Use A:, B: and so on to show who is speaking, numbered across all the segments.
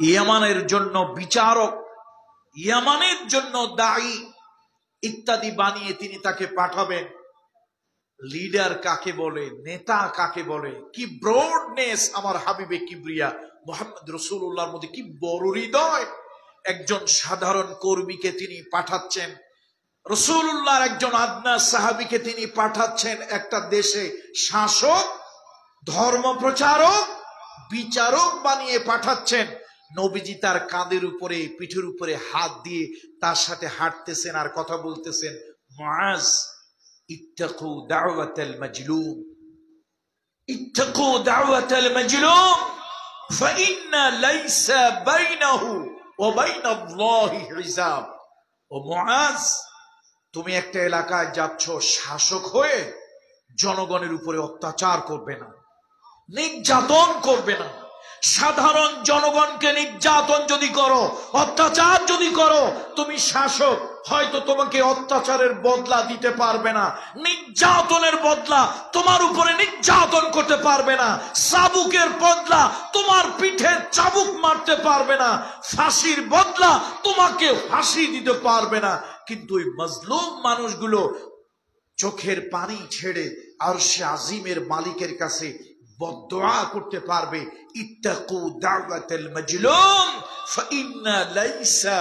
A: ইয়ামানের জন্য বিচারক, ইয়ামানের জন্য দায়ী ইত্যাদি বানিয়ে তিনি তাকে পাঠাবেন। লিডার কাকে বলে, নেতা কাকে বলে, কি ব্রডনেস আমার হাবিবে কিবরিয়া মুহাম্মদ রাসূলুল্লাহর মধ্যে, কি বড় হৃদয়। একজন সাধারণ কর্মীকে তিনি পাঠাচ্ছেন, রাসূলুল্লাহর একজন আদনা সাহাবীকে তিনি পাঠাচ্ছেন একটা দেশে শাসক, ধর্ম প্রচারক, বিচারক বানিয়ে পাঠাচ্ছেন। নবীজি তার কাঁধের উপরে, পিঠের উপরে হাত দিয়ে তার সাথে হাঁটতেছেন আর কথা বলতেছেন, মুআজ ইত্তাকু দাওয়াতাল মাজলুম, ইত্তাকু দাওয়াতাল মাজলুম ফাইন্না লাইসা বাইনাহু ওয়া বাইনাল্লাহি হিসাব। ও মুআজ, তুমি একটা এলাকায় যাচ্ছ শাসক হয়ে, জনগণের উপরে অত্যাচার করবে না, নির্যাতন করবে না। সাধারণ জনগণকে নির্যাতন যদি করো, অত্যাচার যদি করো, তুমি শাসক, হয়তো তোমাকে অত্যাচারের বদলা দিতে পারবে না, নির্যাতনের বদলা তোমার উপরে নির্যাতন করতে পারবে না, চাবুকের বদলা তোমার পিঠে চাবুক মারতে পারবে না, ফাঁসির বদলা তোমাকে ফাঁসি দিতে পারবে না। কিন্তু ওই মজলুম মানুষগুলো চোখের পানি ছেড়ে আরশে আজিমের মালিকের কাছে বদদুআ করতে পারবে, ইত্তাকু দাওয়াতাল মাজলুম ফাইন্না লাইসা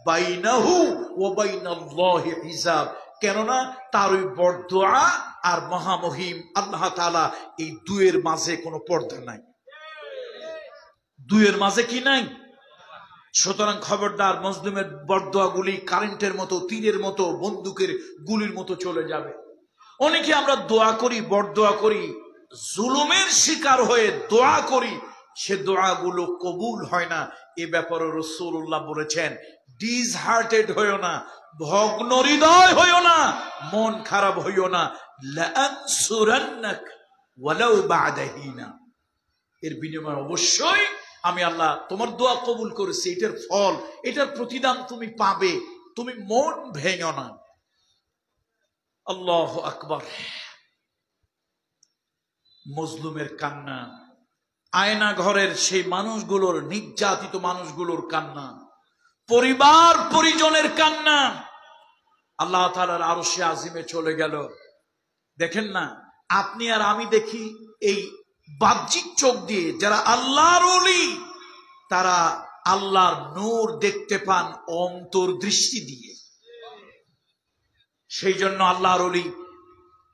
A: বাইনাহু ওয়া বাইনাল্লাহি হিসাব। কেননা তার ওই বদদুআ আর মহামহিম আল্লাহ তাআলা, এই দুয়ের মাঝে কোনো পর্দা নাই, দুয়ের মাঝে কি নাই। সুতরাং খবরদার, মজলুমের বদদুআগুলি কারেন্টের মতো, তীরের মতো, বন্দুকের গুলির মতো চলে যাবে। অনেকে আমরা দোয়া করি, বদদুআ করি, জুলুমের শিকার হয়ে দোয়া করি, সে দোয়াগুলো কবুল হয় না। এ ব্যাপারে রাসূলুল্লাহ বলেছেন, ডিসহার্টেড হইও না, ভগ্ন হৃদয় হইও না, মন খারাপ হইও না। লাআনসুরান্নাক ওয়ালাউ বা'দা হিনা, এর বিনিময়ে অবশ্যই আমি আল্লাহ তোমার দোয়া কবুল করেছি, এটার ফল, এটার প্রতিদান তুমি পাবে, তুমি মন ভেঙো না। আল্লাহু আকবার। মজলুমের কান্না, আয়না ঘরের সেই মানুষগুলোর, নির্যাতিত মানুষগুলোর কান্না, পরিবার পরিজনের কান্না আল্লাহ তাআলার আরশে আজিমে চলে গেল। দেখেন না, আপনি আর আমি দেখি এই বাহ্যিক চোখ দিয়ে, যারা আল্লাহর ওলি তারা আল্লাহর নূর দেখতে পান অন্তর্দৃষ্টি দিয়ে। সেই জন্য আল্লাহর ওলি,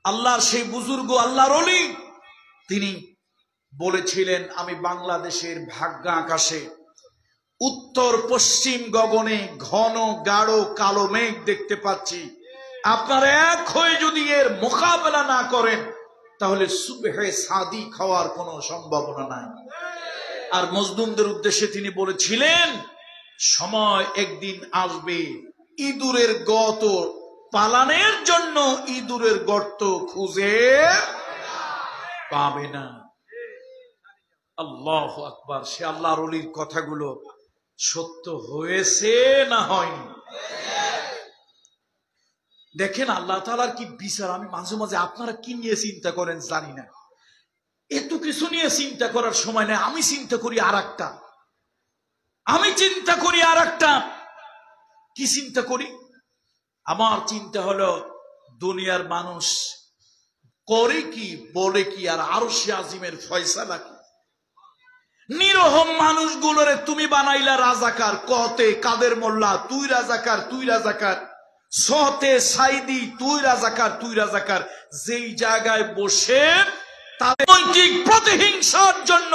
A: আল্লাহর সেই বুজুর্গ আল্লাহর ওলি, তিনি বলেছিলেন, আমি বাংলাদেশের ভাগ্য আকাশে উত্তর পশ্চিম গগনে ঘন গাঢ় কালো মেঘ দেখতে পাচ্ছি, আপনারা এক হয়ে যদি এর মোকাবেলা না করেন তাহলে সুবহে সাদিক হওয়ার কোনো সম্ভাবনা নাই। আর মজলুমদের উদ্দেশ্যে তিনি বলেছিলেন, সময় একদিন আসবে, ইঁদুরের গর্ত পালানের জন্য ইঁদুরের গর্ত খুঁজে পাবে না। আল্লাহু আকবার। সে আল্লাহর ওলির কথাগুলো সত্য হয়েছে না হয়নি? দেখেন আল্লাহ তাআলার কি বিচার। আমি মাঝে মাঝে আপনারা কি নিয়ে চিন্তা করেন জানি না, এত কিছু নিয়ে চিন্তা করার সময় নেই। আমি চিন্তা করি আর একটা, কি চিন্তা করি? আমার চিন্তা হলো, দুনিয়ার মানুষ করে কি, বলে কি, আর আরশে আজিমের ফয়সালা কি? নিরহ মানুষগুলোরে তুমি বানাইলা রাজাকার, কতে কাদের মোল্লা তুই রাজাকার, তুই রাজাকার, সতে সাইদি তুই রাজাকার, তুই রাজাকার। যেই জায়গায় বসে তাদের নৈতিক প্রতিহিংসার জন্য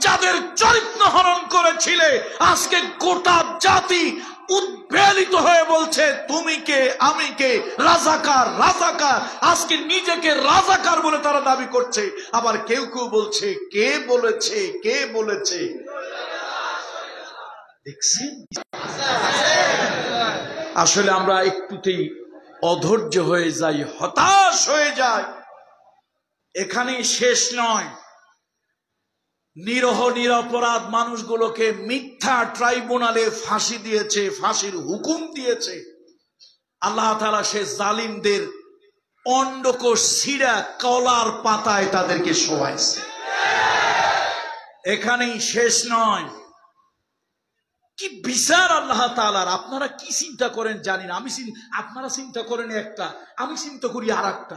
A: যাদের চরিত্র হরণ করেছিলে, আজকে গোটা জাতি উদ্বেলিত হয়ে বলছে তুমি কে, আমি কে, রাজাকার রাজাকার। আজকে নিজেকে রাজাকার বলে তারা দাবি করছে। আবার কেউ কেউ বলছে কে বলেছে, কে বলেছে। দেখছেন, আসলে আমরা একটুতেই অধৈর্য হয়ে যাই, হতাশ হয়ে যাই। এখানেই শেষ নয়, নিরহ নিরপরাধ মানুষগুলোকে মিথ্যা ট্রাইব্যুনালে ফাঁসি দিয়েছে, ফাঁসির হুকুম দিয়েছে আল্লাহ তাআলা। সে জালিমদের অন্ডকোষ ছিঁড়া কলার পাতায় তাদেরকে শোয়াইছে। এখানেই শেষ নয়, কি বিচার আল্লাহ তাআলার! আপনারা কি চিন্তা করেন জানি না, আপনারা চিন্তা করেন একটা, আমি চিন্তা করি আর একটা।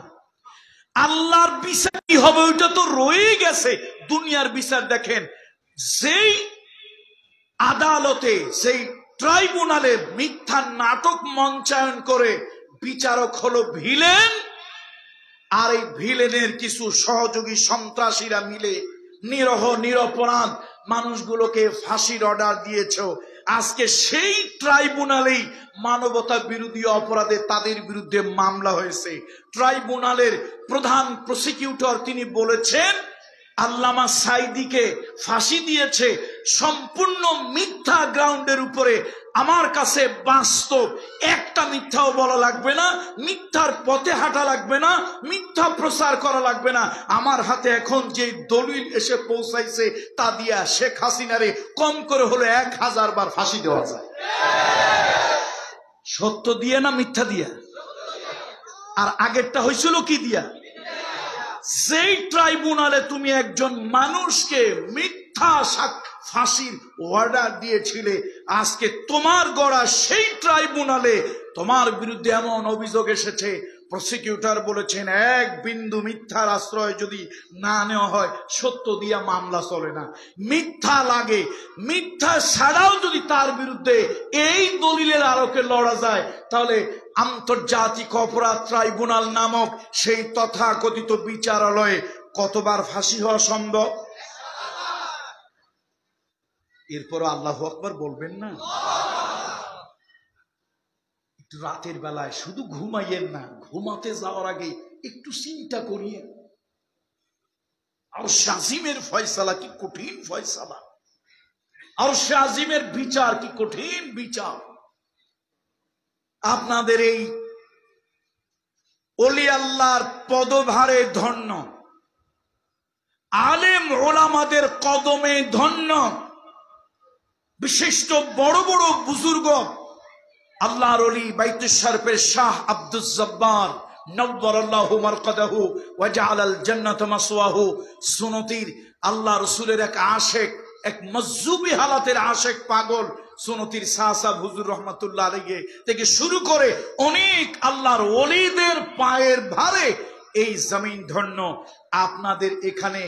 A: আল্লাহর বিচার কি হবে ওইটা তো রয়ে গেছে। দুনিয়ার বিচার দেখেন, যেই আদালতে, সেই ট্রাইব্যুনালে মিথ্যা নাটক মঞ্চায়ন করে বিচারক হলো ভিলেন, আর এই ভিলেনের কিছু সহযোগী সন্ত্রাসীরা মিলে নিরহ নিরপরাধ মানুষগুলোকে ফাঁসির অর্ডার দিয়েছ। আজকে সেই ট্রাইব্যুনালেই মানবতা বিরোধী অপরাধে তাদের বিরুদ্ধে মামলা হয়েছে। ট্রাইব্যুনালের প্রধান প্রসিকিউটর তিনি বলেছেন আল্লামা সাঈদীকে ফাঁসি দিয়েছে সম্পূর্ণ মিথ্যা গ্রাউন্ডের উপরে। আমার কাছে বাস্তব একটা মিথ্যাও বলা লাগবে না, মিথ্যার পথে হাঁটা লাগবে না, মিথ্যা প্রচার করা লাগবে না। আমার হাতে এখন যে দলিল এসে পৌঁছাইছে তা দিয়া শেখ হাসিনারে কম করে হলে 1000 বার ফাঁসি দেওয়া যায়। সত্য দিয়ে না মিথ্যা দিয়া? আর আগেরটা হয়েছিল কি দিয়া? সেই ট্রাইব্যুনালে তুমি একজন মানুষকে মিথ্যা ফাঁসির অর্ডার দিয়েছিলে, আজকে তোমার গড়া সেই ট্রাইব্যুনালে তোমার বিরুদ্ধে এমন অভিযোগ এসেছে, প্রসিকিউটর বলেছেন এক বিন্দু মিথ্যার আশ্রয় যদি না নেওয়া হয় সত্য দিয়া মামলা চলে না, মিথ্যা লাগে। মিথ্যা ছাড়াও যদি তার বিরুদ্ধে এই দলিলের আলোকে লড়া যায়, তাহলে আন্তর্জাতিক অপরাধ ট্রাইব্যুনাল নামক সেই তথাকথিত বিচারালয়ে কতবার ফাঁসি হওয়া সম্ভব? এরপর আল্লাহু আকবার বলবেন না? একটু রাতের বেলায় শুধু ঘুমাইয়েন না, ঘুমাতে যাওয়ার আগে একটু চিন্তা করিয়ে। আর শাজিমের ফয়সালা কি কঠিন ফয়সালা, আর শাজিমের বিচার কি কঠিন বিচার। আপনাদের এই ওলি আল্লাহর পদভারে ধন্য, আলেম ওলামাদের কদমে ধন্য, বিশিষ্ট বড় বড় বুজুর্গ আল্লাহর ওলি বাইতুশ শরফের শাহ আব্দুল জব্বার নওয়ারাল্লাহু মারকাদাহু ওয়া জাআলাল জান্নাতা মাসওয়াহু, সুন্নতির আল্লাহ রাসূলের এক আশিক, এক মজজুবি হালাতের আশিক পাগল, সুন্নতির সাহাব হুজুর রহমাতুল্লাহ আলাইহি থেকে শুরু করে অনেক আল্লাহর ওলিদের পায়ের ভারে এই জমিন ধন্য। আপনাদের এখানে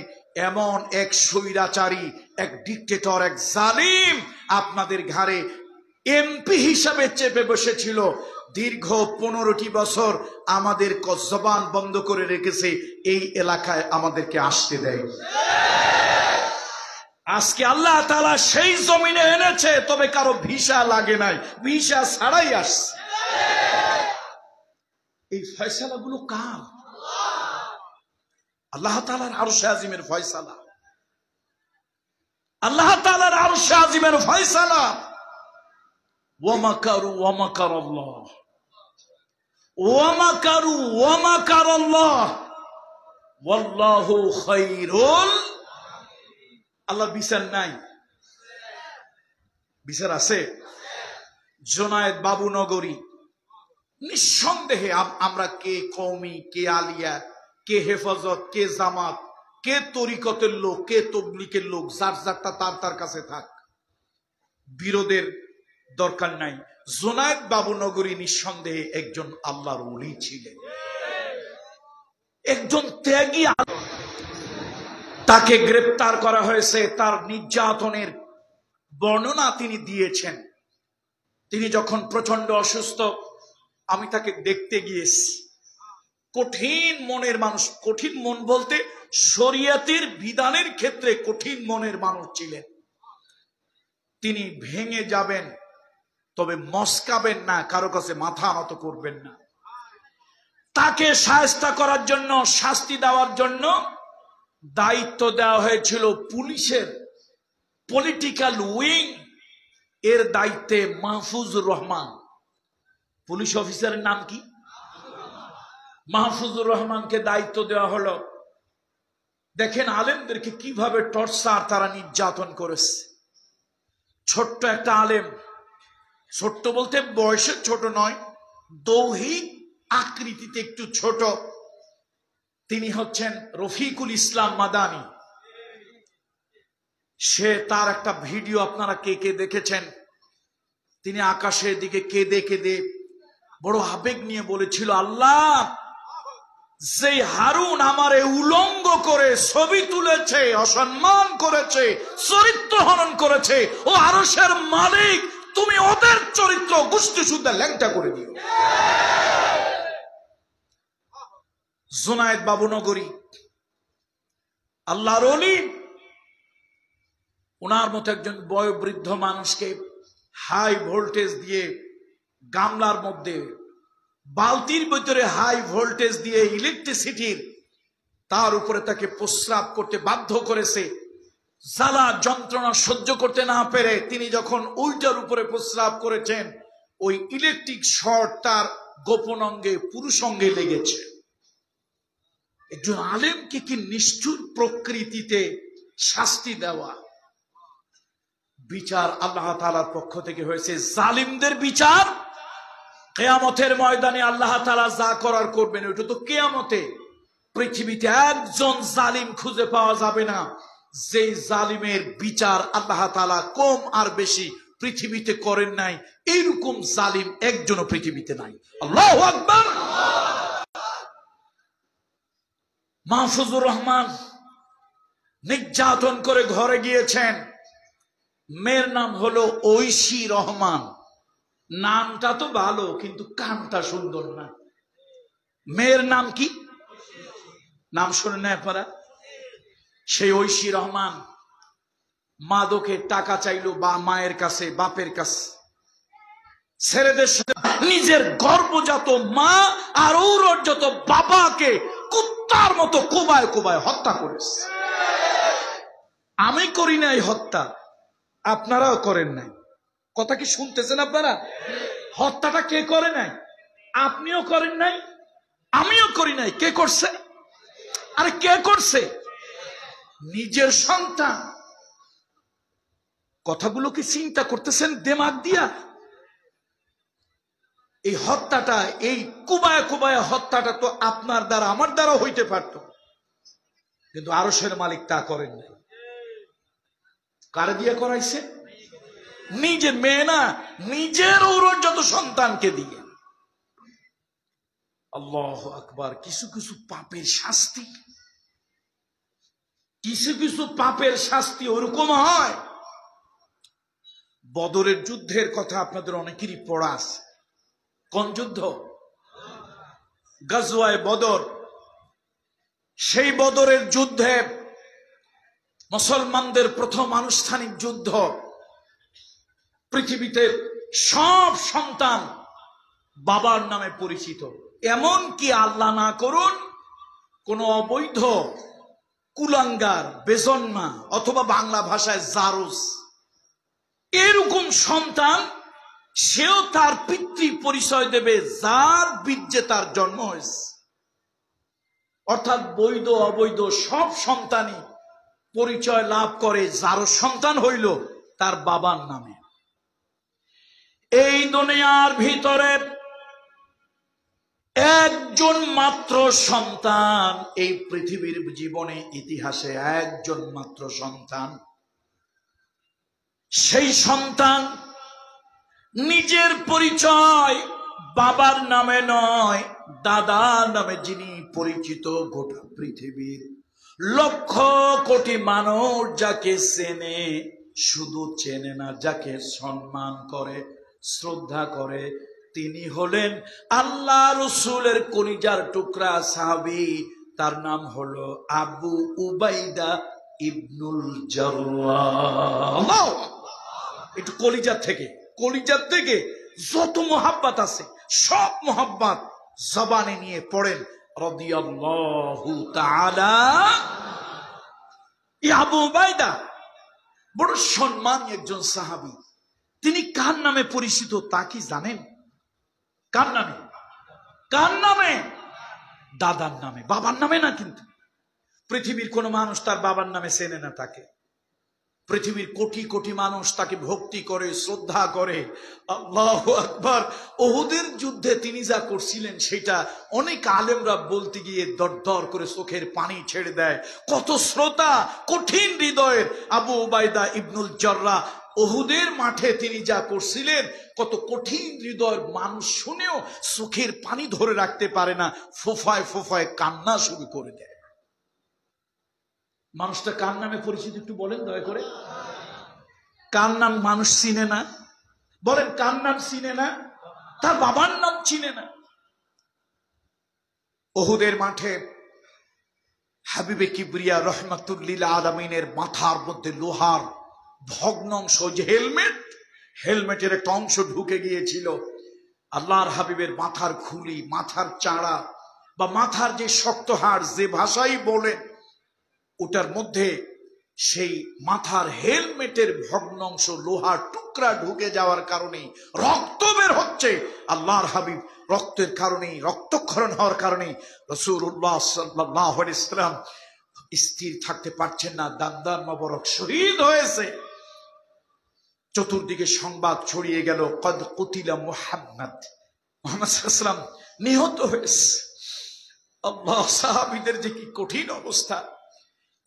A: এমন এক স্বৈরাচারী, এক ডিক্টেটর, এক জালিম আপনাদের ঘাড়ে এমপি হিসাবে চেপে বসেছিল। দীর্ঘ 15টি বছর আমাদের জবান বন্ধ করে রেখেছে, এই এলাকায় আমাদেরকে আসতে দেয়। আজকে আল্লাহ তাআলা সেই জমিনে এনেছে, তবে কারো ভিসা লাগে নাই, ভিসা ছাড়াই আসছে। এই ফয়সালাগুলো কার? আল্লাহ তাআলার আরশে আজিমের ফয়সালা, আল্লাহ তাআলার আরশে আজিমের ফয়সালা। ওয়ামাকারু ওয়ামাকারাল্লাহ, ওয়ামাকারু ওয়ামাকারাল্লাহ ওয়াল্লাহু খায়রুল। আল্লাহ বিচার নাই? বিচার আছে। জোনায়েদ বাবুনগরী নিঃসন্দেহে আমরা কে কওমি, কে আলিয়া, কে হেফাজত, কে জামাত, কে তরিকতের লোক, কে তবলিগের লোক, যার যারটা তার কাছে থাক, বিরোধের দরকার নাই। জোনায়েদ বাবুনগরী নিঃসন্দেহে একজন আল্লাহর ওলি ছিলেন, একজন ত্যাগী। তাকে গ্রেফতার করা হয়েছে, তার নির্যাতনের বর্ণনা তিনি দিয়েছেন। তিনি যখন প্রচন্ড অসুস্থ, আমি তাকে দেখতে গিয়েছি। কঠিন মনের মানুষ, কঠিন মন বলতে শরিয়াতের বিধানের ক্ষেত্রে কঠিন মনের মানুষ ছিলেন। তিনি ভেঙে যাবেন, তবে মস্কাবেন না, কারো কাছে মাথা নত করবেন না। তাকে শায়েস্তা করার জন্য, শাস্তি দেওয়ার জন্য দায়িত্ব দেওয়া হয়েছিল পুলিশের পলিটিক্যাল উইং এর দায়িত্বে মাহফুজুর রহমান। পুলিশ অফিসারের নাম কি? মাহফুজুর রহমানকে দায়িত্ব দেওয়া হলো। দেখেন আলেমদেরকে কিভাবে টর্চার, তারা নির্যাতন করেছে। ছোট্ট একটা আলেম, ছোট্ট বলতে বয়সে ছোট নয়, দৈহিক আকৃতিতে একটু ছোট, তিনি হচ্ছেন রফিকুল ইসলাম মাদানী। সে, তার একটা ভিডিও আপনারা কে কে দেখেছেন তিনি আকাশের দিকে কেঁদে কেঁদে বড় আবেগ নিয়ে বলেছিল, আল্লাহ, যে হারুন আমারে উলঙ্গ করে ছবি তুলেছে, অসম্মান করেছে, চরিত্র হনন করেছে, ও আরশের মালিক, তুমি ওদের চরিত্র গোষ্ঠী শুদ্ধ ল্যাংটা করে দিও। জুনায়েদ বাবুনগরী আল্লাহর ওলি, ওনার মতো একজন বয়োবৃদ্ধ মানুষকে হাই ভোল্টেজ দিয়ে গামলার মধ্যে, বালতির ভিতরে হাই ভোল্টেজ দিয়ে ইলেকট্রিসিটির তার উপরে তাকে প্রস্রাব করতে বাধ্য করেছে। জ্বালা যন্ত্রণা সহ্য করতে না পেরে তিনি যখন ওইটার উপরে প্রস্রাব করেছেন, ওই ইলেকট্রিক শর্ট তার গোপন অঙ্গে, পুরুষ অঙ্গে লেগেছে। একজন আলেমকে কি নিষ্ঠুর প্রকৃতিতে শাস্তি দেওয়া! বিচার আল্লাহ তাআলার পক্ষ থেকে হয়েছে, জালিমদের বিচার কিয়ামতের ময়দানে আল্লাহ তাআলা যা করার করবেন, ওটা তো কিয়ামতে। পৃথিবীতে একজন জালিম খুঁজে পাওয়া যাবে না যে জালিমের বিচার আল্লাহ তাআলা কম আর বেশি পৃথিবীতে করেন নাই, এইরকম জালিম একজনও পৃথিবীতে নাই। আল্লাহু আকবার। মাহফুজুর রহমান নির্যাতন করে ঘরে গিয়েছেন। মেয়ের নাম হলো ঐশী রহমান। নামটা তো ভালো, কিন্তু কানটা সুন্দর না। মেয়ের নাম কি? নাম শুনে না আপনারা? সেই ঐশী রহমান মাদকের টাকা চাইলো বা মায়ের কাছে, বাপের কাছে। ছেলেদের সাথে নিজের গর্ভজাত মা আর ঔরজাত বাবাকে কুত্তার মতো কোবায় কোবায় হত্যা করেছে। আমি করি নাই হত্যা, আপনারাও করেন নাই। কথা কি শুনতেছেন আপনারা? হত্যাটা কে করে নাই? আপনিও করেন নাই, আমিও করি নাই। কে করছে? আরে কে করছে? নিজের সন্তান। কথাগুলো কি চিন্তা করতেছেন দিমাগ দিয়া? এই হত্যাটা, এই কুবায় কুবায় হত্যাটা তো আপনার দ্বারা, আমার দ্বারা হইতে পারত, কিন্তু আরশের মালিক তা করেন নাই। কারে দিয়ে করাইছে? নিজের মেয়ে না, নিজের ঔরজাত সন্তানকে দিয়ে। আল্লাহু আকবার। কিছু কিছু পাপের শাস্তি, কিছু কিছু পাপের শাস্তি ওরকম হয়। বদরের যুদ্ধের কথা আপনাদের অনেকেরই পড়া আছে। কোন যুদ্ধ? গাজওয়ায়ে বদর। সেই বদরের যুদ্ধে, মুসলমানদের প্রথম আনুষ্ঠানিক যুদ্ধ, পৃথিবীতে সব সন্তান বাবার নামে পরিচিত। এমন কি আল্লাহ না করুন কোন অবৈধ কুলাঙ্গার, বেজন্মা, অথবা বাংলা ভাষায় জারুস, এরকম সন্তান, সেও তার পিতৃ পরিচয় দেবে যার বীর্যে তার জন্ম হয়েছে। অর্থাৎ বৈধ অবৈধ সব সন্তানই পরিচয় লাভ করে যার সন্তান হইল তার বাবার নামে। এই দুনিয়ার ভিতরে একজন মাত্র সন্তান, এই পৃথিবীর জীবনে ইতিহাসে একজন মাত্র সন্তান। সেই সন্তান নিজের পরিচয় বাবার নামে নয়, দাদার নামে যিনি পরিচিত, গোটা পৃথিবীর লক্ষ কোটি মানুষ যাকে চেনে, শুধু চেনে না, যাকে সম্মান করে, শ্রদ্ধা করে, তিনি হলেন আল্লাহ রসুলের কলিজার টুকরা সাহাবী। তার নাম হলো আবু উবাইদা ইবনুল জাররাহ। একটু কলিজার থেকে যত মোহাব্বত আছে সব মোহাব্বত জবানে নিয়ে পড়েন রাদিয়াল্লাহু তাআলা। আবু উবাইদা বড় সম্মানী একজন সাহাবী। তিনি কার নামে পরিচিত তা কি জানেন? কার নামে? কার নামে? দাদার নামে, বাবার নামে না। কিন্তু পৃথিবীর কোন মানুষ তার বাবার নামে চেনে না তাকে। পৃথিবীর কোটি কোটি মানুষ তাকে ভক্তি করে, শ্রদ্ধা করে। আল্লাহু আকবার। উহুদের যুদ্ধে তিনি যা করছিলেন সেটা অনেক আলেমরা বলতে গিয়ে দরদর করে চোখের পানি ছেড়ে দেয়। কত শ্রোতা, কঠিন হৃদয়ের আবু উবাইদা ইবনুল জাররাহ উহুদের মাঠে তিনি যা করছিলেন, কত কঠিন হৃদয়ের মানুষ শুনেও চোখের পানি ধরে রাখতে পারে না, ফোফায় ফোফায় কান্না শুরু করে দেয়। মানুষটা কার নামে পরিচিত একটু বলেন দয়া করে? কার নাম মানুষ চিনে না? বলেন, কার নাম চিনে না? তার বাবার নাম চিনে না। উহুদের মাঠে হাবিবে কিবরিয়া রহমাতুল লিল আলামিনের মাথার মধ্যে লোহার ভগ্নাংশ, যে হেলমেটের একটা অংশ ঢুকে গিয়েছিল। আল্লাহর হাবিবের মাথার খুলি, মাথার চাড়া বা মাথার যে শক্ত হাড়, যে ভাষাই বলেন, ওটার মধ্যে সেই মাথার হেলমেটের ভগ্নাংশ, লোহার টুকরা ঢুকে যাওয়ার কারণে রক্ত বের হচ্ছে। আল্লাহর হাবিব রক্তের কারণে, রক্তক্ষরণ হওয়ার কারণে রাসূলুল্লাহ সাল্লাল্লাহু আলাইহি ওয়াসাল্লাম স্থির থাকতে পারছেন না। দান্দান মোবারক শহীদ হয়েছে। চতুর্দিকে সংবাদ ছড়িয়ে গেল, কদ কুতিলা মুহাম্মদ, মুহাম্মদ সাল্লাল্লাহু আলাইহি ওয়াসাল্লাম নিহত হয়েছে। আল্লাহ, সাহাবীদের যে কি কঠিন অবস্থা।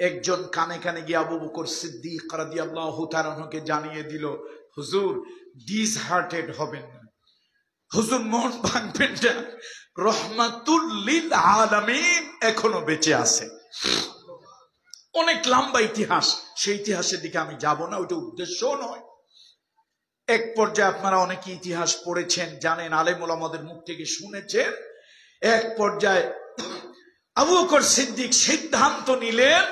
A: একজন কানে কানে গিয়ে আবু বকর সিদ্দিক রাদিয়াল্লাহু তাআলা আনহুকে জানিয়ে দিল, হুজুর ডিসহার্টেড হবেন না, হুজুর মন ভাঙবেন না, রহমাতুল লিল আলামিন এখনো বেঁচে আছে। অনেক লম্বা ইতিহাস, সেই ইতিহাসের দিকে আমি যাব না, ওইটা উদ্দেশ্য নয়। এক পর্যায়ে আপনারা অনেকে ইতিহাস পড়েছেন, জানেন, আলেম ওলামাদের মুখ থেকে শুনেছেন। এক পর্যায়ে আবু বকর সিদ্দিক সিদ্ধান্ত নিলেন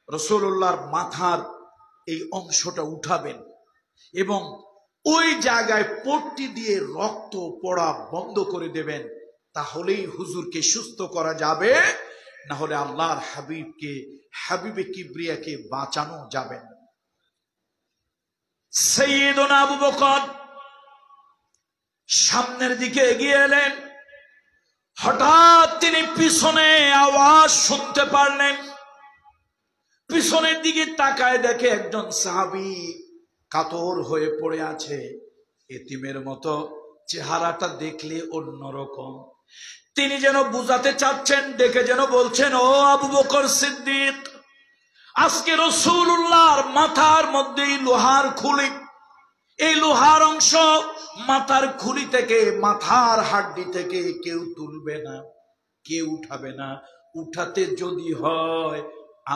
A: রাসূলুল্লাহর মাথার এই অংশটা উঠাবেন এবং ওই জায়গায় পট্টি দিয়ে রক্ত পড়া বন্ধ করে দেবেন। তাহলেই হুজুরকে সুস্থ করা যাবে, না হলে আল্লাহর হাবিবে কিবরিয়াকে বাঁচানো যাবে না। সাইয়্যিদুনা আবু বকর সামনের দিকে এগিয়ে এলেন। হঠাৎ তিনি পিছনে আওয়াজ শুনতে পারলেন। পিছনের দিকে তাকায় দেখে একজন সাহাবী কাতর হয়ে পড়ে আছে, এতিমের মতো, চেহারাটা দেখলে অন্যরকম। তিনি যেন বুঝাতে চাচ্ছেন, ডেকে যেন বলছেন, ও আবু বকর সিদ্দিক, আজকে রাসূলুল্লাহর মাথার মধ্যে লোহার খুলি, এই লোহার অংশ মাথার খুলি থেকে, মাথার হাড্ডি থেকে কেউ তুলবে না, কেউ উঠাবে না। উঠাতে যদি হয়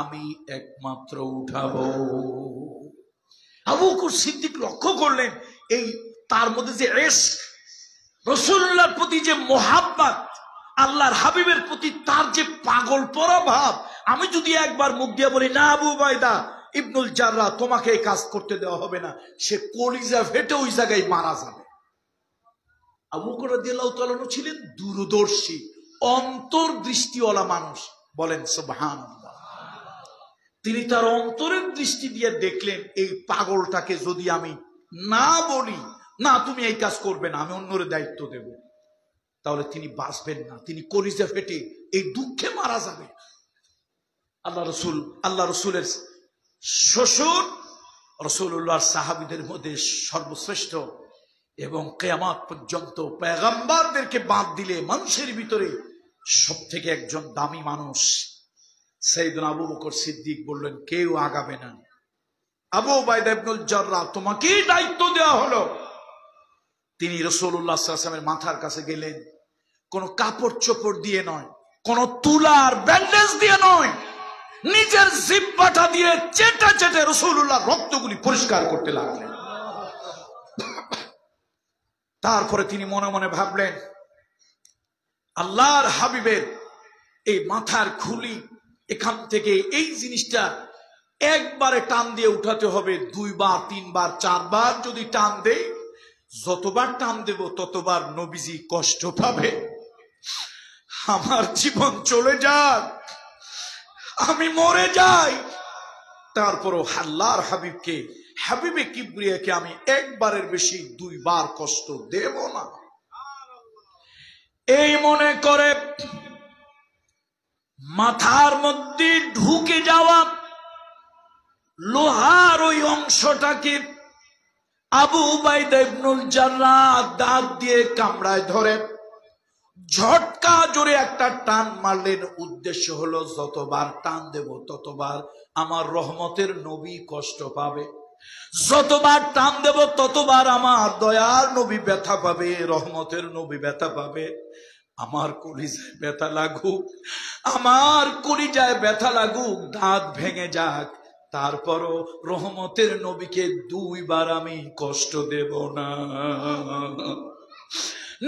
A: আমি একমাত্র উঠাবো। আবু বকর সিদ্দিক লক্ষ্য করলেন এই তার মধ্যে যে ইশক, রাসূলুল্লাহর প্রতি যে মোহাব্বত, আল্লাহর হাবিবের প্রতি তার যে পাগল পরা ভাব। আমি যদি একবার মুখ দিয়ে বলি, না আবু উবাইদা ইবনুল জাররাহ, তোমাকে এই কাজ করতে দেওয়া হবে না, সে কলিজা ফেটে ওই জায়গায় মারা যাবে। আবু বকর রাদিয়াল্লাহু তাআলা ছিলেন দূরদর্শী, অন্তর্দৃষ্টিওয়ালা মানুষ। বলেন সুবহানাল্লাহ। তিনি তার অন্তরের দৃষ্টি দিয়ে দেখলেন, এই পাগলটাকে যদি আমি না বলি, না তুমি এই কাজ করবে না, আমি অন্যের দায়িত্ব দেব, তাহলে তিনি বাঁচবেন না, তিনি কলিজা ফেটে এই দুঃখে মারা যাবে। আল্লাহ রসুলের শ্বশুর, রাসূলুল্লাহর সাহাবীদের মধ্যে সর্বশ্রেষ্ঠ এবং কিয়ামত পর্যন্ত পয়গম্বরদেরকে বাদ দিলে মানুষের ভিতরে সব থেকে একজন দামি মানুষ সাইয়েদনা আবু বকর সিদ্দিক বললেন, কেউ আগাবে না। আবু উবাইদা ইবনুল জাররাহ, তোমাকেই দায়িত্ব দেওয়া হলো। তিনি রাসূলুল্লাহ সাল্লাল্লাহু আলাইহি ওয়াসাল্লামের মাথার কাছে গেলেন, কোন কাপড় চোপড় দিয়ে নয়, কোন তুলার ব্যান্ডেজ দিয়ে নয়, নিজের জিহ্বাটা দিয়ে চেটে চেটে রাসূলুল্লাহর রক্তগুলি পরিষ্কার করতে লাগলেন। তারপরে তিনি মনে মনে ভাবলেন, আল্লাহর হাবিবের এই মাথার খুলি, এখান থেকে এই জিনিসটা একবারে টান দিয়ে উঠাতে হবে, 2 বার 3 বার 4 বার যদি টান দেই, যতবার টান দেব ততবার নবীজি কষ্ট পাবে। আমার জীবন চলে যাক, আমি মরে যাই, তারপরও আল্লাহর হাবিবে কিবরিয়াকে আমি একবারের বেশি 2 বার কষ্ট দেব না। এই মনে করে মাথার মধ্যে ঢুকে যাওয়া লোহার ওই অংশটাকে আবু উবাইদা ইবনুল জাররাহ দাঁত দিয়ে কামড়ায় ধরে ঝটকা জোরে একটা টান মারলেন। উদ্দেশ্য হলো, যতবার টান দেব ততবার আমার রহমতের নবী কষ্ট পাবে। যতবার টান দেব ততবার আমার দয়ার নবী ব্যথা পাবে, রহমতের নবী ব্যথা পাবে। আমার কলিজায় ব্যথা লাগুক, আমার কলিজায় ব্যথা লাগুক, দাঁত ভেঙে যাক, তারপরও রহমতের নবীকে 2 বার আমি কষ্ট দেব না।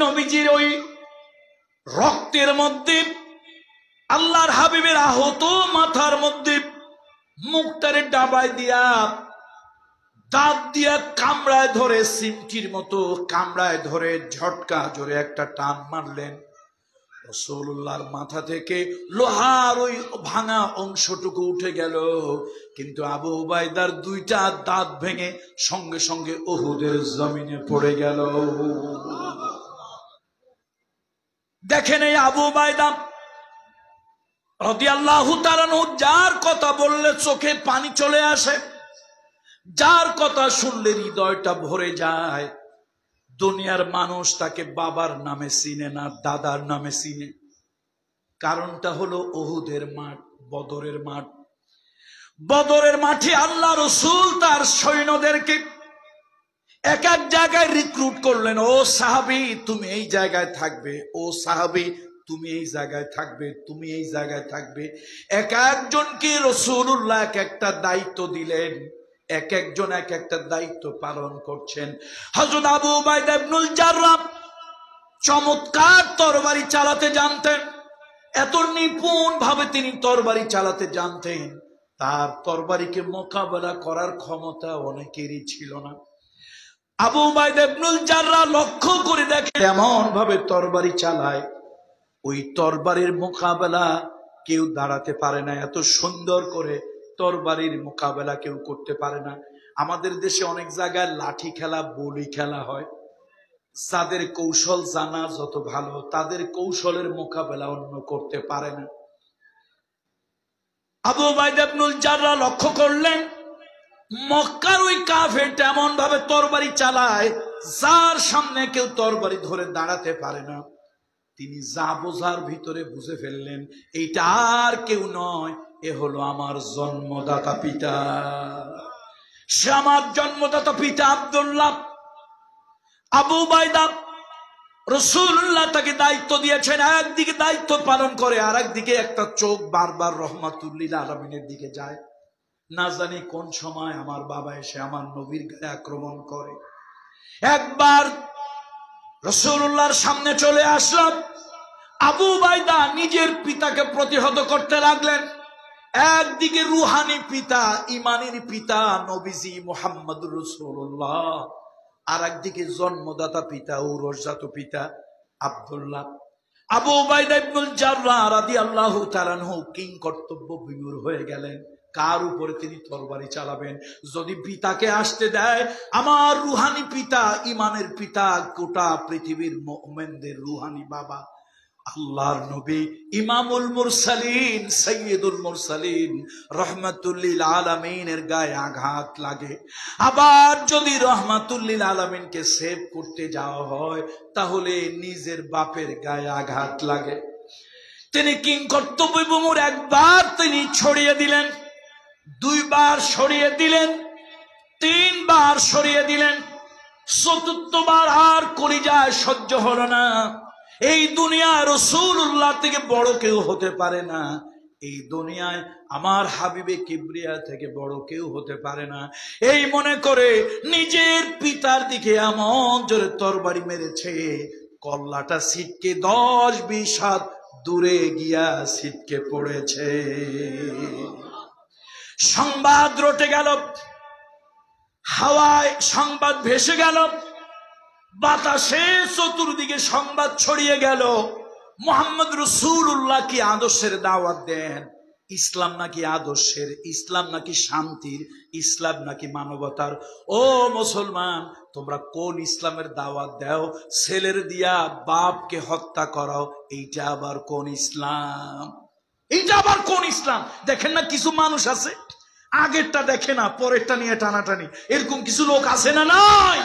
A: নবীজির ওই রক্তের মধ্যে, আল্লাহর হাবিবের আহত মাথার মধ্যে মুখটারে ডাবায় দিয়া, দাঁত দিয়া কামড়ায় ধরে, সিমটির মতো কামড়ায় ধরে ঝটকা জোরে একটা টান মারলেন। রাসূলুল্লাহর মাথা থেকে লোহার ওই ভাঙা অংশটুকু উঠে গেল, কিন্তু আবু উবাইদার 2টা দাঁত ভেঙে সঙ্গে সঙ্গে উহুদের জমিনে পড়ে গেল। দেখেন এই আবু উবাইদা রাদিয়াল্লাহু তাআলা আনহু, যার কথা বললে চোখে পানি চলে আসে, যার কথা শুনলে হৃদয়টা ভরে যায়। দুনিয়ার মানুষ তাকে বাবার নামে চিনে না, দাদার নামে চিনে। কারণটা হলো উহুদের মাঠ, বদরের মাঠ। বদরের মাঠে আল্লাহ রাসূল তার সৈন্যদেরকে এক এক জায়গায় রিক্রুট করলেন। ও সাহাবী তুমি এই জায়গায় থাকবে, ও সাহাবী তুমি এই জায়গায় থাকবে, তুমি এই জায়গায় থাকবে। এক একজনকে রাসূলুল্লাহ এক একটা দায়িত্ব দিলেন, এক একজন এক একটা দায়িত্ব পালন করছেন। হযরত আবু উবাইদা ইবনুল জাররাহ চমৎকার তরবারি চালাতে জানতেন, এত নিপুণ ভাবে তিনি তরবারি চালাতে জানতেন, তার তরবারিকে মোকাবেলা করার ক্ষমতা অনেকেরই ছিল না। আবু উবাইদা ইবনুল জাররাহ লক্ষ্য করে দেখে এমন ভাবে তরবারি চালায়, ওই তরবারির মোকাবেলা কেউ দাঁড়াতে পারে না। এত সুন্দর করে তরবারির মোকাবেলা কেউ করতে পারে না। আমাদের দেশে অনেক জায়গায় লাঠি খেলা, বলি খেলা হয়। যাদের কৌশল জানা যত ভালো, তাদের কৌশলের মোকাবেলা অন্য করতে পারে না। আবু উবাইদা ইবনুল জাররাহ লক্ষ্য করলেন মক্কার ওই কাফেরটা এমন ভাবে তরবারি চালায়, যার সামনে কেউ তরবারি ধরে দাঁড়াতে পারে না। তিনি যা বোঝার ভিতরে বুঝে ফেললেন, এইটা আর কেউ নয়, এ হলো আমার জন্মদাতা পিতা। সে আমার জন্মদাতা পিতা আব্দুল্লাহ। আবু উবাইদা, রাসূলুল্লাহ তাকে দায়িত্ব দিয়েছেন, একদিকে দায়িত্ব পালন করে, আর একদিকে একটা চোখ বারবার রহমাতুল্লিল আলামিনের দিকে যায়। না জানি কোন সময় আমার বাবা এসে আমার নবীর গায়ে আক্রমণ করে। একবার রাসূলুল্লাহর সামনে চলে আসলাম, আবু উবাইদা নিজের পিতাকে প্রতিহত করতে লাগলেন। একদিকে রুহানি পিতা, ইমানের পিতা নবীজি মুহাম্মদুর রাসূলুল্লাহ, আর একদিকে জন্মদাতা পিতা, ঔরসজাত পিতা আব্দুল্লাহ। আবু উবাইদা ইবনুল জাররাহ রাদিয়াল্লাহু তাআলা আনহু কিং কর্তব্য বিমূঢ় হয়ে গেলেন। কার উপরে তিনি তরবারি চালাবেন? যদি পিতাকে আসতে দেয়, আমার রুহানি পিতা, ইমানের পিতা, গোটা পৃথিবীর মুমিনদের রুহানি বাবা আল্লাহর নবী ইমামুল মুরসালিন, সাইয়্যিদুল মুরসালিন, রাহমাতুল লিল আলামিনের গায়ে আঘাত লাগে। আবার যদি রাহমাতুল লিল আলামিনকে সেভ করতে যাওয়া হয়, তাহলে নিজের বাপের গায়ে আঘাত লাগে। তিনি কিং কর্তব্য বিমূঢ়, একবার তিনি ছড়িয়ে দিলেন, 2 বার সরিয়ে দিলেন, 3 বার সরিয়ে দিলেন, 4th বার আর কলিজায় সহ্য হলো না। এই দুনিয়ায় রাসূলুল্লাহ থেকে বড় কেউ হতে পারে না, এই দুনিয়ায় আমার হাবিবে কিবরিয়া থেকে বড় কেউ হতে পারে না। এই মনে করে নিজের পিতার দিকে এমন জোরে তরবারি মেরেছে, কল্লাটা ছিটকে 10-20 হাত দূরে গিয়া ছিটকে পড়েছে। সংবাদ রটে গেল, হাওয়ায় সংবাদ ভেসে গেল, বাতাসে চতুর্দিকে সংবাদ ছড়িয়ে গেল। মুহাম্মদ রাসূলুল্লাহ কি আদর্শের দাওয়াত দেন, ইসলাম নাকি আদর্শের, ইসলাম নাকি শান্তির, ইসলাম নাকি মানবতার। ও মুসলমান, তোমরা কোন ইসলামের দাওয়াত দাও? ছেলের দিয়া বাপকে হত্যা করাও, এইটা আবার কোন ইসলাম? এইটা আবার কোন ইসলাম? দেখেন না কিছু মানুষ আছে, আগেরটা দেখে না, পরেরটা নিয়ে টানাটানি, এরকম কিছু লোক আছে না? নাই?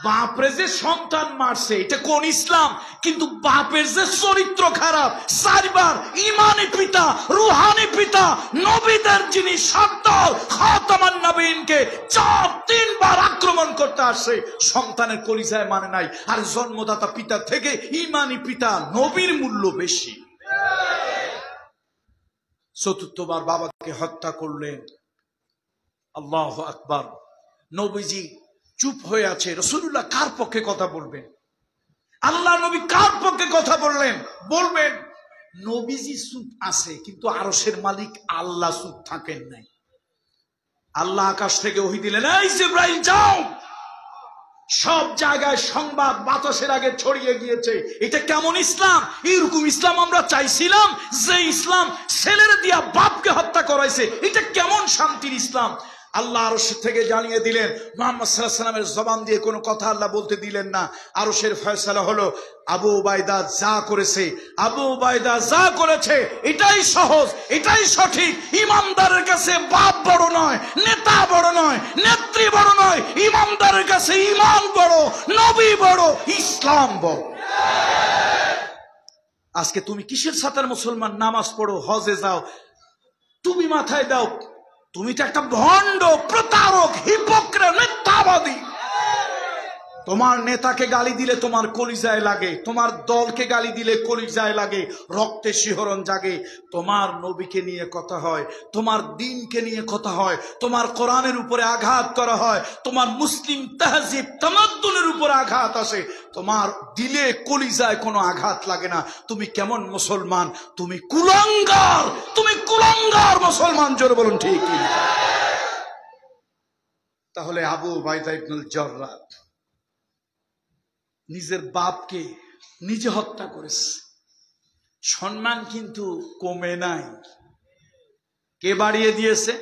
A: বাপরে যে সন্তান মারছে এটা কোন ইসলাম? কিন্তু বাপের যে চরিত্র খারাপ, চারবার ইমানি পিতা, রুহানি পিতা, নবীদের যিনি সর্দার খাতামান নবীনকে 4-3 বার আক্রমণ করতে আসছে, সন্তানের কলিজায় মানে নাই। আর জন্মদাতা পিতা থেকে ইমানি পিতা নবীর মূল্য বেশি। চতুর্থবার বাবাকে হত্যা করলেন। আল্লাহু আকবার। নবীজি চুপ হয়ে আছে। রাসূলুল্লাহ কার পক্ষে কথা বলবেন? আল্লাহ নবী কার পক্ষে কথা বলবেন? নবীজি চুপ আছে, কিন্তু আরশের মালিক আল্লাহ চুপ থাকেন নাই। আল্লাহ আকাশ থেকে ওহী দিলেন, এই জিবরাইল যাও। সব জায়গায় সংবাদ বাতাসের আগে ছড়িয়ে গিয়েছে। এটা কেমন ইসলাম? এরকম ইসলাম আমরা চাইছিলাম, যে ইসলাম ছেলের দিয়া বাপকে হত্যা করাইছে। এটা কেমন শান্তির ইসলাম? আল্লাহ আরশ থেকে জানিয়ে দিলেন। মুহাম্মদ সাল্লাল্লাহু আলাইহি ওয়াসাল্লামের জবান দিয়ে কোনো কথা আল্লাহ বলতে দিলেন না। আরশের ফয়সালা হলো, আবু উবাইদা যা করেছে, আবু উবাইদা যা করেছে এটাই সহজ, এটাই সঠিক। ইমানদারের কাছে বাপ বড় নয়, নেতা বড় নয়, নেত্রী বড় নয়। ইমানদারের কাছে ঈমান বড়, নবী বড়, ইসলাম বড়। আজকে তুমি কিসের সাথে মুসলমান? নামাজ পড়ো, হজে যাও, তুমি মাথায় দাও তুমি তো একটা ভণ্ড, প্রতারক, হিপোক্রেট, মিথ্যাবাদী। তোমার নেতাকে গালি দিলে তোমার কলিজায় লাগে, তোমার দলকে গালি দিলে কলিজায় লাগে, রক্তে শিহরণ জাগে। তোমার নবীকে নিয়ে কথা হয়, তোমার দ্বীনকে নিয়ে কথা হয়, তোমার কোরআনের উপরে আঘাত করা হয়, তোমার মুসলিম তাহজিব তামাদ্দুনের উপরে আঘাত আসে, তোমার দিলে কলিজায় কোনো আঘাত লাগে না। তুমি কেমন মুসলমান? তুমি কুলাঙ্গার, তুমি কুলাঙ্গার মুসলমান। জোরে বলুন ঠিক কি? তাহলে আবু উবাইদা ইবনুল জাররাহ নিজের বাপকে নিজে হত্যা করেছে। সম্মান কিন্তু কমে নাই। কে বাড়িয়ে দিয়েছে?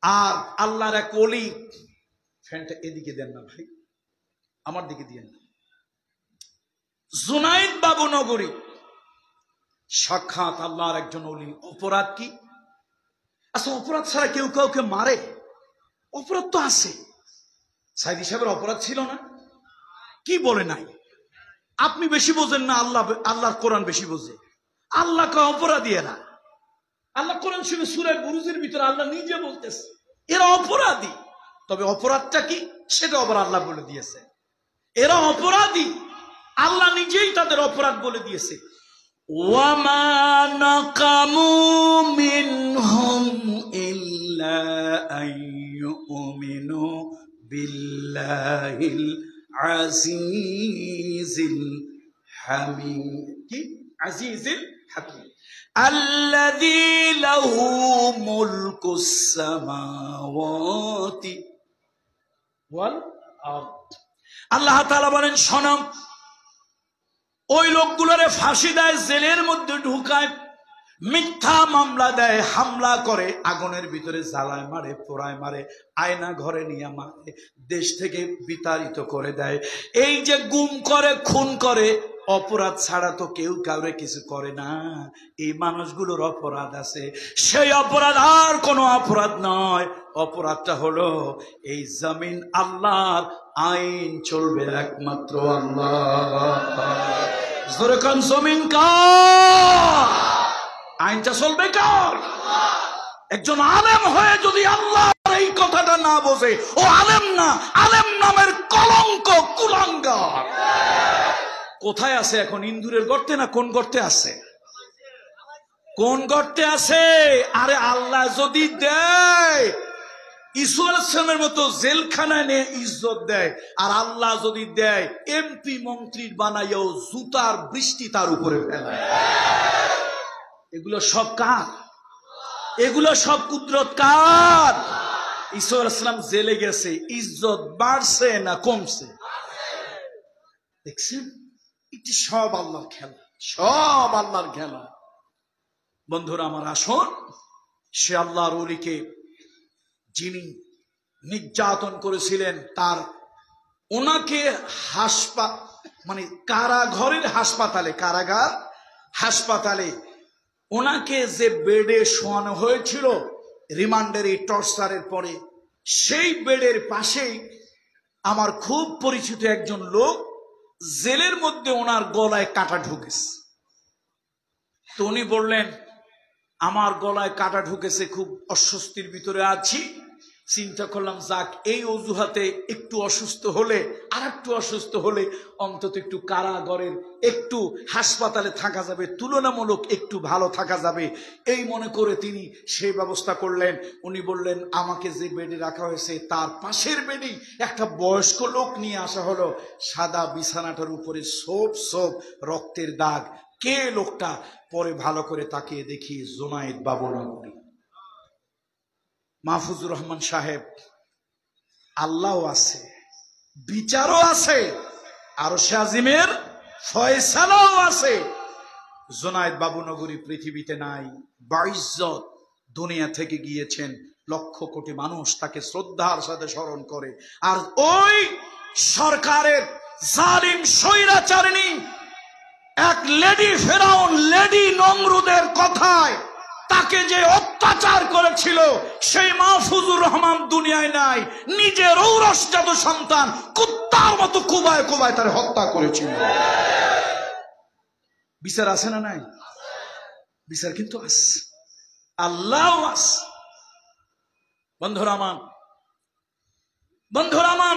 A: আর আল্লাহর এক ওলি, ফ্যানটা এদিকে দেন না ভাই, আমার দিকে দিয়েন না। জুনাইদ বাবু নগরী, সাক্ষাৎ আল্লাহর একজন ওলি। অপরাধ কি? আচ্ছা, অপরাধ ছাড়া কেউ কাউকে মারে? অপরাধ তো আছে। সাইদি সাহেবের অপরাধ ছিল না? কি বলে নাই? আপনি বেশি বোঝেন না, আল্লাহর কোরআন বেশি বোঝে। আল্লাহ কে অপরাধী এরা। আল্লাহ কোরআন শুনে সূরা বুরুজের ভিতরে আল্লাহ নিজে বলতেছে এরা অপরাধী। তবে অপরাধটা কি সেটা আবার আল্লাহ বলে দিয়েছে। এরা অপরাধী, আল্লাহ নিজেই তাদের অপরাধ বলে দিয়েছে। ওয়ামা নাকামু মিনহুম ইল্লা আইয়ুমিনু বিল্লাহিল আজিজিল হামিদ। কি? আজিজিল হাকিম। আল্লাযী লাহু মুলকুস সামাওয়াতি ওয়াল আরদ। আল্লাহ তাআলা বলেন, শোনো, ওই লোকগুলোরে ফাঁসি দেয়, জেলের মধ্যে ঢুকায়, মিথ্যা মামলা দেয়, হামলা করে, আগুনের ভিতরে জ্বালায় মারে, পোড়ায় মারে, আয়না ঘরে নিয়ে মারে, দেশ থেকে বিতাড়িত করে দেয়। এই যে গুম করে, খুন করে, অপরাধ ছাড়া তো কেউ কাউরে কিছু করে না। এই মানুষগুলোর অপরাধ আছে। সেই অপরাধ আর কোনো অপরাধ নয়। অপরাধটা হলো এই জমিন আল্লাহর, আইন চলবে একমাত্র আল্লাহ। জোরে কোন? জমিন কার? আইনটা চলবে কার? একজন আলেম হয়ে যদি আল্লাহর এই কথাটা না বোঝে, ও আলেম না, আলেম নামের কলঙ্ক, কুলাঙ্গার। কোথায় আছে এখন? ইন্দুরের গর্তে না কোন গর্তে আছে? কোন গর্তে আছে? আরে আল্লাহ যদি দেয়, ঈসা আলাইহিস সালামের মতো জেলখানায় নিয়ে ইজ্জত দেয়, আর আল্লাহ যদি দেয় এমপি মন্ত্রীর বানাইও জুতার বৃষ্টি তার উপরে ফেলায়। এগুলো সব কার? এগুলো সব কুদরত কার? ঈসা আলাইহিস সালাম জেলে গেছে, ইজ্জত বাড়ছে না কমছে? দেখছেন, এটি সব আল্লাহর খেলা, সব আল্লাহর খেলা। বন্ধুরা আমার, আসুন সে আল্লাহর ওলিকে যিনি নির্যাতন করেছিলেন, তার ওনাকে মানে কারাঘরের হাসপাতালে, কারাগার হাসপাতালে ওনাকে যে বেডে শোয়ানো হয়েছিল রিমান্ডের এই টর্চারের পরে, সেই বেডের পাশেই আমার খুব পরিচিত একজন লোক, জেলের মধ্যে ওনার গলায় কাঁটা ঢুকেছে। তো উনি বললেন আমার গলায় কাঁটা ঢুকেছে, খুব অস্বস্তির ভিতরে আছি। চিন্তা করলাম যাক, এই অজুহাতে একটু অসুস্থ হলে, আর একটু অসুস্থ হলে অন্তত একটু কারাগারের, একটু হাসপাতালে থাকা যাবে, তুলনামূলক একটু ভালো থাকা যাবে, এই মনে করে তিনি সেই ব্যবস্থা করলেন। উনি বললেন আমাকে যে বেডে রাখা হয়েছে তার পাশের বেডেই একটা বয়স্ক লোক নিয়ে আসা হলো। সাদা বিছানাটার উপরে সোপ সোপ রক্তের দাগ। কে লোকটা? পরে ভালো করে তাকিয়ে দেখি জুনায়েদ বাবুনগরী। মাহফুজুর রহমান সাহেব, আল্লাহও আছে, বিচারও আছে, আরশে আজিমের ফয়সালাও আছে। জুনায়েদ বাবুনগরী পৃথিবীতে নাই, বাইজ্জত দুনিয়া থেকে গিয়েছেন। লক্ষ কোটি মানুষ তাকে শ্রদ্ধার সাথে স্মরণ করে। আর ওই সরকারের জালিম স্বৈরাচারিণী এক লেডি ফেরাউন, লেডি নমরুদের কথায় তাকে যে অত্যাচার করেছিল, সেই মাহফুজুর রহমান দুনিয়ায় নাই। নিজের ঔরসজাত সন্তান কুত্তার মতো কুবায় কুবায় তার হত্যা করেছিল। বিচার আছে না নাই? বিচার কিন্তু আছে, আল্লাহ আছে। বন্ধুরা আমার,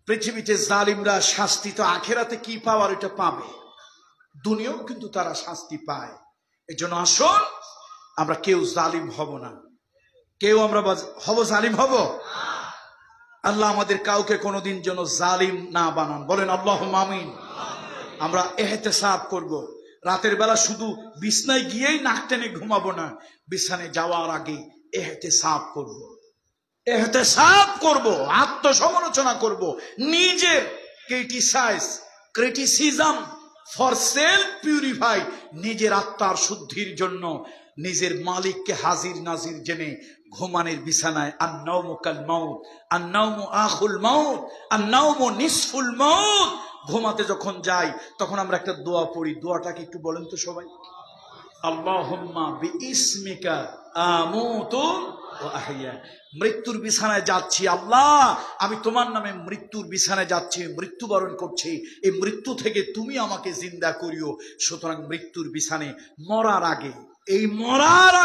A: পৃথিবীতে জালিমরা শাস্তি তো আখেরাতে কি পাওয়ার এটা পাবে, দুনিয়াও কিন্তু তারা শাস্তি পায়। এজন্য আসুন আমরা কেউ জালিম হব না, কেউ আমরা হব জালিম হব। আল্লাহ আমাদের কাউকে কোনোদিন যেন জালিম না বানান, বলেন আল্লাহুম্মা আমিন। আমরা ইহতিসাব করব, রাতের বেলা শুধু বিছানায় গিয়েই নাক টেনে ঘুমাবো না, বিছানায় যাওয়ার আগে ইহতিসাব করব, ইহতিসাব করব, আত্মসমালোচনা করব, নিজের ক্রিটিসিজম ফর সেলফ পিউরিফাই, নিজের আত্মার শুদ্ধির জন্য নিজের মালিককে হাজির নাজির জেনে ঘুমানের বিছানায় আন-নাওমু কাল মাউত, আন-নাওমু আখুল মাউত, আন-নাওমু নিসফুল মাউত, ঘুমাতে যখন যাই তখন আমরা একটা দোয়া পড়ি। দোয়াটাকে একটু বলেন তো সবাই, আল্লাহুম্মা বিইসমিকা আমুতু ওয়া আহইয়া। মৃত্যুর বিছানায় যাচ্ছি আল্লাহ, আমি তোমার নামে মৃত্যুর বিছানায় যাচ্ছি, মৃত্যুবরণ করছি, এই মৃত্যু থেকে তুমি আমাকে জিন্দা করিও। সুতরাং মৃত্যুর বিছানায় মরার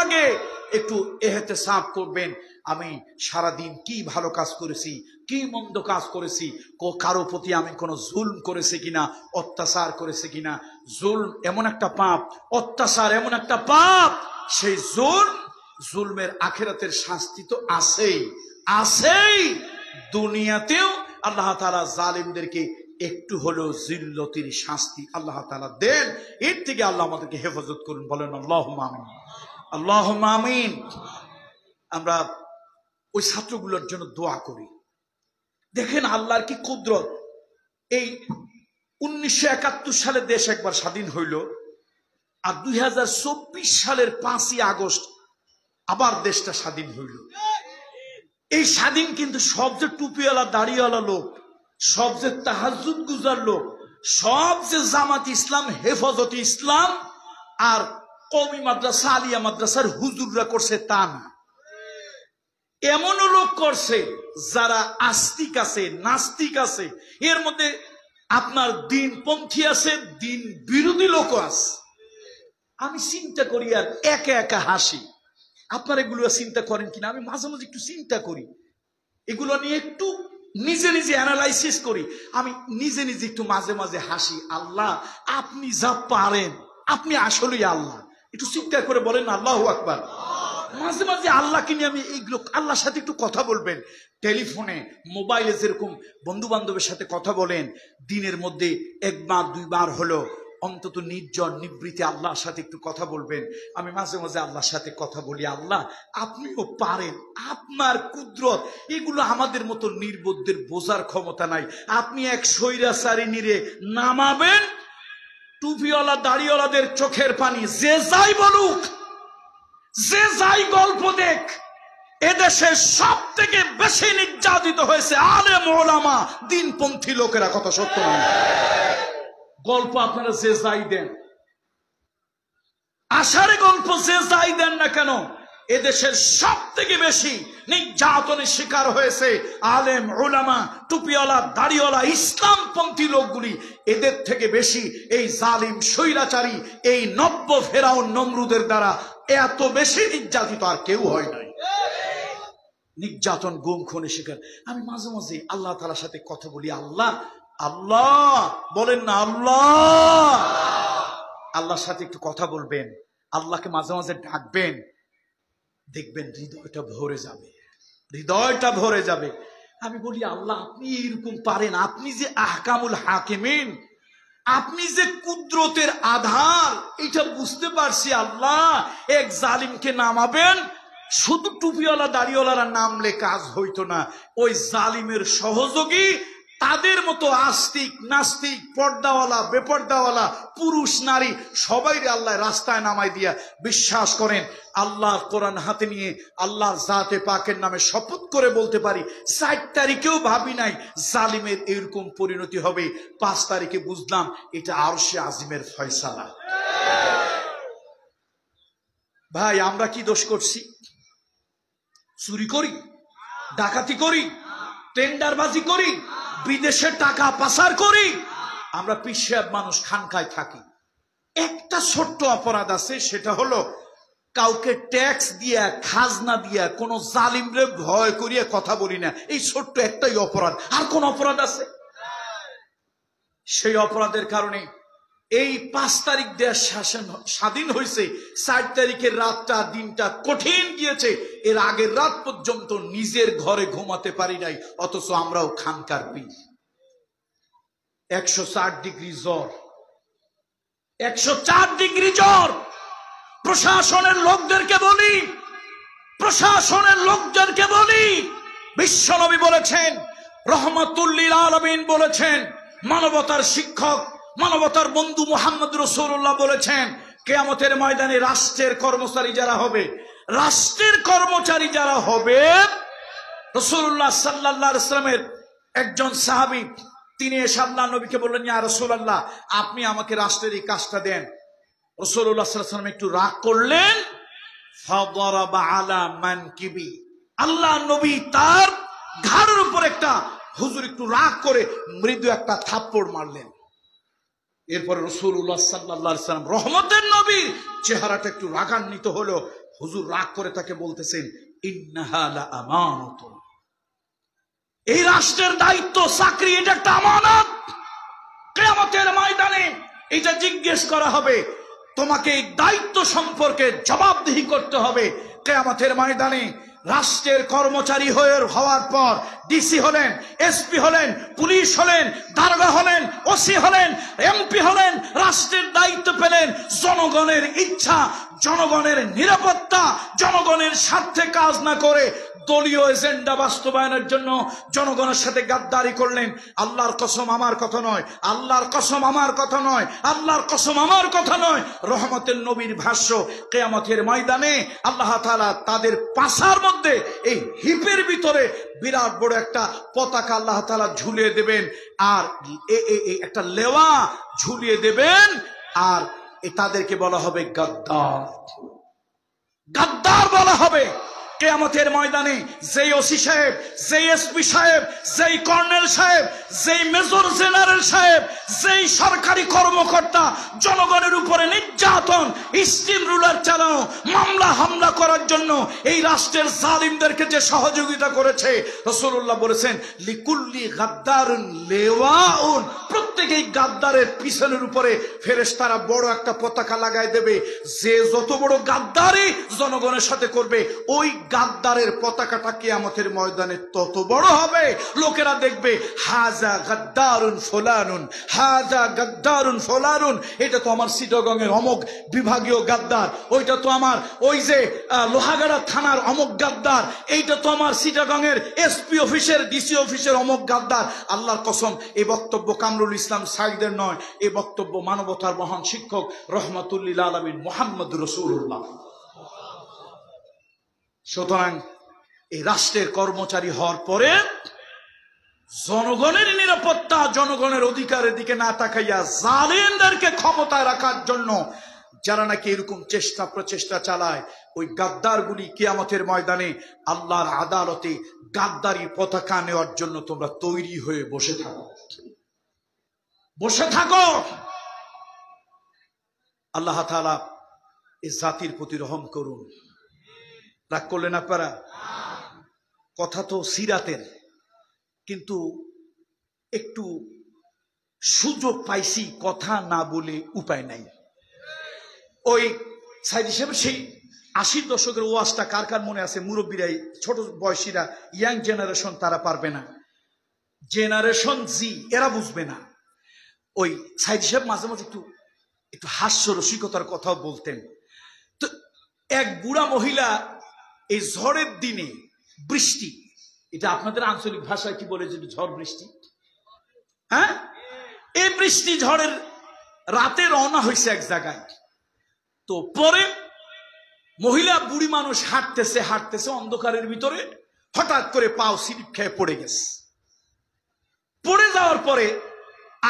A: আগে একটু ইহতিসাব করবেন, আমি সারাদিন কি ভালো কাজ করেছি, কি মন্দ কাজ করেছি, কারো প্রতি আমি কোনো জুলম করেছি কিনা, অত্যাচার করেছি কিনা। জুলম এমন একটা পাপ, অত্যাচার এমন একটা পাপ, সেই জুলমের আখিরাতের শাস্তি তো আছেই। দুনিয়াতেও আল্লাহ তাআলা জালিমদেরকে একটু হলেও জিল্লতির শাস্তি আল্লাহ তাআলা দেন। এর থেকে আল্লাহ আমাদেরকে হেফাজত করুন, বলেন আল্লাহুম্মা আমিন, আল্লাহুম্মা আমিন। আমরা ওই ছাত্রগুলোর জন্য দোয়া করি। দেখেন আল্লাহর কি কুদরত। এই 1971 সালে দেশ একবার স্বাধীন হইল, আর 2024 সালের 5ই আগস্ট আবার দেশটা স্বাধীন হইল। এই স্বাধীন কিন্তু সব যে টুপিওয়ালা দাড়িওয়ালা লোক, সব যে তাহাজ্জুদ গুজার লোক, সব যে জামাত ইসলাম, হেফাজত ইসলাম আর কওমি মাদ্রাসা, আলিয়া মাদ্রাসার হুজুররা করছে তা না। এমনও লোক করছে যারা আস্তিক আছে, নাস্তিক আছে, এর মধ্যে আপনার দিনপন্থী আছে, দিন বিরোধী লোক আছে। আমি চিন্তা করি আর একা একা হাসি। আপনারা এগুলো চিন্তা করেন কিনা? আমি মাঝে মাঝে একটু চিন্তা করি, এগুলো নিয়ে একটু নিজে অ্যানালাইসিস করি। আমি নিজে একটু মাঝে মাঝে হাসি। আল্লাহ, আপনি যা পারেন, আপনি আসলেই আল্লাহ। একটু চিন্তা করে বলেন আল্লাহু আকবার। মাঝে মাঝে আল্লাহকে নিয়ে আমি এইগুলো, আল্লাহর সাথে একটু কথা বলবেন। টেলিফোনে, মোবাইলে যেরকম বন্ধু বান্ধবের সাথে কথা বলেন, দিনের মধ্যে একবার দুইবার হলো অন্তত নির্জন নিবৃত্তি আল্লাহর সাথে একটু কথা বলবেন। আমি মাঝে মাঝে আল্লাহর সাথে কথা বলি, আল্লাহ আপনিও পারেন, আপনার কুদরত, এগুলো আমাদের মতো নির্বোধদের বোঝার ক্ষমতা নাই। আপনি এক স্বৈরাচারিণীরে নামাবেন, টুপিওয়ালা দাড়িওয়ালাদের চোখের পানি যে যাই বলুক, যে যাই গল্প দেখ, এদেশে সব থেকে বেশি নির্যাতিত হয়েছে আলেম ওলামা, দিনপন্থী লোকেরা। কত সত্য নয়? গল্প আপনারা যে যাই দেন, আষাঢ়ে গল্প যে যাই দেন না কেন, এদেশের সব থেকে বেশি নির্যাতনের শিকার হয়েছে আলেম উলামা, টুপিওয়ালা, দাড়িওয়ালা, ইসলামপন্থী লোকগুলি। এদের থেকে বেশি এই জালিম স্বৈরাচারী এই নব্য ফেরাউন নমরুদের দ্বারা এত বেশি নির্যাতিত আর কেউ হয় নাই। নির্যাতন, গুম, খুনের শিকার। আমি মাঝে মাঝে আল্লাহ তাআলার সাথে কথা বলি, আল্লাহ আল্লাহ বলেন না, আল্লাহ আল্লাহর সাথে একটু কথা বলবেন, আল্লাহকে মাঝে মাঝে ডাকবেন, দেখবেন হৃদয়টা ভরে যাবে, হৃদয়টা ভরে যাবে। আমি বলি আল্লাহ আপনি এরকম পারেন, আপনি যে আহকামুল হাকিমিন, আপনি যে কুদরতের আধার, এটা বুঝতে পারছি আল্লাহ। এক জালিমকে নামাবেন, শুধু টুপিওয়ালা দাড়িওয়ালারা নামলে কাজ হইতো না, ওই জালিমের সহযোগী তাদের মতো আস্তিক নাস্তিক পর্দাওয়ালা বেপর্দাওয়ালা পুরুষ নারী সবাই আল্লাহ রাস্তায় নামাই দিয়া বিশ্বাস করেন। আল্লাহর কোরআন হাতে নিয়ে আল্লাহর জাতে পাকের নামে শপথ করে বলতে পারি 4 তারিখেও ভাবি নাই জালিমের এরকম পরিণতি হবে। 5 তারিখে বুঝলাম এটা আরশে আজিমের ফয়সালা। ভাই আমরা কি দোষ করছি? চুরি করি, ডাকাতি করি, টেন্ডারবাজি করি, বিদেশে টাকা পাচার করি। আমরা পিছিয়ে মানুষ খানকায় থাকি। একটা ছোট্ট অপরাধ আছে, সেটা হলো কাউকে ট্যাক্স দিয়া খাজনা দিয়া কোন জালিমরে ভয় করিয়া কথা বলি না। এই ছোট্ট একটাই অপরাধ। আর কোন অপরাধ আছে? সেই অপরাধের কারণে এই 5 তারিখ দেশ স্বাধীন হয়েছে, 4 তারিখের রাতটা দিনটা কঠিন গিয়েছে। এর আগের রাত পর্যন্ত নিজের ঘরে ঘুমাতে পারি নাই, অথচ আমরাও খানকার পীর। 104 ডিগ্রি জ্বর, 104 ডিগ্রি জ্বর। প্রশাসনের লোকদেরকে বলি, প্রশাসনের লোকদেরকে বলি, বিশ্বনবী বলেছেন, রহমাতুল লিল আলামিন বলেছেন, মানবতার শিক্ষক মানবতার বন্ধু মুহাম্মদ রাসূলুল্লাহ বলেছেন, কিয়ামতের ময়দানে রাষ্ট্রের কর্মচারী যারা হবে, রাষ্ট্রের কর্মচারী যারা হবে, রাসূলুল্লাহ সাল্লাল্লাহু আলাইহি ওয়াসাল্লামের একজন সাহাবী তিনি এসে আল্লাহর নবীকে বললেন, ইয়া রাসূলুল্লাহ আপনি আমাকে রাষ্ট্রের এই কাজটা দেন। রাসূলুল্লাহ সাল্লাল্লাহু আলাইহি ওয়াসাল্লাম একটু রাগ করলেন, ফাদারাবা আলা মানকিবি, আল্লাহর নবী তার ঘাড়ের উপর একটা, হুজুর একটু রাগ করে মৃদু একটা থাপ্পড় মারলেন। এরপরে রাসূলুল্লাহ সাল্লাল্লাহু আলাইহি ওয়াসাল্লাম রহমতের নবীর চেহারাটা একটু রাগান্বিত হলো। হুজুর রাগ করে তাকে বলতেছেন, ইন্নাহা লা আমানাতুন, এই রাষ্ট্রের দায়িত্ব চাকরি, এটা একটা আমানত। কিয়ামতের ময়দানে এটা জিজ্ঞেস করা হবে, তোমাকে এই দায়িত্ব সম্পর্কে জবাবদিহি করতে হবে। কিয়ামতের ময়দানে রাষ্ট্রের কর্মচারী হওয়ার পর ডিসি হলেন, এসপি হলেন, পুলিশ হলেন, দারোগা হলেন, ওসি হলেন, এমপি হলেন, রাষ্ট্রের দায়িত্ব পেলেন। জনগণের ইচ্ছা, জনগণের নিরাপত্তা, জনগণের স্বার্থে কাজ না করে দলীয় এজেন্ডা বাস্তবায়নের জন্য জনগণের সাথে গাদ্দারি করলেন। আল্লাহর কসম আমার কথা নয়, আল্লাহর কসম আমার কথা নয়, আল্লাহর কসম আমার কথা নয়, রহমতের নবীর ভাষ্য। কিয়ামতের ময়দানে আল্লাহ তাআলা তাদের পাছার মধ্যে এই হিপের ভিতরে বিরাট বড় একটা পতাকা আল্লাহ তাআলা ঝুলিয়ে দেবেন, আর একটা লেওয়া ঝুলিয়ে দেবেন, আর তাদেরকে বলা হবে গাদ্দার। গাদ্দার বলা হবে। কিয়ামতের ময়দানে যেই ওসি সাহেব, যেই এসপি সাহেব, যেই কর্নেল সাহেব, যেই মেজর জেনারেল সাহেব, যেই সরকারি কর্মকর্তা জনগণের উপরে নির্যাতন, স্টিম রুলার চালানো, মামলা হামলা করার জন্য এই রাষ্ট্রের জালিমদেরকে যে সহযোগিতা করেছে, রাসূলুল্লাহ বলেছেন, লিকুল্লি গাদ্দারুন লেওয়াউন, প্রত্যেকই গাদ্দারের পিছনের উপরে ফেরেশতারা বড় একটা পতাকা লাগায় দেবে। যে যত বড় গাদ্দারি জনগণের সাথে করবে, ওই গাদ্দারের পতাকাটা কিয়ামতের ময়দানে তত বড় হবে, লোকেরা দেখবে হাজা গাদ্দারুন ফুলানুন, হাজা গাদ্দারুন ফুলানুন, এটা তো আমার চিটাগংয়ের অমুক বিভাগীয় গাদ্দার, ওইটা তো আমার ওই যে লোহাগাড়া থানার অমুক গাদ্দার, এইটা তো আমার চিটাগংয়ের এসপি অফিসের ডিসি অফিসের অমুক গাদ্দার। আল্লাহর কসম এই বক্তব্য কামরুল ইসলাম সাইদের নয়, এই বক্তব্য মানবতার মহান শিক্ষক রহমাতুল লিল আলামিন মুহাম্মদ রাসূলুল্লাহ। সুতরাং এই রাষ্ট্রের কর্মচারী হওয়ার পরে জনগণের নিরাপত্তা, জনগণের অধিকারের দিকে না তাকাইয়া জালিমদেরকে ক্ষমতায় রাখার জন্য যারা নাকি এরকম চেষ্টা প্রচেষ্টা চালায়, ওই গাদ্দারগুলি কিয়ামতের ময়দানে আল্লাহর আদালতে গাদ্দারি পতাকা নেওয়ার জন্য তোমরা তৈরি হয়ে বসে থাকো, বসে থাকো। আল্লাহ তাআলা এই জাতির প্রতি রহম করুন। রাগ করলেন আপনারা? কথা তো সিরাতের, কিন্তু একটু সুযোগ পাইছি কথা না বলে উপায় নাই। ওই সাইদ হিসেবে সেই 80 দশকের ওয়াজটা কার কার মনে আছে? মুরব্বীরাই, ছোট বয়সীরা, ইয়াং জেনারেশন তারা পারবে না, জেনারেশন জি এরা বুঝবে না। ওই সাইদ হিসেবে মাঝে মাঝে একটু একটু হাস্য রসিকতার কথাও বলতেন। তো এক বুড়া মহিলা এই ঝড়ের দিনে, বৃষ্টি, এটা আপনাদের আঞ্চলিক ভাষায় কি বলে, যদি ঝড় বৃষ্টি, হ্যাঁ, এই বৃষ্টি ঝড়ের রাতে রওনা হয়েছে এক জায়গায়। তো পরে মহিলা বুড়ি মানুষ হাঁটতেছে হাঁটতেছে অন্ধকারের ভিতরে, হঠাৎ করে পাও স্লিপ খেয়ে পড়ে গেছে। পড়ে যাওয়ার পরে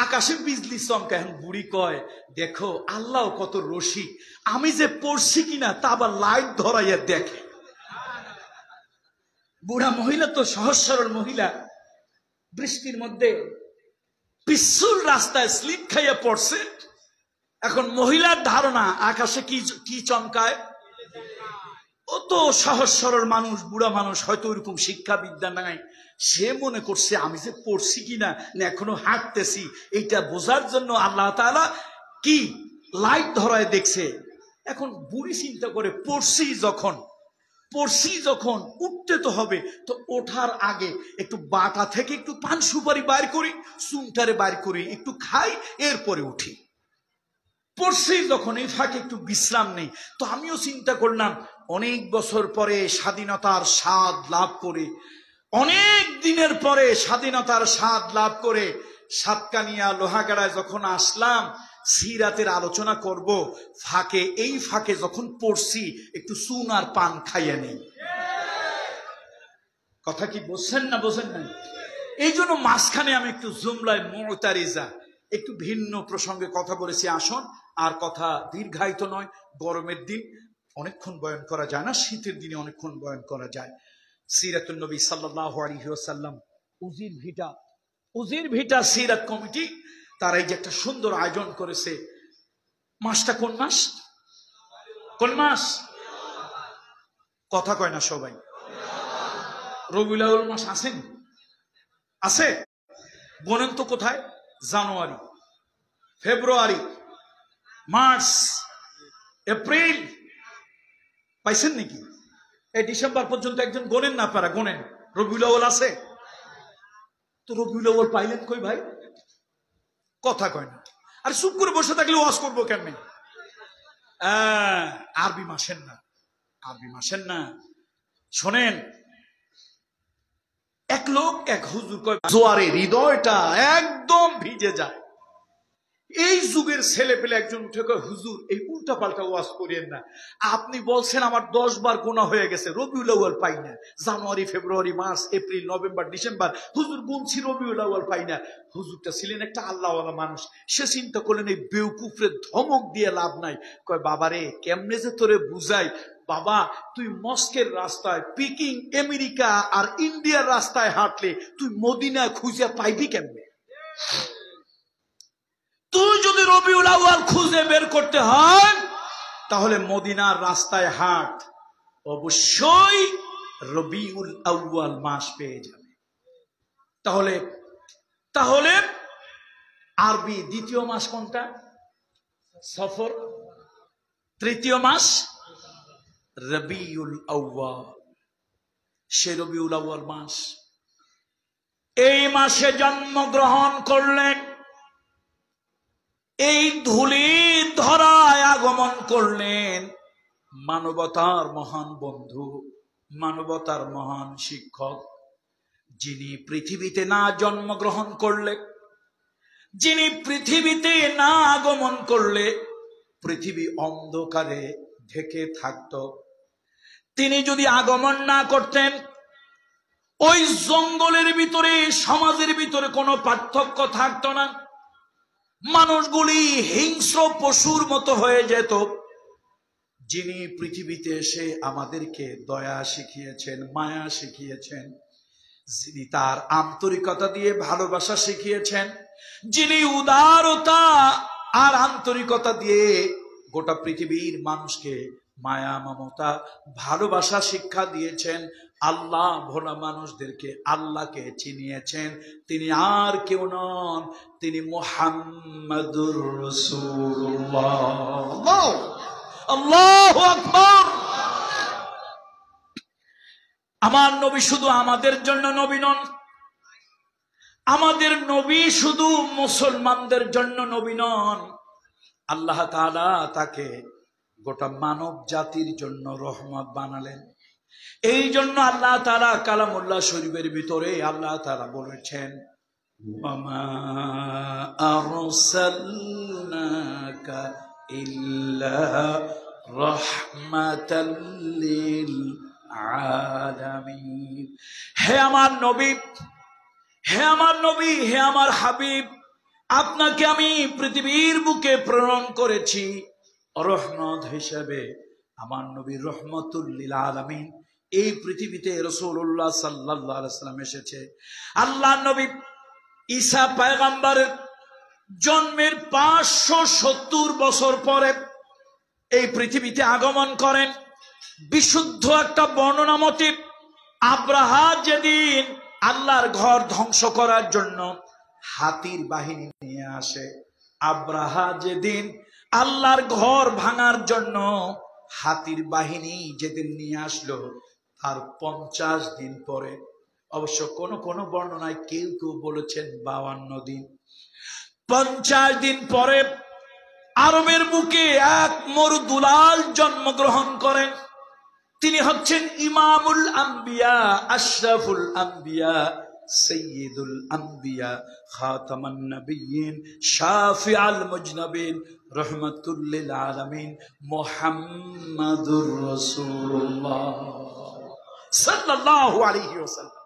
A: আকাশে বিজলি চমকা। এখন বুড়ি কয়, দেখো আল্লাহ কত রসিক, আমি যে পড়ছি কিনা তা আবার লাইট ধরাইয়া দেখে। বুড়া মহিলা তো সহজ সরল মহিলা, বৃষ্টির মধ্যে পিছুর রাস্তায় স্লিপ খাইয়া পড়ছে। এখন মহিলার ধারণা আকাশে কি চমকায়। ও তো সহজ সরল মানুষ, বুড়া মানুষ, হয়তো ওইরকম শিক্ষা বিদ্যা নাই। সে মনে করছে আমি যে পড়ছি কিনা না এখনো হাঁটতেছি, এইটা বোঝার জন্য আল্লাহ তাআলা কি লাইট ধরায় দেখছে। এখন বুড়ি চিন্তা করে, পড়ছি যখন উঠতে তো হবে, তো ওঠার আগে একটু বাটা থেকে একটু পান সুপারি বাইর করি, চুনটারে বাইর করি, একটু খাই, এরপরে উঠি। পড়ছি যখন, এই ফাঁকে একটু বিশ্রাম নেই। তো আমিও চিন্তা করলাম, অনেক বছর পরে স্বাধীনতার স্বাদ লাভ করে, অনেক দিনের পরে স্বাধীনতার স্বাদ লাভ করে সাতকানিয়া লোহাগাড়ায় যখন আসলাম, সিরাতের আলোচনা করব, এই ফাঁকে যখন পড়ছি একটু চুন আর পান খাইয়া নেই। কথা কি বুঝছেন না বোঝেন না? এই জন্য মাঝখানে আমি একটু জুমলায় মুতারিজা, একটু ভিন্ন প্রসঙ্গে কথা বলেছি। আসুন, আর কথা দীর্ঘায়িত নয়। গরমের দিন অনেকক্ষণ বয়ান করা যায় না, শীতের দিনে অনেকক্ষণ বয়ান করা যায়। সিরাতুন নবী সাল্লাল্লাহু আলাইহি ওয়াসাল্লাম, উজির ভিটা সিরাত কমিটি, তারা এই যে একটা সুন্দর আয়োজন করেছে। মাসটা কোন মাস? কোন মাস? কথা কয় না সবাই। রবিউল আউয়াল মাস আছেন? আছে? বলেন তো কোথায়? জানুয়ারি, ফেব্রুয়ারি, মার্চ, এপ্রিল, পাইছেন নাকি? এই ডিসেম্বর পর্যন্ত একজন গোনেন না, আপনারা গোনেন। রবিউল আউয়াল আছে? তো রবিউল আউয়াল পাইলেন কই ভাই? কথা কয় না। আর চুপ করে বসে থাকলে ওয়াজ করবো কেমনে? আরবি মাসের না। শোনেন, এক লোক এক হুজুর কয়, জোয়ারে হৃদয়টা একদম ভিজে যায়। এই যুগের ছেলে পেলে একজন উঠে কয়, হুজুর এই উল্টা পাল্টা ওয়াজ করিয়েন না, আপনি বলছেন আমার 10 বার গুনাহ হয়ে গেছে, রবিউল আউয়াল পাই না। জানুয়ারি, ফেব্রুয়ারি, মার্চ, এপ্রিল, নভেম্বর, ডিসেম্বর, হুজুর গুনছি, রবিউল আউয়াল পাই না। হুজুরটা ছিলেন একটা আল্লাহওয়ালা মানুষ, সে চিন্তা করলেন এই বেউকুফরে ধমক দিয়ে লাভ নাই। কয়, বাবারে কেমনে যে তোরে বুঝাই, বাবা তুই মস্কের রাস্তায়, পিকিং আমেরিকা আর ইন্ডিয়ার রাস্তায় হাঁটলে তুই মদিনা খুঁজে পাইবি কেমনে? তুই যদি রবিউল আউয়াল খুঁজে বের করতে হয় তাহলে মদিনার রাস্তায় হাঁট, অবশ্যই রবিউল আউয়াল মাস পেয়ে যাবে। তাহলে আরবি দ্বিতীয় মাস কোনটা? সফর। তৃতীয় মাস রবিউল আউয়াল, সে রবিউল আউয়াল মাস। এই মাসে জন্মগ্রহণ করলেন, এই ধূলি ধরায় আগমন করলেন মানবতার মহান বন্ধু, মানবতার মহান শিক্ষক, যিনি পৃথিবীতে না জন্মগ্রহণ করলে, যিনি পৃথিবীতে না আগমন করলে পৃথিবী অন্ধকারে ঢেকে থাকত। তিনি যদি আগমন না করতেন, ওই জঙ্গলের ভিতরে, সমাজের ভিতরে কোনো পার্থক্য থাকতো না। মানুষগুলি হিংস্র পশুর মতো হয়ে যেত। যিনি পৃথিবীতে এসে আমাদেরকে দয়া শিখিয়েছেন, মায়া শিখিয়েছেন, যিনি তার আন্তরিকতা দিয়ে ভালোবাসা শিখিয়েছেন, যিনি উদারতা আর আন্তরিকতা দিয়ে গোটা পৃথিবীর মানুষকে মায়া মমতা ভালোবাসা শিক্ষা দিয়েছেন, আল্লাহ ভোলা মানুষদেরকে আল্লাহকে চিনিয়েছেন, তিনি আর কেউ নন, তিনি মুহাম্মাদুর রাসূলুল্লাহ। আল্লাহু আকবার। আমার নবী শুধু আমাদের জন্য নবী নন, আমাদের নবী শুধু মুসলমানদের জন্য নবী নন, আল্লাহ তাআলা তাকে গোটা মানব জাতির জন্য রহমত বানালেন। এই জন্য আল্লাহ তাআলা কালামুল্লাহ শরীফের ভিতরে আল্লাহ তাআলা বলেছেন, ওয়ামা আরসালনাকা ইল্লা রাহমাতাল লিল আলামিন। হে আমার নবী, হে আমার নবী, হে আমার হাবিব, আপনাকে আমি পৃথিবীর বুকে প্রেরণ করেছি রহমত হিসেবে। আমার নবী রহমতুল লিল আলামিন। এই পৃথিবীতে রাসূলুল্লাহ সাল্লাল্লাহু আলাইহি ওয়াসাল্লাম এসেছে। আল্লাহর নবী ঈসা পয়গম্বরের জন্মের 570 বছর পরে এই পৃথিবীতে আগমন করেন। বিশুদ্ধ একটা বর্ণনা মতে আব্রাহা যেদিন আল্লাহর ঘর ধ্বংস করার জন্য হাতির বাহিনী নিয়ে আসে, আব্রাহা যেদিন আল্লাহর ঘর ভাঙার জন্য হাতির বাহিনী যেদিন নিয়ে আসলো, তার 50 দিন পরে, অবশ্য কোন কোন বর্ণনায় কেউ কেউ বলেছেন 52 দিন, 50 দিন পরে আরবের বুকে এক মরুদুলাল জন্মগ্রহণ করেন। তিনি হচ্ছেন ইমামুল আম্বিয়া, আশরাফুল আম্বিয়া, সাইয়্যিদুল আম্বিয়া, খাতামান নবিয়্যিন, শাফিউল মুজনাবিন, রাহমাতুল লিল আলামিন, মুহাম্মাদুর রাসূলুল্লাহ সাল্লাল্লাহু আলাইহি ওয়াসাল্লাম।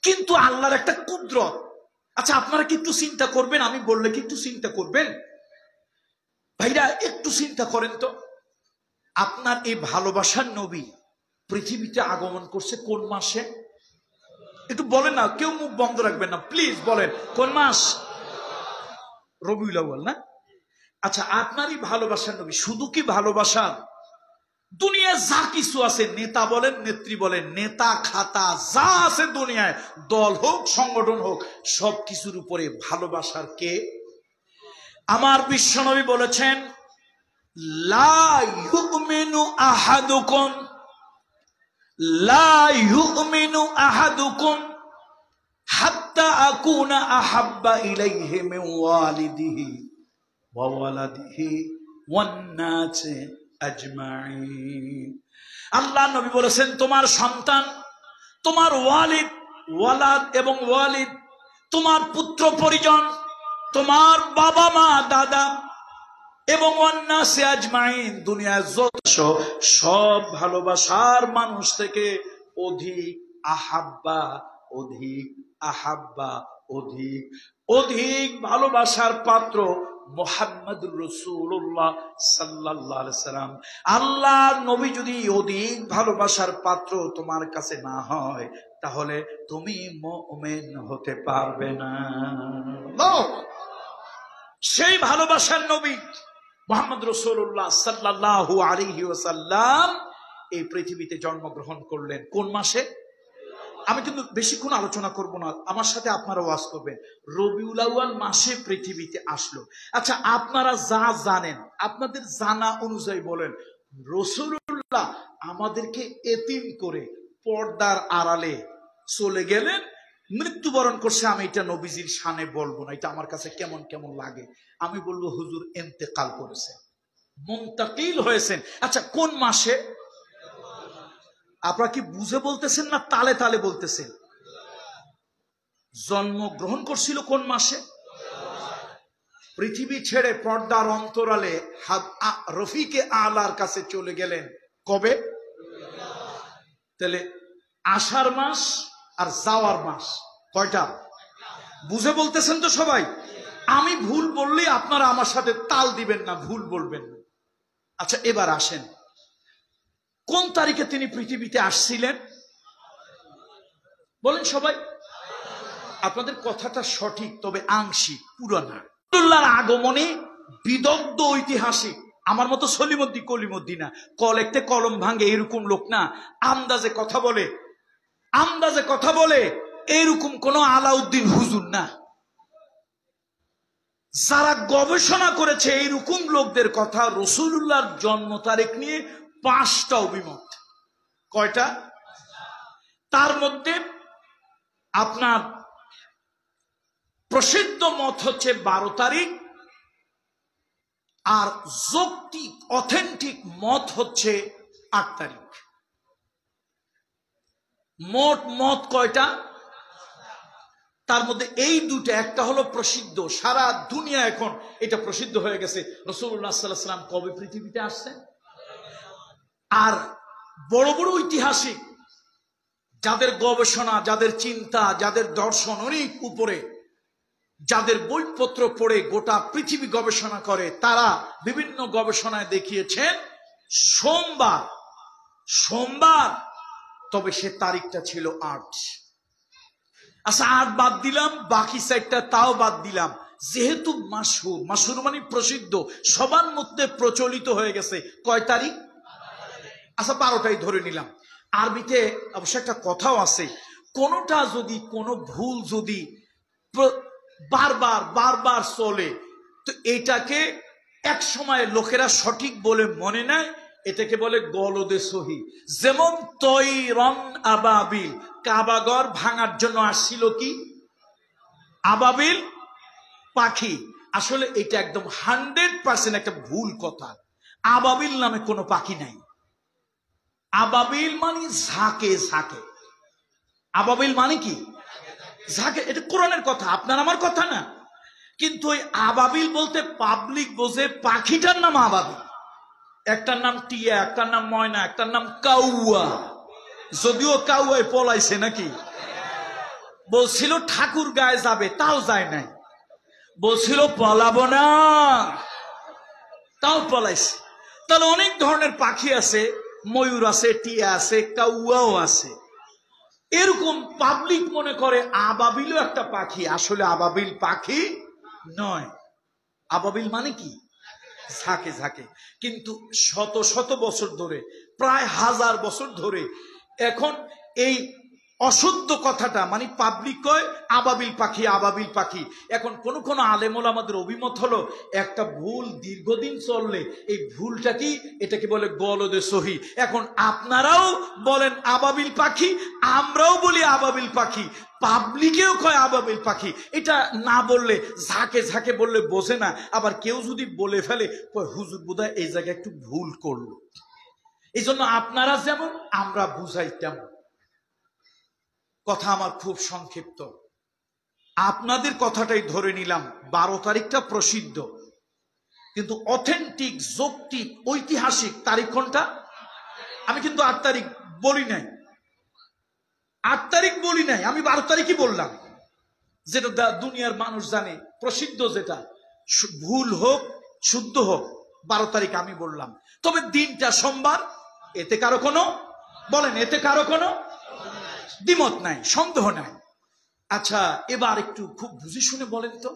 A: কিন্তু আল্লাহর একটা কুদরত। আচ্ছা, আপনারা কি একটু চিন্তা করবেন? আমি বললে কি একটু চিন্তা করবেন? ভাইরা একটু চিন্তা করেন তো, আপনার এই ভালোবাসার নবী পৃথিবীতে আগমন করছে কোন মাসে? একটু বলেন না, কেউ মুখ বন্ধ রাখবেন না, প্লিজ বলেন কোন মাস? রবিউল আউয়াল না? আচ্ছা, আপনারই ভালোবাসার নবী শুধু কি ভালোবাসার? দুনিয়ায় যা কিছু আছে, নেতা বলেন, নেত্রী বলেন, নেতা খাতা যা আছে দুনিয়ায়, দল হোক সংগঠন হোক, সব কিছুর উপরে ভালোবাসার কে? আমার বিশ্বনবী বলেছেন, লা ইউমিনু আহাদুকুম, লা ইউমিনু আহাদুকুম হাত্তা আকুনা আহাব্বা ইলাইহি মিন ওয়ালিদিহি ওয়া ওয়ালাদিহি ওয়ান নাসি আজমাইন। আল্লাহ নবী বলেছেন, তোমার সন্তান, তোমার ওয়ালিদ, ওয়ালাদ এবং ওয়ালিদ, তোমার পুত্র পরিজন, তোমার বাবা মা দাদা এবং ওয়ান্নাসি আজমাইন, দুনিয়ার যত সব ভালোবাসার মানুষ থেকে অধিক আহাব্বা, অধিক আহাব্বা, অধিক অধিক ভালোবাসার পাত্র মুহাম্মাদুর রাসূলুল্লাহ সাল্লাল্লাহু আলাইহি সাল্লাম। আল্লাহর নবী যদি অধিক ভালোবাসার পাত্র তোমার কাছে না হয়, তাহলে তুমি মুমিন হতে পারবে না। সেই ভালোবাসার নবী মুহাম্মদ রাসূলুল্লাহ সাল্লাল্লাহু আলাইহি ওয়াসাল্লাম এই পৃথিবীতে জন্মগ্রহণ করলেন কোন মাসে? আমি কিন্তু বেশিক্ষণ আলোচনা করব না, আমার সাথে আপনারা ওয়াজ করবেন। রবিউল আউয়াল মাসে পৃথিবীতে আসলো। আচ্ছা, আপনারা যা জানেন, আপনাদের জানা অনুযায়ী বলেন, রাসূলুল্লাহ আমাদেরকে এতিম করে পর্দার আড়ালে চলে গেলেন, মৃত্যুবরণ করছে। আমি এটা নবীজির শানে বলবো না, এটা আমার কাছে কেমন কেমন লাগে। আমি বলবো হুজুর ইন্তেকাল করেছেন, মুনতাকিল হয়েছেন। আচ্ছা, কোন মাসে? আপনারা কি বুঝে বলতেছেন না তালে তালে বলতেছেন? জন্মগ্রহণ করছিল কোন মাসে? পৃথিবী ছেড়ে পর্দার অন্তরালে রফিকে আলার কাছে চলে গেলেন কবে? তাহলে আষাঢ় মাস আর যাওয়ার মাস কয়টা? বুঝে বলতেছেন তো সবাই? আমি ভুল বললে আপনারা আমার সাথে তাল দিবেন না, ভুল বলবেন না। আচ্ছা এবার আসেন, কোন তারিখে তিনি পৃথিবীতে আসছিলেন বলেন সবাই। আপনাদের কথাটা সঠিক, তবে আংশিক, পুরো না। রাসূলুল্লাহর আগমনে বিদগ্ধ ঐতিহাসিক, আমার মতো সলিমুদ্দিন কলিমুদ্দিন না, কলেক্টে কলম ভাঙে এরকম লোক না, আন্দাজে কথা বলে, আন্দাজে কথা বলে এরকম কোন আলাউদ্দিন হুজুর না। যারা গবেষণা করেছে এইরকম লোকদের কথা, রাসূলুল্লাহর জন্ম তারিখ নিয়ে 5টা অভিমত। কয়টা? তার মধ্যে আপনার প্রসিদ্ধ মত হচ্ছে 12 তারিখ, আর যৌক্তিক অথেন্টিক মত হচ্ছে 8 তারিখ। মোট মত কয়টা? তার মধ্যে এই দুটো, একটা হলো প্রসিদ্ধ, সারা দুনিয়া এখন এটা প্রসিদ্ধ হয়ে গেছে, রাসূলুল্লাহ সাল্লাল্লাহু আলাইহি ওয়াসাল্লাম কবে পৃথিবীতে আসছেন। আর বড় বড় ঐতিহাসিক যাদের গবেষণা, যাদের চিন্তা, যাদের দর্শন অনেক উপরে, যাদের বইপত্র পড়ে গোটা পৃথিবী গবেষণা করে, তারা বিভিন্ন গবেষণায় দেখিয়েছেন সোমবার, তবে সে তারিখটা ছিল 8। আচ্ছা 8 বাদ দিলাম, বাকি 4টা তাও বাদ দিলাম, যেহেতু মাশহুর মানে প্রসিদ্ধ, সবার মধ্যে প্রচলিত হয়ে গেছে, কয় তারিখ? আচ্ছা 12টাই ধরে নিলাম। আরবিতে অবশ্য একটা কথাও আছে, কোনটা যদি কোনো ভুল যদি বারবার চলে, তো এটাকে এক সময় লোকেরা সঠিক বলে মনে নেয়, এটাকে বলে গলদে সহি। যেমন তৈরন আবাবিল, কাবাগর ভাঙার জন্য আসছিল কি? আবাবিল পাখি। আসলে এটা একদম 100% একটা ভুল কথা। আবাবিল নামে কোনো পাখি নাই। আবাবিল মানে ঝাঁকে ঝাঁকে। আবাবিল মানে কি? ঝাঁকে। এটা কোরআনের কথা, আপনার আমার কথা না। কিন্তু ওই আবাবিল বলতে পাবলিক বোঝে পাখিটার নাম আবাবিল। একটার নাম টিয়া, একটার নাম ময়না, একটার নাম কাউয়া। যদিও কাউয়ায় পলাইছে নাকি। বলছিল ঠাকুর গায়ে যাবে, তাও যায় নাই। বলছিল পলাবো না, তাও পলাইছে। তাহলে অনেক ধরনের পাখি আছে, ময়ূর আছে, টিয়া আছে, কাউয়াও আছে। এরকম পাবলিক মনে করে আবাবিলও একটা পাখি, আসলে আবাবিল পাখি নয়। আবাবিল মানে কি? ঝাঁকে ঝাঁকে। কিন্তু শত শত বছর ধরে, প্রায় 1000 বছর ধরে এখন এই অশুদ্ধ কথাটা মানে পাবলিক কয় আবাবিল পাখি, আবাবিল পাখি। এখন কোন কোন আলেম ওলামাদের অভিমত হলো, একটা ভুল দীর্ঘদিন চললে এই ভুলটা কি, এটাকে বলে গলদে সহি। এখন আপনারাও বলেন আবাবিল পাখি, আমরাও বলি আবাবিল পাখি, পাবলিকেও কয় আবাবিল পাখি। এটা না বললে, ঝাঁকে ঝাঁকে বললে বোঝে না। আবার কেউ যদি বলে ফেলে, হুজুর বোধহয় এই জায়গায় একটু ভুল করলো। এই জন্য আপনারা যেমন, আমরা বুঝাই তেমন। কথা আমার খুব সংক্ষিপ্ত, আপনাদের কথাটাই ধরে নিলাম। 12 তারিখটা প্রসিদ্ধ, কিন্তু অথেন্টিক, যৌক্তিক, ঐতিহাসিক তারিখ কোনটা? আমি কিন্তু 8 তারিখ বলি নাই, 8 তারিখ বলি নাই, আমি 12 তারিখই বললাম। যেটা দুনিয়ার মানুষ জানে, প্রসিদ্ধ যেটা, ভুল হোক শুদ্ধ হোক, 12 তারিখ আমি বললাম। তবে দিনটা সোমবার, এতে কারো কোনো, বলেন এতে কারো কোনো দ্বিমত নাই, সন্দেহ নাই। আচ্ছা এবার একটু খুব বুঝে শুনে বলেন তো,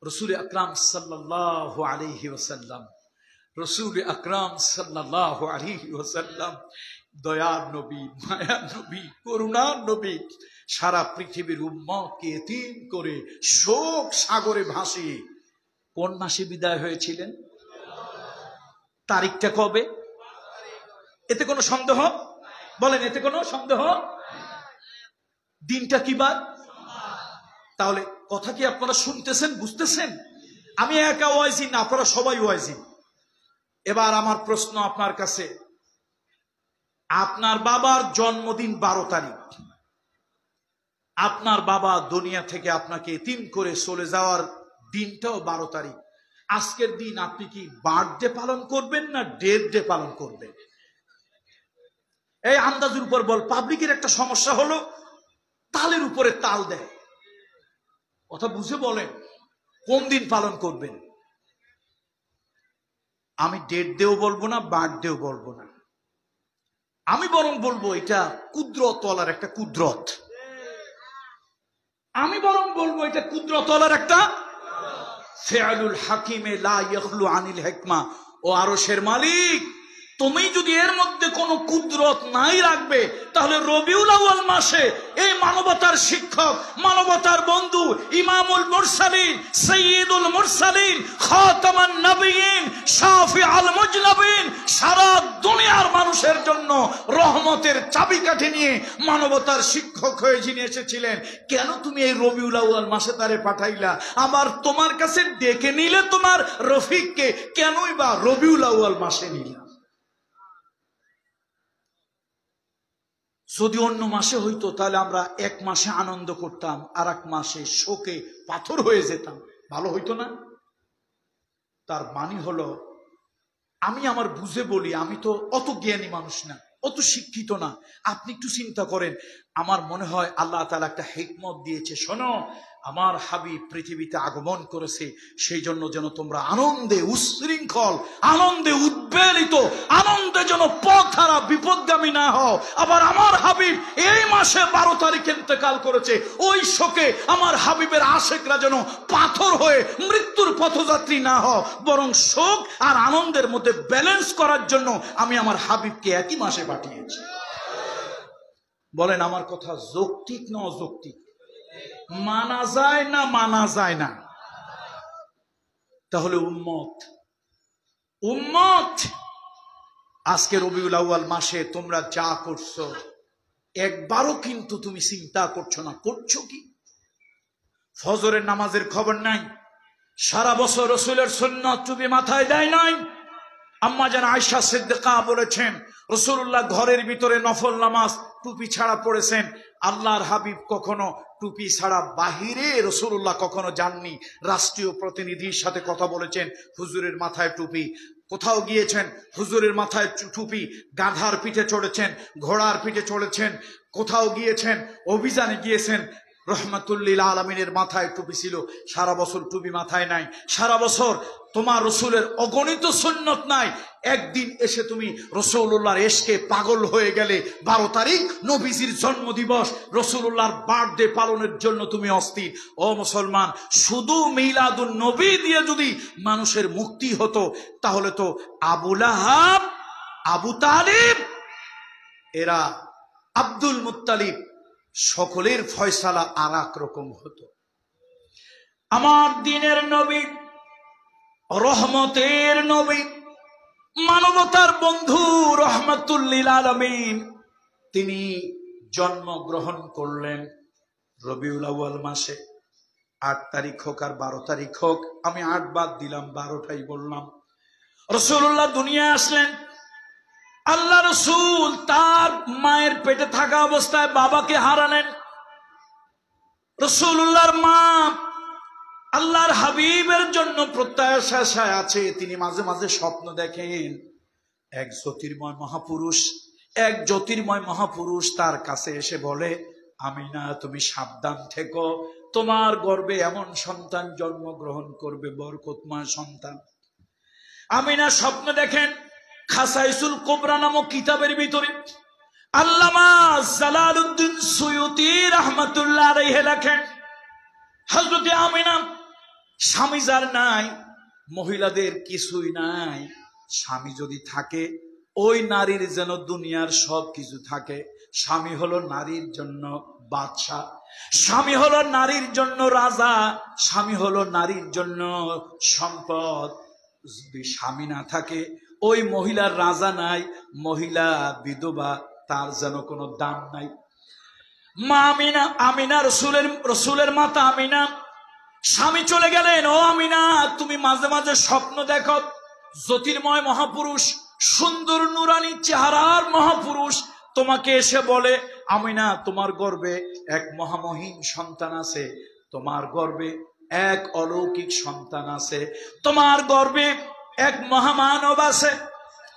A: রাসূল আকরাম সাল্লাল্লাহু আলাইহি ওয়াসাল্লাম, রাসূল আকরাম সাল্লাল্লাহু আলাইহি ওয়াসাল্লাম দয়ার নবী, মায়ার নবী, করুণার নবী, সারা পৃথিবীর উম্মতকে এতিম করে শোক সাগরে ভাসিয়ে কোন মাসে বিদায় হয়েছিলেন? তারিখটা কবে? এতে কোনো সন্দেহ? বলেন এতে কোনো সন্দেহ? দিনটা কি বার? তাহলে কথা কি আপনারা শুনতেছেন, বুঝতেছেন? আমি একা ওয়াইজি না, আপনারা সবাই ওয়াইজি। এবার আমার প্রশ্ন আপনার কাছে, আপনার বাবার জন্মদিন 12 তারিখ, আপনার বাবা দুনিয়া থেকে আপনাকে এতিম করে চলে যাওয়ার দিনটাও 12 তারিখ। আজকের দিন আপনি কি বার্থডে পালন করবেন না ডেথ ডে পালন করবেন? এই আন্দাজের উপর বল। পাবলিকের একটা সমস্যা হলো তালের উপরে তাল দেয়। কথা বুঝে বলেন। কোন দিন পালন করবেন? আমি ডেট দিয়েও বলবো না, বার্থডেও বলবো না। আমি বরং বলবো এটা কুদরতওয়ালার একটা কুদরত। আমি বরং বলবো এটা কুদরতওয়ালার একটা ফিআলুল হাকিমে লা ইয়াখলু আনিল হিকমা। ও আরশের মালিক, তুমি যদি এর মধ্যে কোনো কুদরত নাই রাখবে, তাহলে রবিউল আউয়াল মাসে এই মানবতার শিক্ষক, মানবতার বন্ধু, ইমামুল মুরসালিন, সাইয়্যিদুল মুরসালিন, খাতামান নবিয়্যিন, শাফিউল মুজনাবিন, সারা দুনিয়ার মানুষের জন্য রহমতের চাবিকাঠি নিয়ে মানবতার শিক্ষক হয়ে যিনি এসেছিলেন, কেন তুমি এই রবিউল আউয়াল মাসে তারে পাঠাইলা? আবার তোমার কাছে ডেকে নিলে তোমার রফিককে, কেনই বা রবিউল আউয়াল মাসে নিলা? যদি অন্য মাসে হইতো তাহলে আমরা এক মাসে আনন্দ করতাম, আর এক মাসে শোকে পাথর হয়ে যেতাম, ভালো হইতো না? তার মানে হলো, আমি আমার বুঝে বলি, আমি তো অত জ্ঞানী মানুষ না, অত শিক্ষিত না। আপনি একটু চিন্তা করেন, আমার মনে হয় আল্লাহ তাআলা একটা হিকমত দিয়েছে। শোনো, আমার হাবিব পৃথিবীতে আগমন করেছে, সেই জন্য যেন তোমরা আনন্দে উচ্ছৃঙ্খল, আনন্দে উদ্বেলিত, আনন্দে যেন পথহারা বিপদগামী না হও। আবার আমার হাবিব এই মাসে 12 তারিখে ইন্তেকাল করেছে, ওই শোকে আমার হাবিবের আশেকরা যেন পাথর হয়ে মৃত্যুর পথযাত্রী না হও, বরং শোক আর আনন্দের মধ্যে ব্যালেন্স করার জন্য আমি আমার হাবিবকে একই মাসে পাঠিয়েছি। বলেন আমার কথা যৌক্তিক না অযৌক্তিক? মানা যায় না মানা যায় না? তাহলে উম্মত আজকে রবিউল আউয়াল মাসে তোমরা যা করছো, একবারও কিন্তু তুমি চিন্তা করছো না করছো কি? ফজরের নামাজের খবর নাই, সারা বছর রাসূলের সুন্নাত টুপি মাথায় দেয় নাই। আম্মা জান আয়েশা সিদ্দিকা বলেছেন, রাসূলুল্লাহ ঘরের ভিতরে নফল নামাজ টুপি ছাড়া পড়েছেন। আল্লাহর হাবিব কখনো টুপি ছাড়া বাহিরে রাসূলুল্লাহ কখনো যাননি। রাষ্ট্রীয় প্রতিনিধির সাথে কথা বলেছেন, হুজুরের মাথায় টুপি। কোথাও গিয়েছেন, হুজুরের মাথায় টুপি। গাধার পিঠে চড়েছেন, ঘোড়ার পিঠে চড়েছেন। কোথাও গিয়েছেন, অভিযানে গিয়েছেন, রহমাতুল্লিল আলামিনের মাথায় টুপি ছিল। সারা বছর টুপি মাথায় নাই, সারা বছর তোমার রসুলের অগণিত সুন্নত নাই। একদিন এসে তুমি রসুল্লাহর এশকে পাগল হয়ে গেলে, 12 তারিখ নবীজির জন্মদিবস, রসুল্লাহর বার্থডে পালনের জন্য তুমি অস্থির। ও মুসলমান, শুধু মিলাদুন নবী দিয়ে যদি মানুষের মুক্তি হতো, তাহলে তো আবু লাহাব, আবু তালিব, এরা আব্দুল মুত্তালিব, সকলের ফয়সালা আর এক রকম হতো। আমার দিনের নবী, রহমতের নবী, মানবতার বন্ধু, রহমাতুল্লিল আলামিন, তিনি জন্মগ্রহণ করলেন রবিউল আউয়াল মাসে। 8 তারিখ হোক আর 12 তারিখ হোক, আমি 8 বাদ দিলাম, 12টাই বললাম। রাসূলুল্লাহ দুনিয়ায় আসলেন। আল্লাহ রসুল তার মায়ের পেটে থাকা অবস্থায় বাবাকে হারালেন। রাসূলুল্লাহর মা আল্লাহর হাবিবের জন্য প্রত্যাশায় আছে। তিনি মাঝে মাঝে স্বপ্ন দেখেন, এক জ্যোতির্ময় মহাপুরুষ তার কাছে এসে বলে, আমিনা তুমি সাবধান থেকো, তোমার গর্ভে এমন সন্তান জন্মগ্রহণ করবে, বরকতময় সন্তান। আমিনা স্বপ্ন দেখেন। খাসাইসুল কুবরা নামক কিতাবের ভিতরে আল্লামা জালালউদ্দিন সুয়ুতি রাহমাতুল্লাহ আলাইহি লেখেন, হযরত আমিনা স্বামী যার নাই, মহিলাদের কিছুই নাই, স্বামী যদি থাকে ওই নারীর যেন দুনিয়ার সব কিছু থাকে। স্বামী হলো নারীর জন্য বাদশা, স্বামী হলো নারীর জন্য রাজা, স্বামী হলো নারীর জন্য সম্পদ। যদি স্বামী না থাকে, ওই মহিলার রাজা নাই, মহিলা বিধবা, তার যেন কোনো দাম নাই। মা আমিনা রসুলের মাতা আমিনা, স্বামী চলে গেলেন। ও আমিনা, তুমি মাঝে মাঝে স্বপ্ন দেখো, জ্যোতির্ময় মহাপুরুষ, সুন্দর নুরানি চেহারার মহাপুরুষ তোমাকে এসে বলে, আমিনা তোমার গর্ভে এক মহামহিম সন্তান আছে, তোমার গর্ভে এক অলৌকিক সন্তান আছে, তোমার গর্ভে এক মহামানব আছে।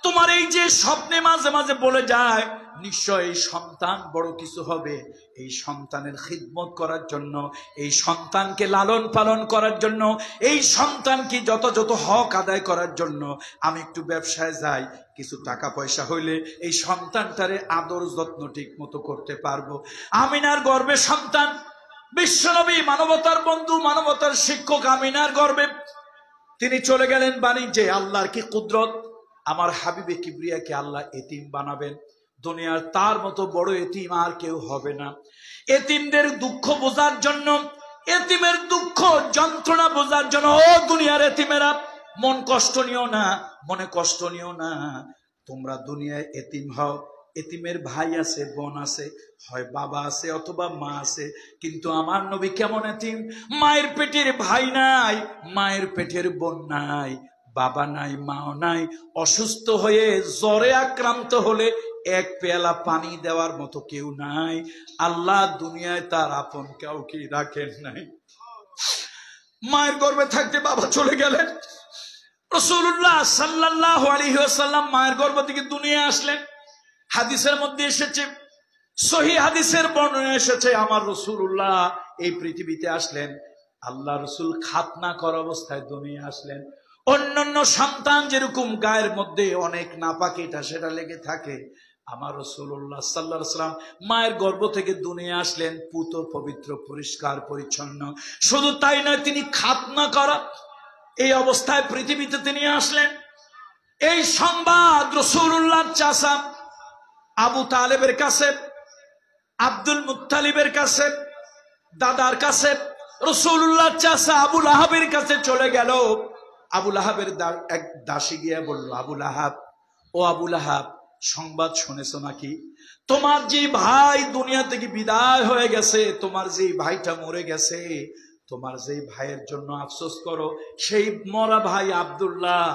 A: তোমার এই যে স্বপ্নে মাঝে মাঝে বলে যায়, নিশ্চয় এই সন্তান বড় কিছু হবে। এই সন্তানের খিদমত করার জন্য, এই সন্তানকে লালন পালন করার জন্য, এই সন্তানকে যথাযথ হক আদায় করার জন্য আমি একটু ব্যবসায় যাই, কিছু টাকা পয়সা হইলে এই সন্তানটারে আদর যত্ন ঠিক মতো করতে পারবো। আমিনার গর্ভে সন্তান, বিশ্বনবী মানবতার বন্ধু, মানবতার শিক্ষক আমিনার গর্ভে তিনি চলে গেলেন বাণিজ্যে। আল্লাহর কি কুদরত, আমার হাবিবে কিবরিয়াকে আল্লাহ এতিম বানাবেন। দুনিয়ার তার মতো বড় এতিম আর কেউ হবে না। এতিমদের দুঃখ বোঝার জন্য, এতিমের দুঃখ যন্ত্রণা বোঝার জন্য, ও দুনিয়ার এতিমেরা মন কষ্ট নিও না, মনে কষ্ট নিও না। তোমরা দুনিয়ায় এতিম হও, এতিমের ভাই আছে, বোন আছে, হয় বাবা আছে অথবা মা আছে। কিন্তু আমার নবী কেমন এতিম? মায়ের পেটের ভাই নাই, মায়ের পেটের বোন নাই, বাবা নাই, মাও নাই। অসুস্থ হয়ে জ্বরে আক্রান্ত হলে এক পেয়ালা পানি দেওয়ার মতো কেউ নাই। আল্লাহ দুনিয়ায় তার আপন কাউকে রাখেন নাই। মায়ের গর্ভে থাকতে বাবা চলে গেলেন। রাসূলুল্লাহ সাল্লাল্লাহু আলাইহি ওয়াসাল্লাম মায়ের গর্ভ থেকে দুনিয়া আসলেন। হাদিসের মধ্যে এসেছে, সহিহ হাদিসের বর্ণনা এসেছে, আমার রাসূলুল্লাহ এই পৃথিবীতে আসলেন, আল্লাহ রাসূল খাতনা করা অবস্থায় দুনিয়া আসলেন। অন্যান্য সন্তান যেরকম গায়ের মধ্যে অনেক নাপাকি এটা সেটা লেগে থাকে, আমার রাসূলুল্লাহ সাল্লাল্লাহু আলাইহি ওয়াসাল্লাম মায়ের গর্ভ থেকে দুনিয়া আসলেন পুত পবিত্র পরিষ্কার পরিচ্ছন্ন। শুধু তাই নয়, তিনি খাতনা করা এই অবস্থায় পৃথিবীতে তিনি আসলেন। এই সংবাদ রাসূলুল্লাহর চাচা আবু তালেবের কাছে, আব্দুল মুত্তালিবের কাছে, দাদার কাছে, রাসূলুল্লাহর চাচা আবু লাহাবের কাছে চলে গেল। আবু লাহাবের এক দাসী গিয়ে বলল, আবু লাহাব, ও আবু লাহাব, সংবাদ শুনেছো নাকি? তোমার যে ভাই দুনিয়া থেকে বিদায় হয়ে গেছে, তোমার যে ভাইটা মরে গেছে, তোমার যে ভাইয়ের জন্য আফসোস করো, সেই মরা ভাই আব্দুল্লাহ,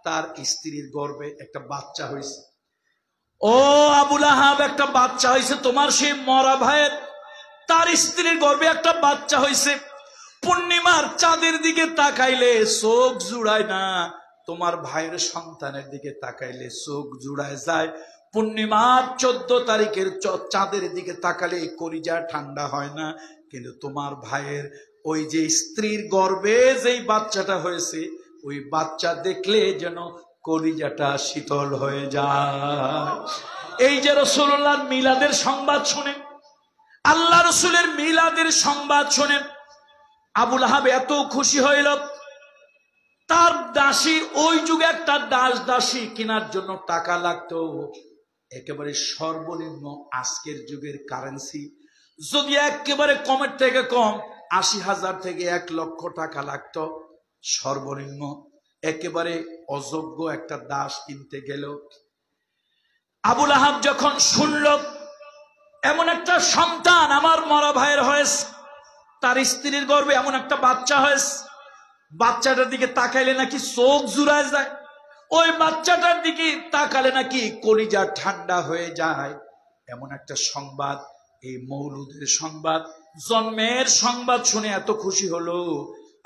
A: তার স্ত্রীর গর্ভে একটা বাচ্চা হয়েছে। ও আবু লাহাব, একটা বাচ্চা হয়েছে তোমার সেই মরা ভাইয়ের, তার স্ত্রীর গর্ভে একটা বাচ্চা হয়েছে। পূর্ণিমার চাঁদের দিকে তাকাইলে চোখ জুড়ায় না, তোমার ভাইয়ের সন্তানের দিকে তাকাইলে চোখ জুড়ায় যায়। পূর্ণিমার 14 তারিখের চাঁদের দিকে তাকালে কলিজা ঠান্ডা হয় না, কিন্তু তোমার ভাইয়ের ওই যে স্ত্রীর গর্ভে যেই বাচ্চাটা হয়েছে, ওই বাচ্চা দেখলে যেন কলিজাটা শীতল হয়ে যায়। এই যে রাসূলুল্লাহর মিলাদের সংবাদ শুনে, আল্লাহ রাসূলের মিলাদের সংবাদ শুনে আবু লাহাব এত খুশি হইল। তার দাসী, ওই যুগে একটা দাসী কেনার জন্য টাকা লাগতো একেবারে সর্বনিম্ন আজকের যুগের কারেন্সি, যদি একেবারে কমের থেকে কম ৮০,০০০ থেকে ১,০০,০০০ টাকা লাগতো সর্বনিম্ন। একেবারে অযোগ্য একটা দাস কিনতে গেল। আবু লাহাব যখন শুনল এমন একটা সন্তান আমার মরা ভাইয়ের হয়েছে, তার স্ত্রীর গর্ভে এমন একটা বাচ্চা হয়েছে, বাচ্চাটার দিকে তাকাইলে নাকি চোখ জুড়ায় যায়, ওই বাচ্চাটার দিকে তাকালে নাকি কলিজা ঠান্ডা হয়ে যায়, এমন একটা সংবাদ, এই মৌলুদের সংবাদ, জন্মের সংবাদ শুনে এত খুশি হলো,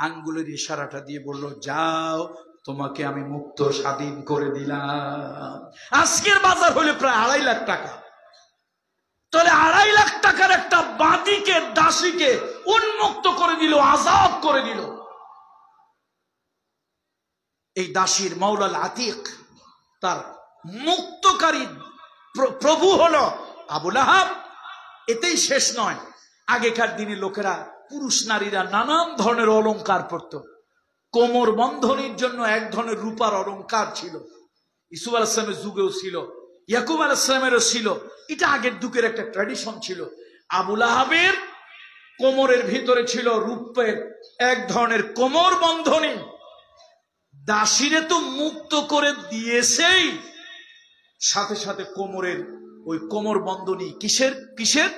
A: আঙ্গুলের ইশারাটা দিয়ে বলল, যাও, তোমাকে আমি মুক্ত স্বাধীন করে দিলাম। আজকের বাজার হলে প্রায় ২.৫ লাখ টাকা। তাহলে ২.৫ লাখ টাকার একটা বাদীকে, দাসীকে উন্মুক্ত করে দিল, আজাদ করে দিল। এই দাসীর মাওলাল আতিক, তার মুক্তকারী প্রভু হলো আবু লাহাব। এতেই শেষ নয়, আগেকার দিনে লোকেরা, পুরুষ নারীরা নানান ধরনের অলংকার পরত। কোমর বন্ধনীর জন্য এক ধরনের রূপার অলংকার ছিল, ইসুফ আলাইহিস সালামের যুগেও ছিল, ইয়াকুব আলাইহিস সালামেরও ছিল। এটা আগের যুগের একটা ট্র্যাডিশন ছিল। আবু লাহাবের কোমরের ভিতরে ছিল রূপের এক ধরনের কোমর বন্ধনী। দাসীরে তো মুক্ত করে দিয়েছেই, সাথে সাথে কোমরের ওই কোমর বন্ধনী কিসের কিসের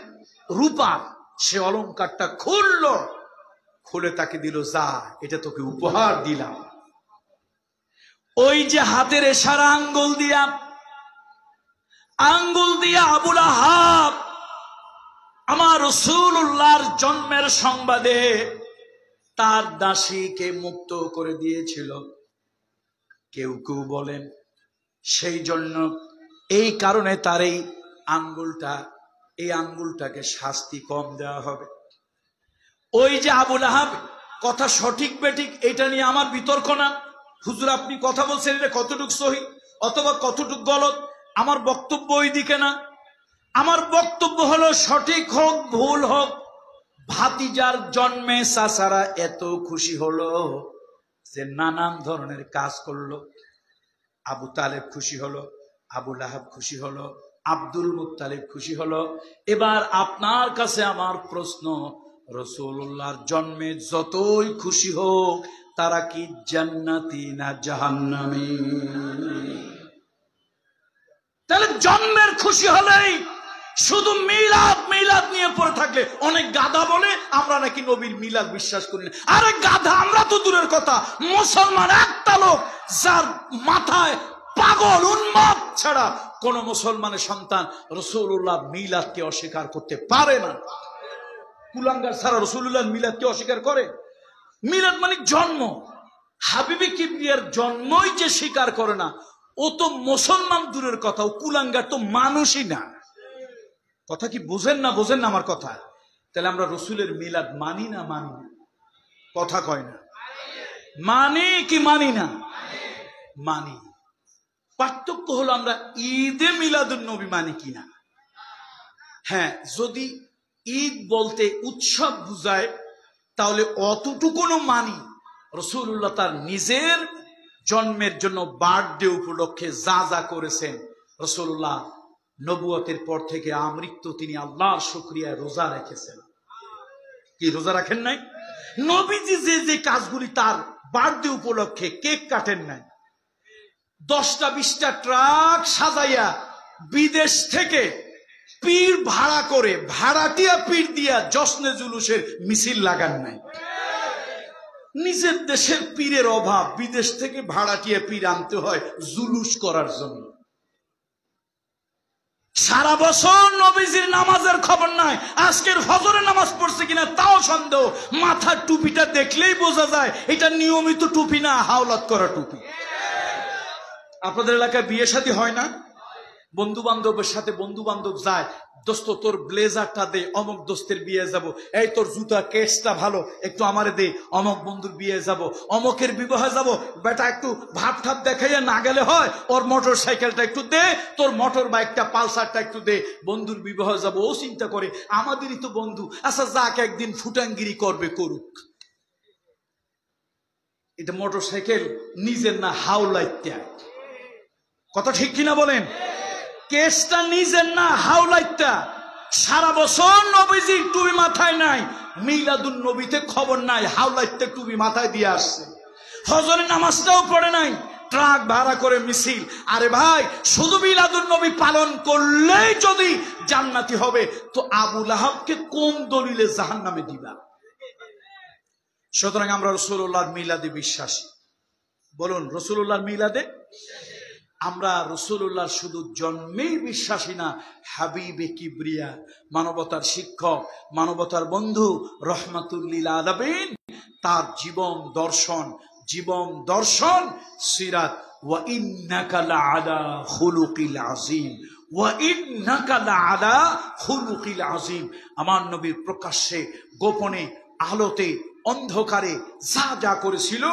A: রূপার, সে অলংকারটা খুললো, খুলে তাকে দিল, যা, এটা তোকে উপহার দিলাম। ওই যে হাতের ইশারা আঙ্গুল দিয়া আবু লাহাব আমার রাসূলুল্লাহর জন্মের সংবাদে তার দাসীকে মুক্ত করে দিয়েছিল। কেউ কেউ বলেন সেই জন্য, এই কারণে তার এই আঙ্গুলটা, এই আঙ্গুলটাকে শাস্তি কম দেওয়া হবে। ওই যে আবুল আহাব, কথা সঠিক বেঠিক এটা নিয়ে আমার বিতর্ক না। হুজুর আপনি কথা বলছেন এটা কতটুক সহি অথবা কতটুক গলত, আমার বক্তব্য ওই দিকে না। আমার বক্তব্য হলো সঠিক হোক ভুল হোক, ভাতিজার জন্মে চাচারা এত খুশি হলো যে নানান ধরনের কাজ করলো। আবু তালেব খুশি হলো, আবুল আহাব খুশি হলো, আব্দুল মুত্তালিব খুশি হলো। এবার আপনার কাছে আমার প্রশ্ন, রাসূলুল্লাহর জন্মে যতই খুশি হোক তারা কি জান্নাতি না জাহান্নামী? তাহলে জন্মের খুশি হলেই শুধু মিলাদ মিলাদ নিয়ে পড়ে থাকলে, অনেক গাধা বলে আমরা নাকি নবীর মিলাদ বিশ্বাস করি না। আরে গাধা আমরা তো দূরের কথা, মুসলমান একটা লোক যার মাথায় পাগল উন্মাদ ছাড়া কোন মুসলমানের সন্তান রাসূলুল্লাহ মিলাদকে অস্বীকার করতে পারে না। কুলাঙ্গার ছাড়া রাসূলুল্লাহ মিলাদকে অস্বীকার করে? মিলাদ মানে জন্ম, হাবিবে কিবরিয়ার জন্মই যে স্বীকার করে না ও তো মুসলমান দূরের কথা, ও কুলাঙ্গার তো মানুষই না। কথা কি বুঝেন না? বোঝেন না আমার কথা? তাহলে আমরা রসুলের মিলাদ মানি না মানি না? কথা কয় না। মানি কি মানি না? মানি। পার্থক্য হলো আমরা ঈদে মিলাদুন নবী মানি কিনা। হ্যাঁ, যদি ঈদ বলতে উৎসব বুঝায় তাহলে অতটুকুনো মানি। রাসূলুল্লাহ তার নিজের জন্মের জন্য বার্থডে উপলক্ষে যা যা করেছেন, রাসূলুল্লাহ নবুয়তের পর থেকে আমৃত্যু তিনি আল্লাহর শুকরিয়ায় রোজা রেখেছেন। কি রোজা রাখেন নাই? নবীজি যে যে কাজগুলি তার বার্থডে উপলক্ষে, কেক কাটেন নাই, 10টা 20টা ট্রাক সাজাইয়া বিদেশ থেকে পীর ভাড়া করে, ভাড়াটিয়া পীর দিয়া জশ্নে জুলুসের মিছিল লাগান নাই। নিজের দেশের পীরের অভাব, বিদেশ থেকে ভাড়াটিয়া পীর আনতে হয় জুলুস করার জন্য। সারা বছর নবীজির নামাজের খবর নাই, আজকের ফজরের নামাজ পড়ছে কিনা তাও সন্দেহ। মাথার টুপিটা দেখলেই বোঝা যায় এটা নিয়মিত টুপি না, হাওলাত করা টুপি। আপনাদের এলাকায় বিয়ে শাদী হয় না? বন্ধু বান্ধবের সাথে বন্ধু বান্ধব যায়, দোস্ত তোর ব্লেজারটা দে, অমুক দোস্তের বিয়ে যাব। এই তোর জুতা কেসটা ভালো, একটু আমারে দে, অমুক বন্ধুর বিয়ে যাব, অমুকের বিবাহে যাব। বেটা একটু ভাব ঠাপ দেখাইয়া না গেলে হয়, ওর মোটর সাইকেলটা একটু দে, তোর মোটর বাইকটা পালসারটা একটু দে, বন্ধুর বিবাহে যাব। ও চিন্তা করে আমাদেরই তো বন্ধু, আচ্ছা যাক একদিন ফুটাঙ্গিরি করবে করুক। এটা মোটর সাইকেল নিজের না, হাওলাইতে। কথা ঠিক কিনা বলেন? কেসটা নিজের না, হাওলাইতা। সারা বছর নবীজির টুপি মাথায় নাই, মিলাদুন নবীতে খবর নাই, হাওলাইতে টুপি মাথায় দিয়ে আসছে। ফজরের নামাজটাও পড়ে নাই, ট্রাক ভাড়া করে মিছিল। আরে ভাই, শুধু মিলাদুন নবী পালন করলেই যদি জান্নাতি হবে তো আবুল আহাবকে কোন দলিলে জাহান্নামে দিবা? সুতরাং আমরা রাসূলুল্লাহর মিলাদে বিশ্বাসী। বলুন, রাসূলুল্লাহর মিলাদে আমরা রাসূলুল্লাহর শুধু জন্মেই বিশ্বাসী না, হাবিবে কিবরিয়া, মানবতার শিক্ষক, মানবতার বন্ধু, রহমাতুল লিল আলামিন, তার জীবন দর্শন সিরাত। ওয়া ইন্নাকা লাআলা খুলুকিল আযীম, ওয়া ইন্নাকা লাআলা খুলুকিল আযীম। আমার নবীর প্রকাশ্যে, গোপনে, আলোতে, অন্ধকারে যা যা করেছিল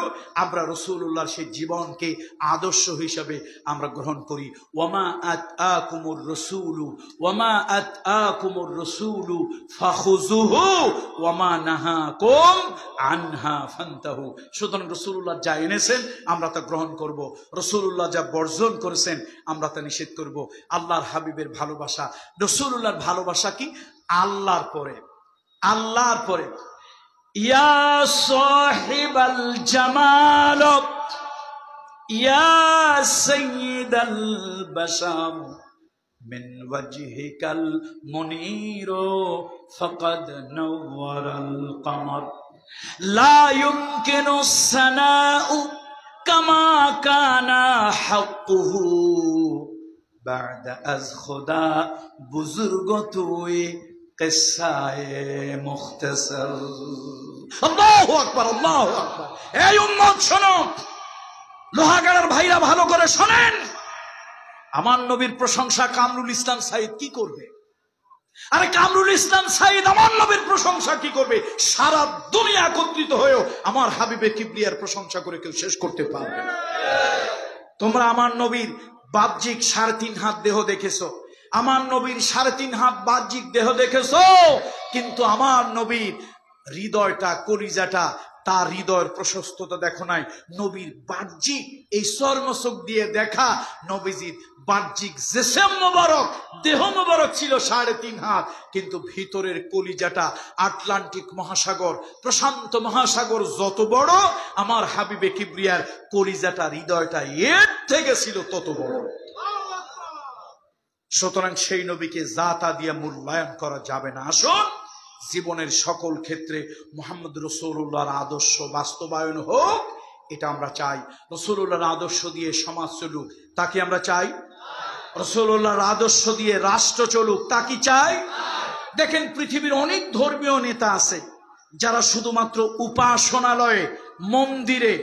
A: আমরা রাসূলুল্লাহর সেই জীবনকে আদর্শ হিসেবে আমরা গ্রহণ করি। ওয়ামা আতাকুমুর রাসূলু ফাখুযুহু ওয়ামা নাহাকুম আনহা ফান্তাহু। সুতরাং রাসূলুল্লাহ যা এনেছেন আমরা তা গ্রহণ করব, রাসূলুল্লাহ যা বর্জন করেছেন আমরা তা নিষেধ করব। আল্লাহর হাবিবের ভালোবাসা, রাসূলুল্লাহর ভালোবাসা কি? আল্লাহর পরে ইয়া সাহিবাল জামাল ইয়া সাইয়্যিদাল বাশার মিন ওয়াজহিকাল মুনীর ফাকাদ নাওয়ারাল কমর লা ইউমকিনু সানাউ কামা কানা হাক্কুহু বা'দা আজ খুদা বুজুর্গ তুই কিসায়ে মুখতাসার। আল্লাহু আকবার, আল্লাহু আকবার। এই উম্মত শোনো, লোহাগাড়ার ভাইরা ভালো করে শোনেন। আমার নবীর প্রশংসা কামরুল ইসলাম সাইদ কি করবে? আরে কামরুল ইসলাম সাইদ আমার নবীর প্রশংসা কি করবে? সারা দুনিয়া একত্রিত হয়েও আমার হাবিবে কিবরিয়ার প্রশংসা করে কেউ শেষ করতে পারবে না। তোমরা আমার নবীর বাহ্যিক 3.5 হাত দেহ দেখেছো, আমার নবীর 3.5 হাত বাহ্যিক দেহ দেখেছো, কিন্তু আমার নবীর হৃদয়টা, কলিজাটা, তার হৃদয়ের প্রশস্ততা দেখো নাই। নবীর বাহ্যিক এই চর্মচোখ দিয়ে দেখা নবীজির বাহ্যিক জিসম মোবারক, দেহ মোবারক ছিল 3.5 হাত, কিন্তু ভিতরের কলিজাটা আটলান্টিক মহাসাগর, প্রশান্ত মহাসাগর যত বড়, আমার হাবিবে কিবরিয়ার কলিজাটা, হৃদয়টা এর থেকে ছিল তত বড়। সুতরাং সেই নবীকে জাতা দিয়ে মূল্যায়ন করা যাবে না। আসুন জীবনের সকল ক্ষেত্রে মুহাম্মদ রাসূলুল্লাহর আদর্শ বাস্তবায়ন হোক, এটা আমরা চাই। রাসূলুল্লাহর আদর্শ দিয়ে সমাজ চলুক, তা কি আমরা চাই? রাসূলুল্লাহর আদর্শ দিয়ে রাষ্ট্র চলুক, তা কি চাই? দেখেন পৃথিবীর অনেক ধর্মীয় নেতা আছে যারা শুধুমাত্র উপাসনালয়ে, মন্দিরে,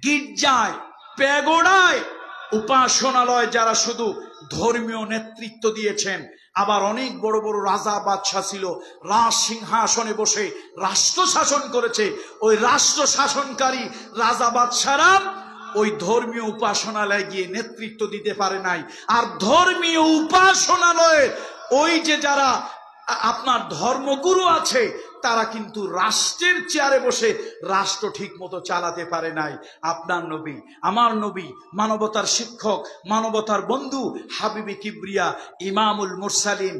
A: গির্জায়, প্যাগোডায়, উপাসনালয় যারা শুধু ধর্মীয় নেতৃত্ব দিয়েছেন। আবার অনেক বড় বড় রাজা বাদশাহ ছিল, রাজ সিংহাসনে বসে রাষ্ট্র শাসন করেছে। ওই রাষ্ট্র শাসনকারী রাজা বাদশারা ওই ধর্মীয় উপাসনালয়ে গিয়ে নেতৃত্ব দিতে পারে নাই। আর ধর্মীয় উপাসনালয়ে ওই যে যারা আপনার ধর্মগুরু আছে, তারা কিন্তু রাষ্ট্রের চেয়ারে বসে রাষ্ট্র ঠিক মতো চালাতে পারে নাই। আপনার নবী, আমার নবী, মানবতার শিক্ষক, মানবতার বন্ধু, হাবিবে কিবরিয়া, ইমামুল মুরসালিন,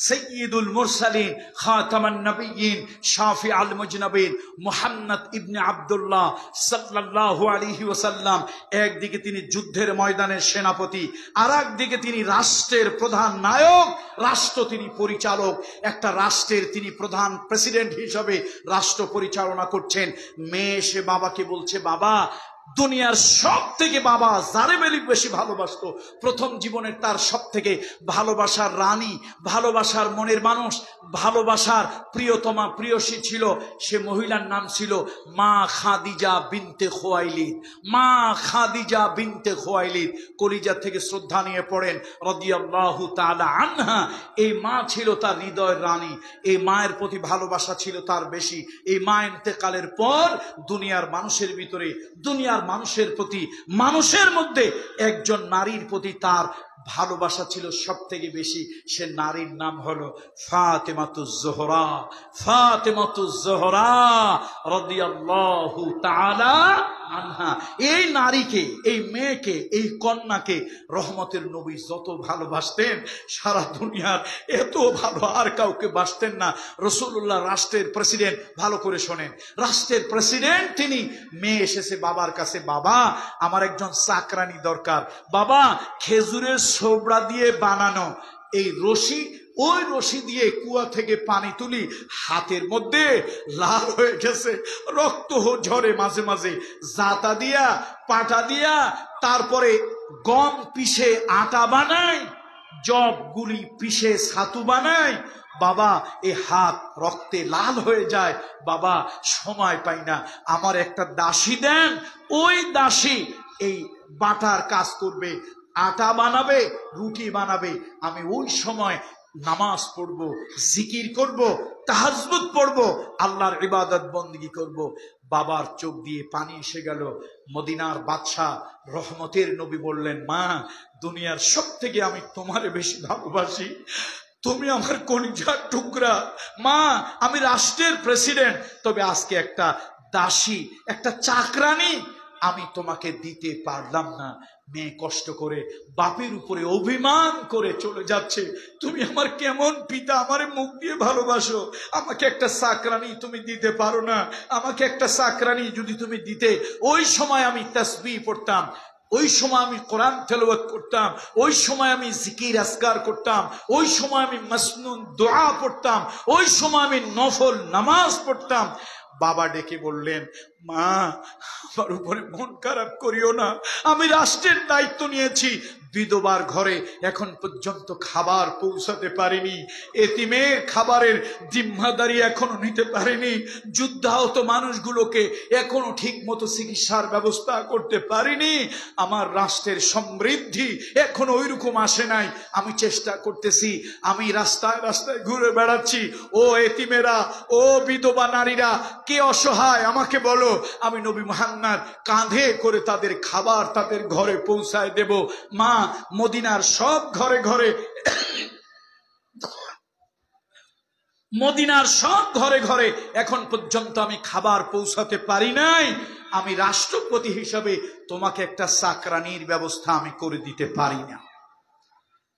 A: সৈয়দুল মুরসালিন, খাতামান নবিয়্যিন, শাফিউল মুজনাবিন, মুহাম্মদ ইবনে আব্দুল্লাহ সাল্লাল্লাহু আলাইহি ওয়াসাল্লাম, একদিকে তিনি যুদ্ধের ময়দানের সেনাপতি, আর একদিকে তিনি রাষ্ট্রের প্রধান নায়ক, রাষ্ট্র তিনি পরিচালক। একটা রাষ্ট্রের তিনি প্রধান প্রেসিডেন্ট হিসেবে রাষ্ট্র পরিচালনা করছেন। মেয়ে এসে বাবাকে বলছে, বাবা, দুনিয়ার সব থেকে বাবা যারে বেশি ভালোবাসতো, প্রথম জীবনের তার সব থেকে ভালোবাসার রানী, ভালোবাসার মনের মানুষ, ভালোবাসার প্রিয়তমা প্রিয়সী ছিল, সে মহিলার নাম ছিল মা খাদিজা বিনতে খুয়াইলিদ। মা খাদিজা বিনতে খুয়াইলিদ, কলিজা থেকে শ্রদ্ধা নিয়ে পড়েন রাদিয়াল্লাহু তাআলা আনহা। এই মা ছিল তার হৃদয়ের রানী, এই মায়ের প্রতি ভালোবাসা ছিল তার বেশি। এই মা ইন্তেকালের পর দুনিয়ার মানুষের ভিতরে, দুনিয়ার মানুষের প্রতি, মানুষের মধ্যে একজন নারীর প্রতি তার ভালোবাসা ছিল সব থেকে বেশি। সে নারীর নাম হলো ফাতেমাতুজ জোহরা। ফাতেমাতুজ জোহরা রাদিয়াল্লাহু তাআলা আনহা। এই নারীকে, এই মেয়েকে, এই কন্যাকে রহমতের নবী যত ভালোবাসতেন, সারা দুনিয়ার এত ভালো আর কাউকে বাসতেন না। রাসূলুল্লাহ রাষ্ট্রের প্রেসিডেন্ট, ভালো করে শোনেন, রাষ্ট্রের প্রেসিডেন্ট তিনি। মেয়ে এসেছে বাবার কাছে, বাবা আমার একজন চাকরানি দরকার। বাবা খেজুরের ছোবড়া দিয়ে বানানো এই রশি, ওই রশি দিয়ে কুয়া থেকে পানি তুলি, হাতের মধ্যে লাল হয়ে গেছে, রক্ত ঝরে মাঝে মাঝে। জাতা দিয়া, পাটা দিয়া, তারপরে গম পিষে আটা বানাই, জব গুলি পিষে ছাতু বানাই। বাবা এ হাত রক্তে লাল হয়ে যায়, বাবা সময় পাই না, আমার একটা দাসী দেন। ওই দাসী এই বাটার কাজ করবে, আটা বানাবে, রুটি বানাবে। আমি ওই সময় নামাজ পড়ব, জিকির করব, তাহাজ্জুদ পড়ব, আল্লাহর ইবাদত বন্দেগী করব। বাবার চোখ দিয়ে পানি এসে গেল। মদিনার বাদশাহ রহমতের নবী বললেন, মা দুনিয়ার সব থেকে আমি তোমারে বেশি ভালোবাসি, তুমি আমার কলিজার টুকরা। মা আমি রাষ্ট্রের প্রেসিডেন্ট, তবে আজকে একটা দাসী, একটা চাকরানি আমি তোমাকে দিতে পারলাম না। মেয়ে কষ্ট করে বাপের উপরে অভিমান করে চলে যাচ্ছে। তুমি আমার কেমন পিতা, আমারে মুখ দিয়ে ভালোবাসো, আমাকে একটা চাকরানি তুমি দিতে পারো না? আমাকে একটা চাকরানি যদি তুমি দিতে, ওই সময় আমি তাসবিহ পড়তাম, ওই সময় আমি কোরআন তেলাওয়াত করতাম, ওই সময় আমি জিকির আজকার করতাম, ওই সময় আমি মাসনুন দোয়া পড়তাম, ওই সময় আমি নফল নামাজ পড়তাম। বাবা ডেকে বললেন, মা, আমার উপরে মন খারাপ করিও না, আমি রাষ্ট্রের দায়িত্ব নিয়েছি, বিধবার ঘরে এখন পর্যন্ত খাবার পৌঁছাতে পারিনি, এতিমের খাবারের জিম্মাদারি এখনো নিতে পারিনি, যুদ্ধাহত মানুষগুলোকে এখনো ঠিক মতো চিকিৎসার ব্যবস্থা করতে পারিনি, আমার রাষ্ট্রের সমৃদ্ধি এখনো ওইরকম আসে নাই। আমি চেষ্টা করতেছি, আমি রাস্তায় রাস্তায় ঘুরে বেড়াচ্ছি, ও এতিমেরা, ও বিধবা নারীরা, কে অসহায় আমাকে বলো, আমি নবী মুহাম্মদ কাঁধে করে তাদের খাবার তাদের ঘরে পৌঁছায় দেব। মা, মদিনার সব ঘরে ঘরে, মদিনার সব ঘরে ঘরে এখন পর্যন্ত আমি খাবার পৌঁছাতে পারি নাই, আমি রাষ্ট্রপতি হিসাবে তোমাকে একটা চাকরানির ব্যবস্থা আমি করে দিতে পারি না।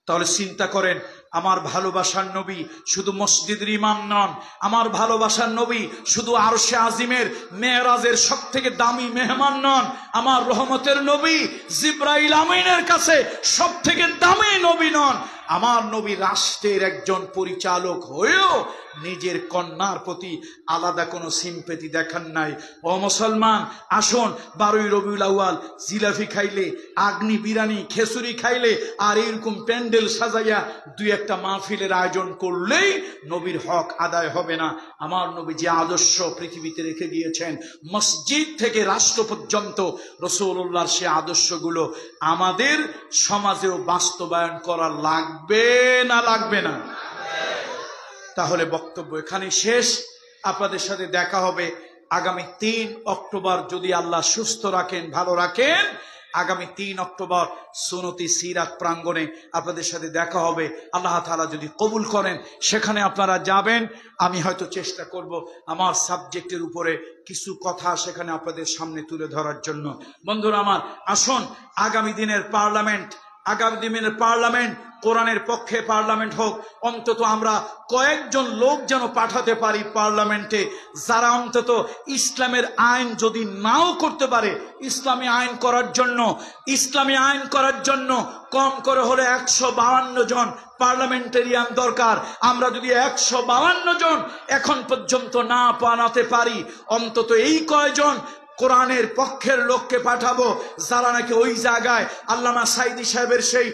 A: তাহলে চিন্তা করেন, আমার ভালোবাসার নবী শুধু মসজিদের ইমাম নন, আমার ভালোবাসার নবী শুধু আরশে আজিমের মেরাজের সব থেকে দামি মেহমান নন, আমার রহমতের নবী জিব্রাইল আমিনের কাছে সব থেকে দামি নবী নন, আমার নবী রাষ্ট্রের একজন পরিচালক হয়েও নিজের কন্যার প্রতি আলাদা কোনো সিম্পেথি দেখান নাই। ও মুসলমান, আসুন 12ই রবিউল আউয়াল জিলাফি খাইলে, আগ্নি বিরানি খেসুরি খাইলে, আর এরকম প্যান্ডেল সাজাইয়া দুই একটা মাহফিলের আয়োজন করলেই নবীর হক আদায় হবে না। আমার নবী যে আদর্শ পৃথিবীতে রেখে গিয়েছেন, মসজিদ থেকে রাষ্ট্র পর্যন্ত রাসূলুল্লাহর সে আদর্শগুলো আমাদের সমাজেও বাস্তবায়ন করা লাগবে না লাগবে না? তাহলে বক্তব্য এখানে শেষ। আপনাদের সাথে দেখা হবে আগামী 3 অক্টোবর, যদি আল্লাহ সুস্থ রাখেন, ভালো রাখেন, আগামী 3 অক্টোবর সুন্নতি সিরাত প্রাঙ্গণে আপনাদের সাথে দেখা হবে। আল্লাহ তাআলা যদি কবুল করেন সেখানে আপনারা যাবেন। আমি হয়তো চেষ্টা করব আমার সাবজেক্টের উপরে কিছু কথা সেখানে আপনাদের সামনে তুলে ধরার জন্য। বন্ধুরা আমার, আসুন আগামী দিনের পার্লামেন্ট কোরআনের পক্ষে পার্লামেন্ট হোক। অন্তত আমরা কয়েকজন লোক যেন পাঠাতে পারি পার্লামেন্টে, যারা অন্তত ইসলামের আইন যদি নাও করতে পারে, ইসলামী আইন করার জন্য কম করে হলে 152 জন পার্লামেন্টেরিয়ান দরকার। আমরা যদি 152 জন এখন পর্যন্ত না বানাতে পারি, অন্তত এই কয়জন কোরআনের পক্ষের লোককে পাঠাবো, যারা নাকি ওই জায়গায় আল্লামা সাইদি সাহেবের সেই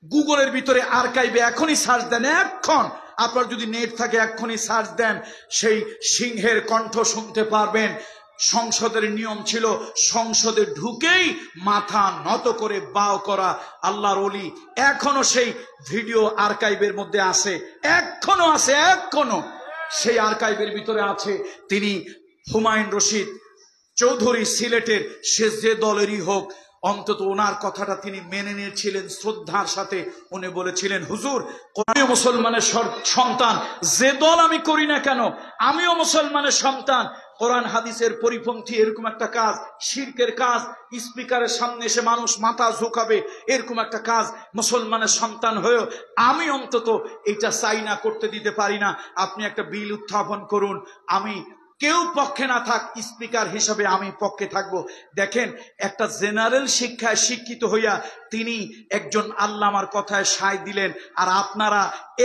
A: গুগলের ভিতরে আর্কাইভে এখনই সার্চ দেন, এখন আপনার যদি নেট থাকে এখনই সার্চ দেন, সেই সিংহের কণ্ঠ শুনতে পারবেন। সংসদের নিয়ম ছিল সংসদে ঢুকেই মাথা নত করে বাও করা আল্লাহর ওলি, এখনো সেই ভিডিও আর্কাইভের মধ্যে আছে, এখনো সেই আর্কাইভের ভিতরে আছে। তিনি হুমায়ুন রশিদ চৌধুরী, সিলেটের, সে যে দলেরই হোক, অন্তত ওনার কথাটা তিনি মেনে নিয়েছিলেন শ্রদ্ধার সাথে। উনি বলেছিলেন, হুজুর, আমিও মুসলমানের সন্তান, যে দল আমি করি না কেন আমিও মুসলমানের সন্তান। কোরআন হাদিসের পরিপন্থী এরকম একটা কাজ, শিরকের কাজ, স্পিকারের সামনে এসে মানুষ মাথা ঝুঁকাবে, এরকম একটা কাজ মুসলমানের সন্তান হয়েও আমি অন্তত এটা চাই না, করতে দিতে পারি না। আপনি একটা বিল উত্থাপন করুন, আমি কেউ পক্ষে না থাক, স্পিকার হিসাবে আমি পক্ষে থাকব। দেখেন, একটা জেনারেল শিক্ষায় শিক্ষিত হইয়া তিনি একজন আল্লামার কথায় সায় দিলেন, আর আপনারা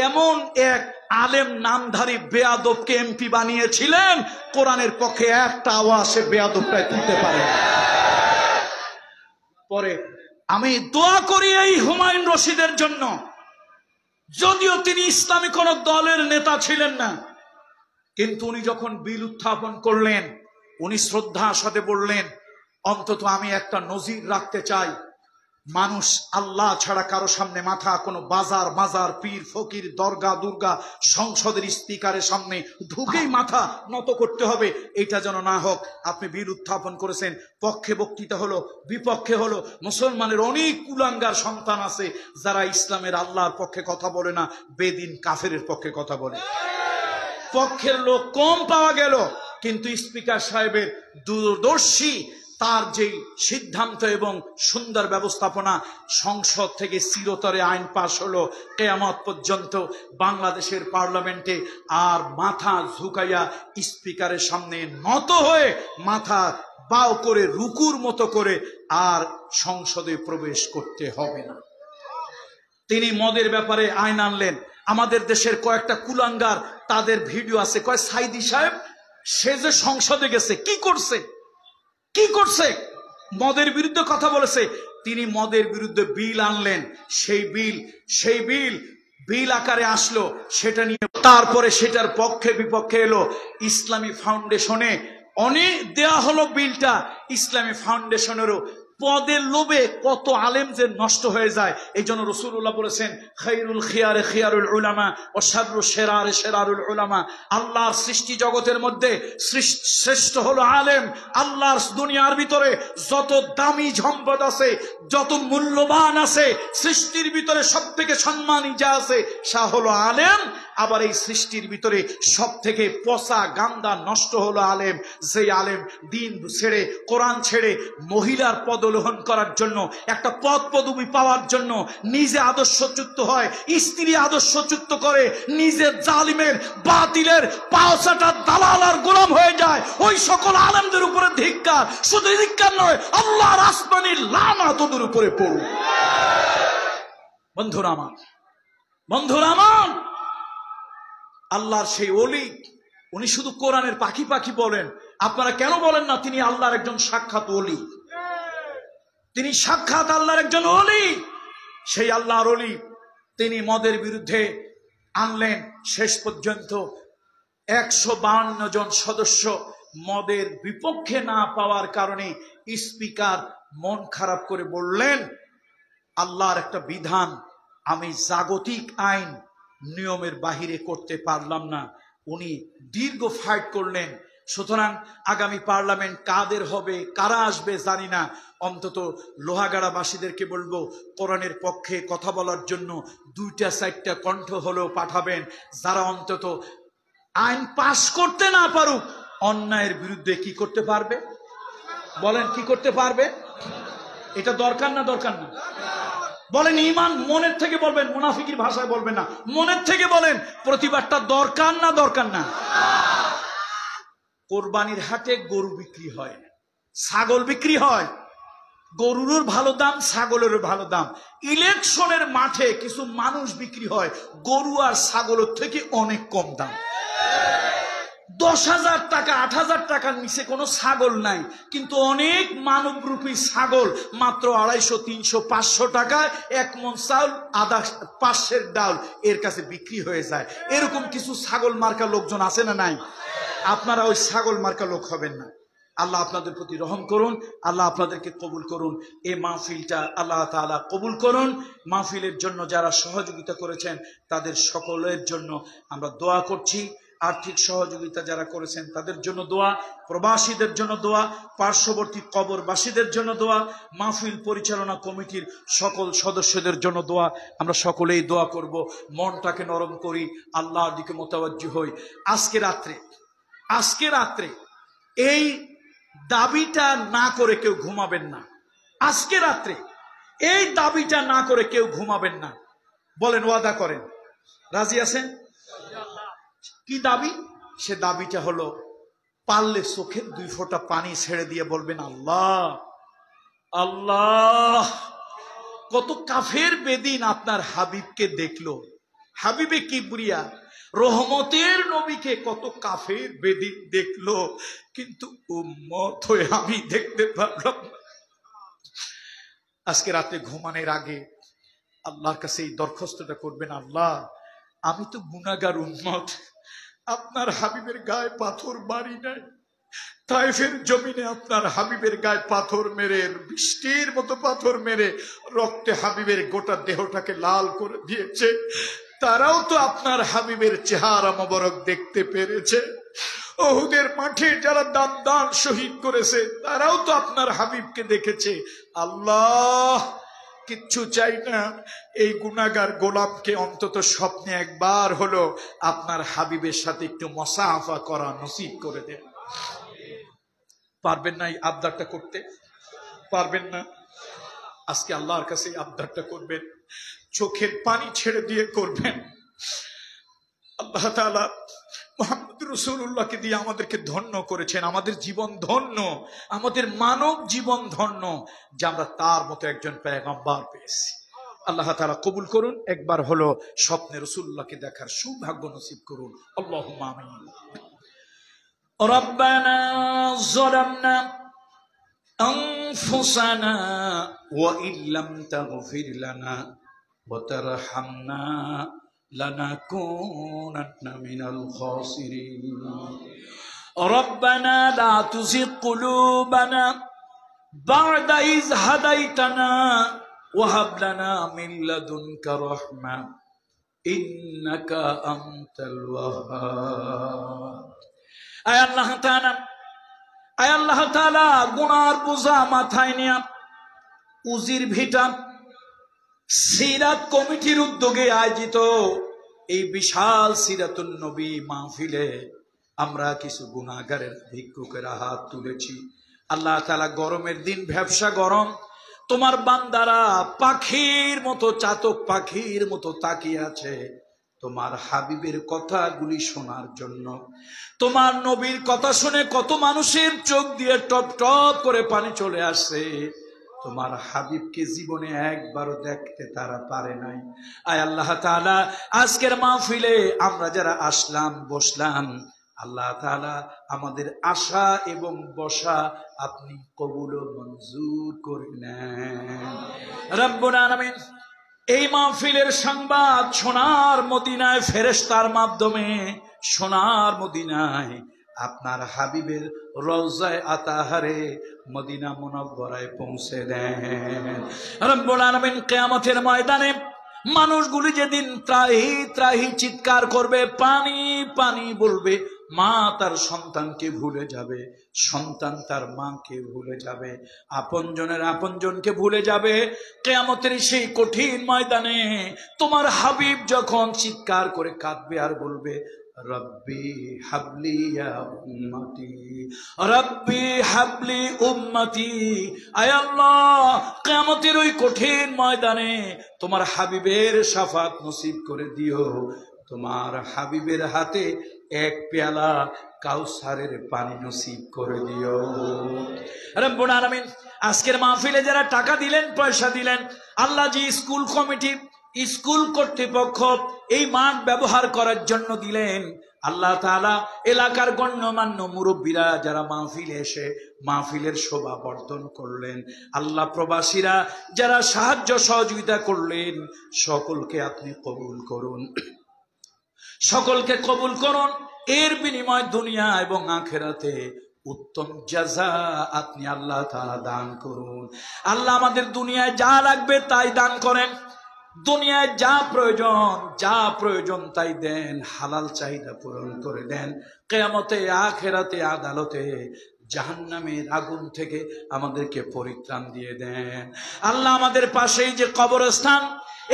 A: এমন এক আলেম নামধারী বেয়াদবকে এমপি বানিয়েছিলেন, কোরআনের পক্ষে একটা আওয়াজে বেয়াদবটাই তুলতে পারে। পরে আমি দোয়া করি এই হুমায়ুন রশিদের জন্য, যদিও তিনি ইসলামী কোন দলের নেতা ছিলেন না, কিন্তু উনি যখন বিল উত্থাপন করলেন, উনি শ্রদ্ধার সাথে বললেন, অন্তত আমি একটা নজির রাখতে চাই, মানুষ আল্লাহ ছাড়া কারো সামনে মাথা, কোনো বাজার পীর ফকির দরগা দুর্গা সংসদের স্পিকারের সামনে ঢুকেই মাথা নত করতে হবে, এটা যেন না হোক। আপনি বিল উত্থাপন করেছেন, পক্ষে বক্তৃতা হলো, বিপক্ষে হলো। মুসলমানের অনেক কুলাঙ্গার সন্তান আছে যারা ইসলামের আল্লাহর পক্ষে কথা বলে না, বেদিন কাফেরের পক্ষে কথা বলে। পক্ষের লোক কম পাওয়া গেল, কিন্তু স্পিকার সাহেবের দূরদর্শী, তার যেই সিদ্ধান্ত এবং সুন্দর ব্যবস্থাপনা, সংসদ থেকে চিরতরে আইন পাশ হলো, কিয়ামত পর্যন্ত বাংলাদেশের পার্লামেন্টে আর মাথা ঝুঁকাইয়া স্পিকারের সামনে নত হয়ে মাথা বাও করে রুকুর মতো করে আর সংসদে প্রবেশ করতে হবে না। তিনি মদের ব্যাপারে আইন আনলেন। আমাদের দেশের কয়েকটা কুলাঙ্গার, তাদের ভিডিও আছে, কয় সাইদি সাহেব সে যে সংসদে গেছে কি করছে, কি করছে? মদের বিরুদ্ধে কথা বলেছে। তিনি মদের বিরুদ্ধে বিল আনলেন, সেই বিল আকারে আসলো, সেটা নিয়ে তারপরে সেটার পক্ষে বিপক্ষে এলো। ইসলামী ফাউন্ডেশনে অনেক দেয়া হলো বিলটা। ইসলামী ফাউন্ডেশনেরও পদের লোভে কত আলেম যে নষ্ট হয়ে যায়। এই জন্য রাসূলুল্লাহ বলেছেন, খায়রুল খিয়ারে খিয়ারুল উলামা ও শাররুশ শিরারে শিরারুল উলামা। আল্লাহর সৃষ্টি জগতের মধ্যে শ্রেষ্ঠ হলো আলেম। আল্লাহর দুনিয়ার ভিতরে যত দামি সম্পদ আছে, যত মূল্যবান আছে, সৃষ্টির ভিতরে সব থেকে সম্মানী যা আছে সা হলো আলেম। আবার এই সৃষ্টির ভিতরে সব থেকে পচা গান্দা নষ্ট হলো আলেম। যে আলেম দিন ছেড়ে, কোরআন ছেড়ে মহিলার পদলোহন করার জন্য, একটা পদ পদবি পাওয়ার জন্য নিজে আদর্শচ্যুত হয়, স্ত্রী আদর্শচ্যুত করে, নিজে জালিমের বাতিলের পাওসাটা দালাল আর গোলাম হয়ে যায়, ওই সকল আলেমদের উপরে ধিক্কার। শুধু ধিক্কার নয়, আল্লাহর আসমানি লানত ওদের উপরে পড়ুক। বন্ধুরা আমার, বন্ধুরা আমার, আল্লাহর সেই ওলি, উনি শুধু কোরআনের পাখি পাখি বলেন। আপনারা কেন বলেন না তিনি আল্লাহর একজন সাক্ষাৎ ওলি? তিনি সাক্ষাৎ আল্লাহর একজন ওলি। সেই আল্লাহর ওলি তিনি মদের বিরুদ্ধে আনলেন। শেষ পর্যন্ত 152 জন সদস্য মদের বিপক্ষে না পাওয়ার কারণে স্পিকার মন খারাপ করে বললেন, আল্লাহর একটা বিধান আমি জাগতিক আইন নিয়মের বাহিরে করতে পারলাম না। উনি দীর্ঘ ফাইট করলেন। সুতরাং আগামী পার্লামেন্ট কাদের হবে, কারা আসবে জানি না, অন্তত লোহাগাড়াবাসীদেরকে বলবো কোরআনের পক্ষে কথা বলার জন্য 2-4টা কণ্ঠ হলেও পাঠাবেন, যারা অন্তত আইন পাশ করতে না পারুক, অন্যায়ের বিরুদ্ধে কি করতে পারবে? বলেন, কি করতে পারবে? এটা দরকার না দরকার না? বলেন, ইমান মনের থেকে বলবেন, মুনাফিকির ভাষায় বলবেন না, মনের থেকে বলেন প্রতিবাদটা দরকার না দরকার না? কোরবানির হাটে গরু বিক্রি হয়, ছাগল বিক্রি হয়, গরুরও ভালো দাম, ছাগলেরও ভালো দাম। ইলেকশনের মাঠে কিছু মানুষ বিক্রি হয় গরু আর ছাগলের থেকে অনেক কম দাম। 10,000 টাকা 8,000 টাকার নিচে কোনো ছাগল নাই, কিন্তু অনেক মানবরূপী ছাগল মাত্র 250, 300, 500 টাকায় 1 মণ চাউল, আধা পাশের ডাল এর কাছে বিক্রি হয়ে যায়। এরকম কিছু ছাগল মার্কা লোকজন আছে না নাই? আপনারা ওই ছাগল মার্কা লোক হবেন না। আল্লাহ আপনাদের প্রতি রহম করুন, আল্লাহ আপনাদেরকে কবুল করুন। এই মাহফিলটা আল্লাহ তাআলা কবুল করুন। মাহফিলের জন্য যারা সহযোগিতা করেছেন তাদের সকলের জন্য আমরা দোয়া করছি। আর্থিক সহযোগিতা যারা করেছেন তাদের জন্য দোয়া, প্রবাসীদের জন্য দোয়া, পার্শ্ববর্তী কবরবাসীদের জন্য দোয়া, মাহফিল পরিচালনা কমিটির সকল সদস্যদের জন্য দোয়া। আমরা সকলেই দোয়া করব, মনটাকে নরম করি, আল্লাহর দিকে মোতাওয়াজ্জি হই। আজকে রাত্রে এই দাবিটা না করে কেউ ঘুমাবেন না। আজকে রাত্রে এই দাবিটা না করে কেউ ঘুমাবেন না। বলেন, ওয়াদা করেন, রাজি আছেন? কি দাবি? সে দাবিটা হলো, পারলে চোখের 2 ফোঁটা পানি ছেড়ে দিয়ে বলবেন, আল্লাহ আল্লাহ, কত কাফের বেদিন আপনার হাবিবকে দেখলো, হাবিবে কিবরিয়া রহমতের নবীকে কত কাফের বেদিন দেখলো, কিন্তু উম্মত হয়ে আমি দেখতে পারলাম না। আজকে রাতে ঘুমানোর আগে আল্লাহর কাছে এই দরখাস্তটা করবেন, আল্লাহ আমি তো গুনাহগার উম্মত, আপনার হাবিবের গায়ে পাথর মারি নাই, তায়েফের জমিনে আপনার হাবিবের গায়ে পাথর মেরে, বৃষ্টির মতো পাথর মেরে রক্তে হাবিবের গোটা দেহটাকে লাল করে দিয়েছে। তারাও তো আপনার হাবিবের চেহারা মোবারক দেখতে পেরেছে। ওহুদের মাঠে যারা দান শহীদ করেছে তারাও তো আপনার হাবিবকে দেখেছে। আল্লাহ কিচ্ছু চাই না, এই গুনাহগার গোলামকে অন্তত স্বপ্নে একবার হলো আপনার হাবিবের সাথে একটু মুসাফা করা নসিব করে দেন। পারবেন না এই আবদারটা করতে? পারবেন না? আজকে আল্লাহর কাছে এই আবদারটা করবেন, চোখের পানি ছেড়ে দিয়ে করবেন। আল্লাহ তাআলা মুহাম্মদ রাসূলুল্লাহকে দিয়ে আমাদেরকে ধন্য করেছেন, আমাদের জীবন ধন্য, আমাদের মানব জীবন ধন্য যে আমরা তার মতো একজন পয়গম্বর পেয়েছি। আল্লাহ তাআলা কবুল করুন। একবার হলো স্বপ্নে রাসূলুল্লাহকে দেখার সৌভাগ্য নসিব করুন। আল্লাহুম্মা আমিন। রব্বানা যালামনা আনফুসানা ওয়া ইল্লাম তাগফির লানা ওয়া তারহামনা লানাকুনান্না মিনাল খাসিরিন। রব্বানা লা তুযিগ কুলুবানা বা'দা ইয হাদাইতানা ওয়া হাব লানা মিন লাদুনকা রাহমা ইন্নাকা আনতাল ওয়াহ্হাব। আয় আল্লাহ তাআলা গুনার বোঝা মাথায় নিয়ে উজির ভিটা সিরাত কমিটির উদ্যোগে আয়োজিত এই বিশাল সিরাতুন নবী মাহফিলে আমরা কিছু গুনাহগারের ভিক্ষুকেরা হাত তুলেছি। আল্লাহ তাআলা গরমের দিন ভ্যাপসা গরম, তোমার বান্দারা পাখির মতো, চাতক পাখির মতো তাকিয়ে আছে তোমার হাবিবের কথাগুলি শোনার জন্য। তোমার নবীর কথা শুনে কত মানুষের চোখ দিয়ে টপ টপ করে পানি চলে আসছে। তোমার হাবিবকে জীবনে একবারও দেখতে তারা পারে নাই। আয় আল্লাহ তাআলা, আজকের মাহফিলে আমরা যারা আসলাম, বসলাম, আল্লাহ তাআলা আমাদের আশা এবং বসা আপনি কবুল ও মঞ্জুর করে নেন রব্বুল আলামিন। এই মাহফিলের সংবাদ সোনার মদিনায় ফেরেশতার মাধ্যমে সোনার মদিনায় আপনার হাবিবের রওজায়ে আতাহারে মদিনা মুনাওয়ারায় পৌঁছে দেন রব্বুল আলামিন। কিয়ামতের ময়দানে মানুষগুলি যেদিন ত্রাহি ত্রাহি চিৎকার করবে, পানি পানি বলবে, মা তার সন্তানকে ভুলে যাবে, সন্তান তার মাকে ভুলে যাবে, আপনজনের আপনজনকে ভুলে যাবে। কিয়ামতের সেই কঠিন ময়দানে তোমার হাবিব যখন চিৎকার করে কাঁদবে আর বলবে, রব্বি হাবলি ইয়া উম্মতি, রব্বি হাবলি উম্মতি। আয় আল্লাহ, কিয়ামতের ওই কঠিন ময়দানে তোমার হাবিবের শাফাত নসিব করে দিও। তোমার হাবিবের হাতে এক পেয়ালা কাউসারের পানি নসিব করে দিও রব্বুল আলামিন। আজকের মাহফিলে যারা টাকা দিলেন, পয়সা দিলেন, আল্লাহ জি স্কুল কমিটি, স্কুল কর্তৃপক্ষ এই মাঠ ব্যবহার করার জন্য দিলেন, আল্লাহ তাআলা এলাকার গণ্যমান্য মুরব্বীরা যারা মাহফিলে এসে মাহফিলের শোভা বর্ধন করলেন, আল্লাহ প্রবাসীরা যারা সাহায্য সহযোগিতা করলেন, সকলকে আপনি কবুল করুন, সকলকে কবুল করুন। এর বিনিময় দুনিয়া এবং আখিরাতে উত্তম জাযা আপনি আল্লাহ তাআলা দান করুন। আল্লাহ আমাদের দুনিয়ায় যা লাগবে তাই দান করেন, দুনিয়ায় যা প্রয়োজন তাই দেন, হালাল চাহিদা পূরণ করে দেন। কিয়ামতে আখিরাতে আদালতে জাহান্নামের আগুন থেকে আমাদেরকে পরিত্রাণ দিয়ে দেন। আল্লাহ আমাদের পাশেই যে কবরস্থান,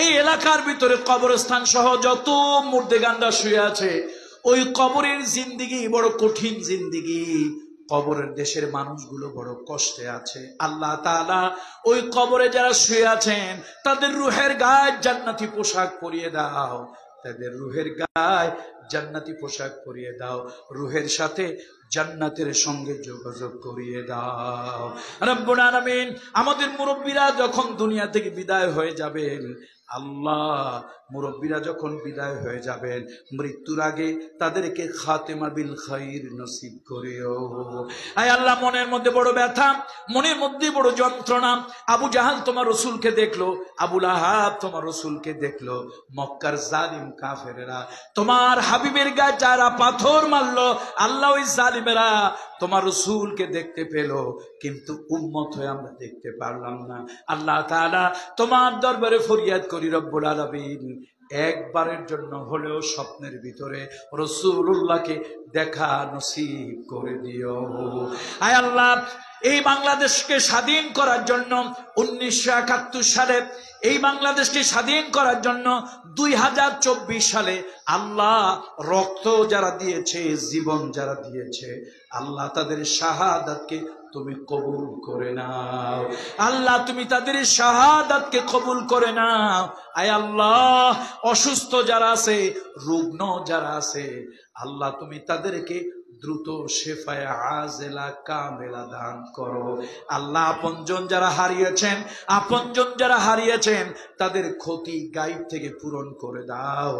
A: এই এলাকার ভিতরে কবরস্থান সহ যত মুর্দেগানরা শুয়ে আছে, ওই কবরের জিন্দেগি বড় কঠিন জিন্দেগি, কবরের দেশের মানুষগুলো বড় কষ্টে আছে। আল্লাহ তাআলা ওই কবরে যারা শুয়ে আছেন তাদের রুহের গায়ে জান্নাতি পোশাক পরিয়ে দাও, তাদের রুহের গায়ে জান্নাতি পোশাক পরিয়ে দাও, রুহের সাথে জান্নাতের সঙ্গে যোগাযোগ করিয়ে দাও রব্বুল আলামিন। আমাদের মুরব্বীরা যখন দুনিয়া থেকে বিদায় হয়ে যাবেন, আল্লাহ মুরব্বীরা যখন বিদায় হয়ে যাবেন, মৃত্যুর আগে তাদেরকে খাতেমা বিল খাইর নসিব করিও। আয় আল্লাহ, মনের মধ্যে বড় ব্যথা, মনের মধ্যে বড় যন্ত্রণা। আবু জাহাল তোমার রসুলকে দেখলো, আবুল আহাব তোমার রসুলকে দেখলো, মক্কার জালিম কাফেরেরা তোমার হাবিবের গায়ে যারা পাথর মারলো, আল্লাহ ওই জালিমেরা তোমার রসুলকে দেখতে পেল, কিন্তু উম্মত হয়ে আমরা দেখতে পারলাম না। আল্লাহ তাআলা তোমার দরবারে ফরিয়াদ করি রব্বুল আলামিন, একবারের জন্য হলেও স্বপ্নের ভিতরে রাসূলুল্লাহকে দেখা নসিব করে দিও। আয় আল্লাহ, এই বাংলাদেশকে স্বাধীন করার জন্য 1971 সালে এই বাংলাদেশকে স্বাধীন করার জন্য 2024 সালে আল্লাহ রক্ত যারা দিয়েছে, জীবন যারা দিয়েছে, আল্লাহ তাদের শাহাদাতকে তুমি কবুল করে নাও। আল্লাহ তুমি তাদের শাহাদাতকে কবুল করে নাও। আয় আল্লাহ, অসুস্থ যারা আছে, রুগ্ন যারা আছে, আল্লাহ তুমি তাদেরকে দ্রুত শেফায়ে আজেলা কামেলা দান করো। আল্লাহ আপনজন যারা হারিয়েছেন তাদের ক্ষতি গায়েব থেকে পূরণ করে দাও।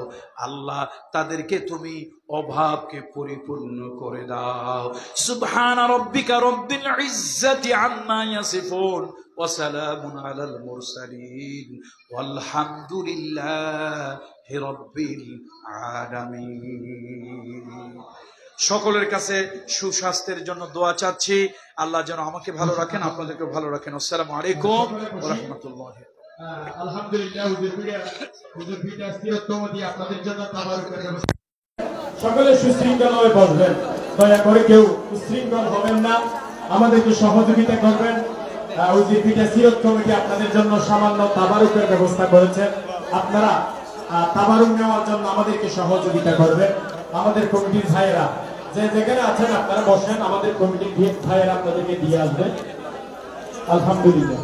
A: আল্লাহ তাদেরকে তুমি অভাবকে পরিপূর্ণ করে দাও। সুবহান রাব্বিকা রব্বিল ইজ্জাতি আম্মা ইয়াসিফুন ওয়া সালামুন আলাল মুরসালিন ওয়ালহামদুলিল্লাহি রাব্বিল আলামিন। সকলের কাছে সুস্বাস্থ্যের জন্য দোয়া চাচ্ছি। আল্লাহ যেন আমাকে ভালো রাখেন, আপনাদেরকে ভালো রাখেন। আসসালামু আলাইকুম ওয়া রাহমাতুল্লাহ।
B: আলহামদুলিল্লাহ, হুজুর ভিডিও সিরাত কমিটি আপনাদের জন্য তাবারুকের ব্যবস্থা। সকলে সুশৃঙ্খলভাবে বসবেন, দয়া করে কেউ উচ্ছৃঙ্খল হবেন না, আমাদেরকে সহযোগিতা করবেন। হুজুর ভিডিও সিরাত কমিটি আপনাদের জন্য সামান্য তাবারুকের ব্যবস্থা করেছেন। আপনারা তাবারুক নেওয়ার জন্য আমাদেরকে সহযোগিতা করবেন। আমাদের কমিটির ভাইয়েরা যে যেখানে আছেন আপনারা বসেন, আমাদের কমিটির ভাইয়েরা আপনাদেরকে দিয়ে আসবেন। আলহামদুলিল্লাহ।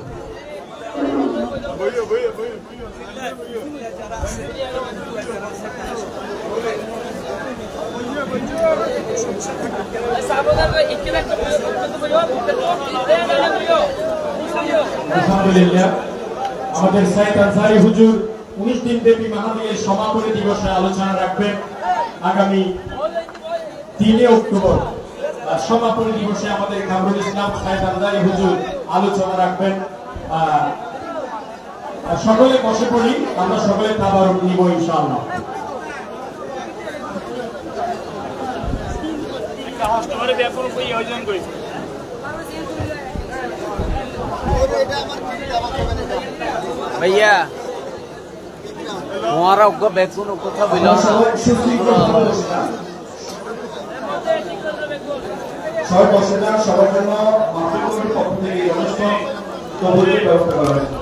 B: আলহামদুলিল্লাহ, আমাদের সাইদ আনসারী হুজুর 19 দিন ব্যাপী মাহফিলের সমাপনী দিবসে আলোচনা রাখবেন। আগামী 3 অক্টোবর সমাপনী দিবসে আমাদের কামরুল ইসলাম সাইদ আনসারী হুজুর আলোচনা রাখবেন। সকলে বসে পড়ি, আমরা সকলে তাবারুক নিব ইনশাআল্লাহ।
C: भैया हमारा उनको बैकुन उनको था बिला
B: সবাই বসে যান, সবার জন্য মাহফিল কমিটির পক্ষ থেকে যথেষ্ট তহবিলের ব্যবস্থা করা হয়েছে।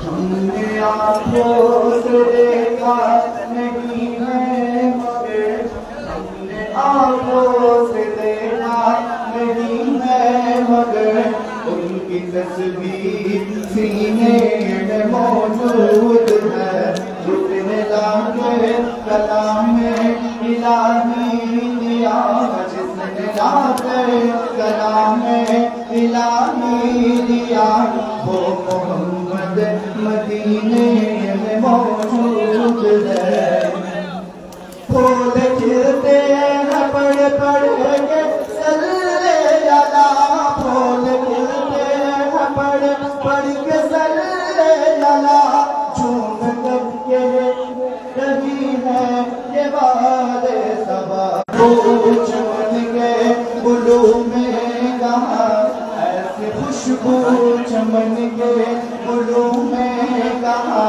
B: हमने आँखों से देखा नहीं है मगर, हमने आँखों से देखा नहीं है मगर, उनकी तस्वीर सीने में मौजूद है। जिसने लाके कलाम इलाही दिया, जिसने लाके कलाम इलाही दिया, वो मोहम्मद मदीने में मौजूद है। फूल खिलते हैं पढ़ पढ़ के सल्ले अला, फूल खिलते हैं पढ़ पढ़ के सल्ले अला, झूम करके रही है ये वादे सबा, चमन के बुलू में कहा ऐसे खुशबू, चमन के बुलू में कहा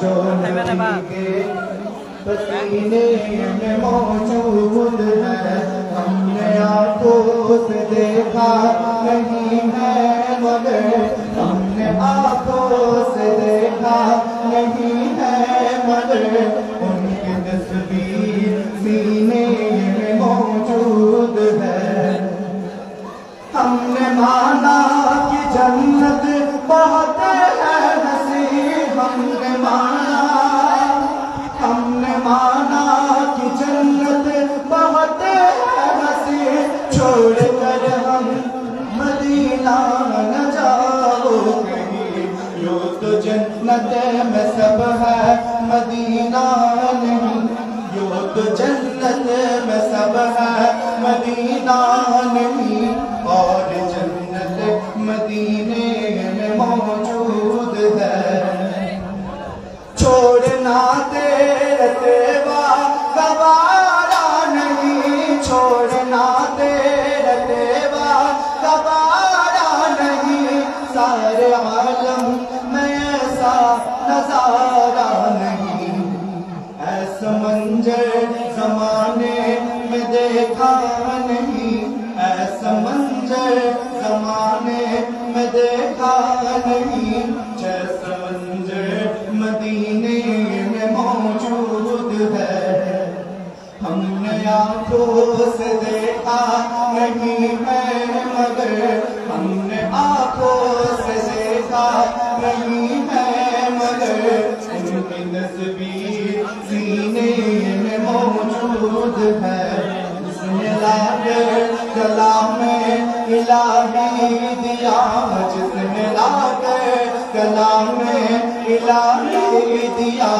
B: जो नबी के पसीने में मौजूद है। हमने आँखों से देखा नहीं है मगर, हमने आँखों से देखा नहीं है मगर, उनकी तस्वीर सीने में मौजूद है। हमने माना कि जन्नत बहुत है हंसी, हमने माना कि जन्नत बहुत है हंसी, छोड़ कर हम मदीना न जाओ कहीं, यूं तो जन्नत में सब है मदीना नहीं, यूं तो जन्नत में सब है मदीना नहीं, और जन्नत मदीने में मौजूद है। छोड़ना तेरे तेवा गवारा नहीं, छोड़ना तेरे तेवा गवारा नहीं, सारे आलम में ऐसा नजारा नहीं, ऐसा मंजर जमाने में देखा नहीं, ऐसा मंजर जमाने में देखा नहीं, जैसा मंजर मदीने में मौजूद है। हमने आँखों से देखा नहीं है मगर, हमने आँखों से देखा नहीं है मगर,
D: کی تصویر سینے میں موجود ہے، جس نے لا کر کلام الہی دیا، جس نے لا کر کلام الہی دیا،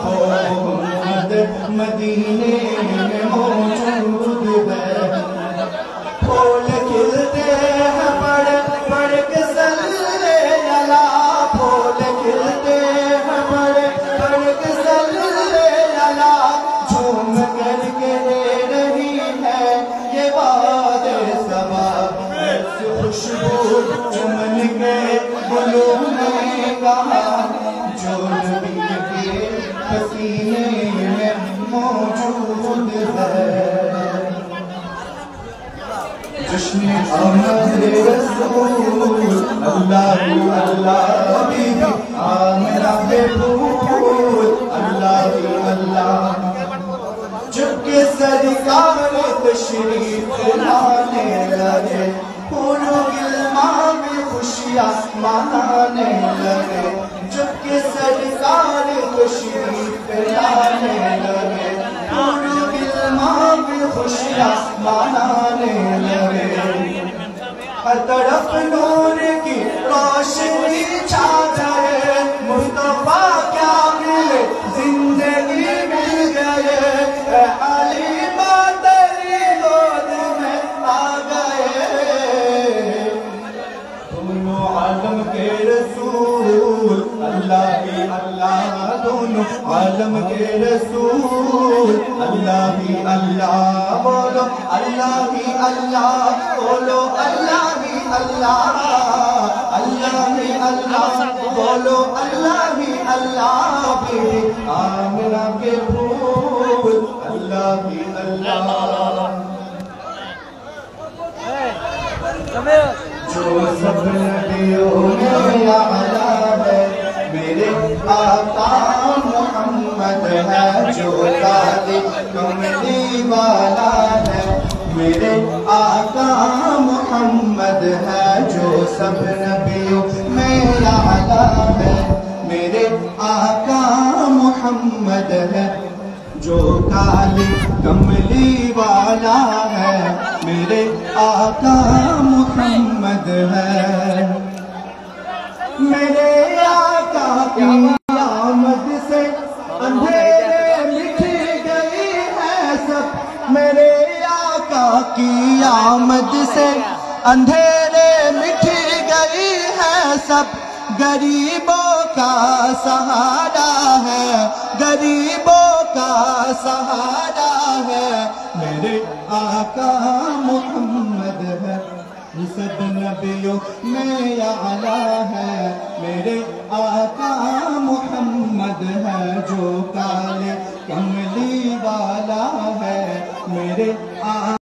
D: وہ محمد مدینے میں موجود ہے۔ پھول کھلتے ہیں پڑھ پڑھ کے صلی اللہ، پھول کھلتے ہیں پڑھ پڑھ کے صلی اللہ، جھوم کر کے دے رہی ہے یہ واد صبا، ایسی خوشبو چمن کے گلوں میں کہاں، جو نبی کے پسینے میں موجود ہے۔ جشن آمد رسول اللہ اللہ بھی آمنہ بے پھول اللہ اللہ، جبکہ سرکار تشریف لانے لگے، پھولوں گلما میں خوشیاں منانے لگے، جبکہ سرکار تشریف لانے لگے، پھولوں گلما میں خوشیاں منانے لگے۔ ہر طرف نور کی روشنی چھا جائے، مصطفیٰ کیا ملے زندگی مل گئے، اے حلیمہ تیری گود میں آ گئے، دونوں عالم کے رسول اللہ ہی اللہ، دونوں عالم کے رسول اللہ ہی اللہ، بولو اللہ ہی اللہ، بولو اللہ ہی اللہ، اللہ ہی اللہ، بولو اللہ ہی اللہ، بی آمنہ کے پھول اللہ ہی اللہ، جو سب نبیوں میں اعلیٰ ہے میرے آقا محمد ہے، جو قادر کملی والا ہے میرے آقا محمد ہے، جو سب نبیوں میں اعلیٰ ہے میرے آقا محمد ہے، جو کالی کملی والا ہے میرے آقا محمد ہے۔ میرے آقا کی آمد سے اندھیرے مٹ گئی ہے سب، میرے آقا کی آمد سے اندھیرے مٹ گئی ہے سب، غریبوں کا سہارا ہے، غریبوں کا سہارا ہے میرے آقا محمد ہے، سب نبیوں میں اعلیٰ ہے میرے آقا محمد ہے، جو کالے کملی والا ہے میرے آقا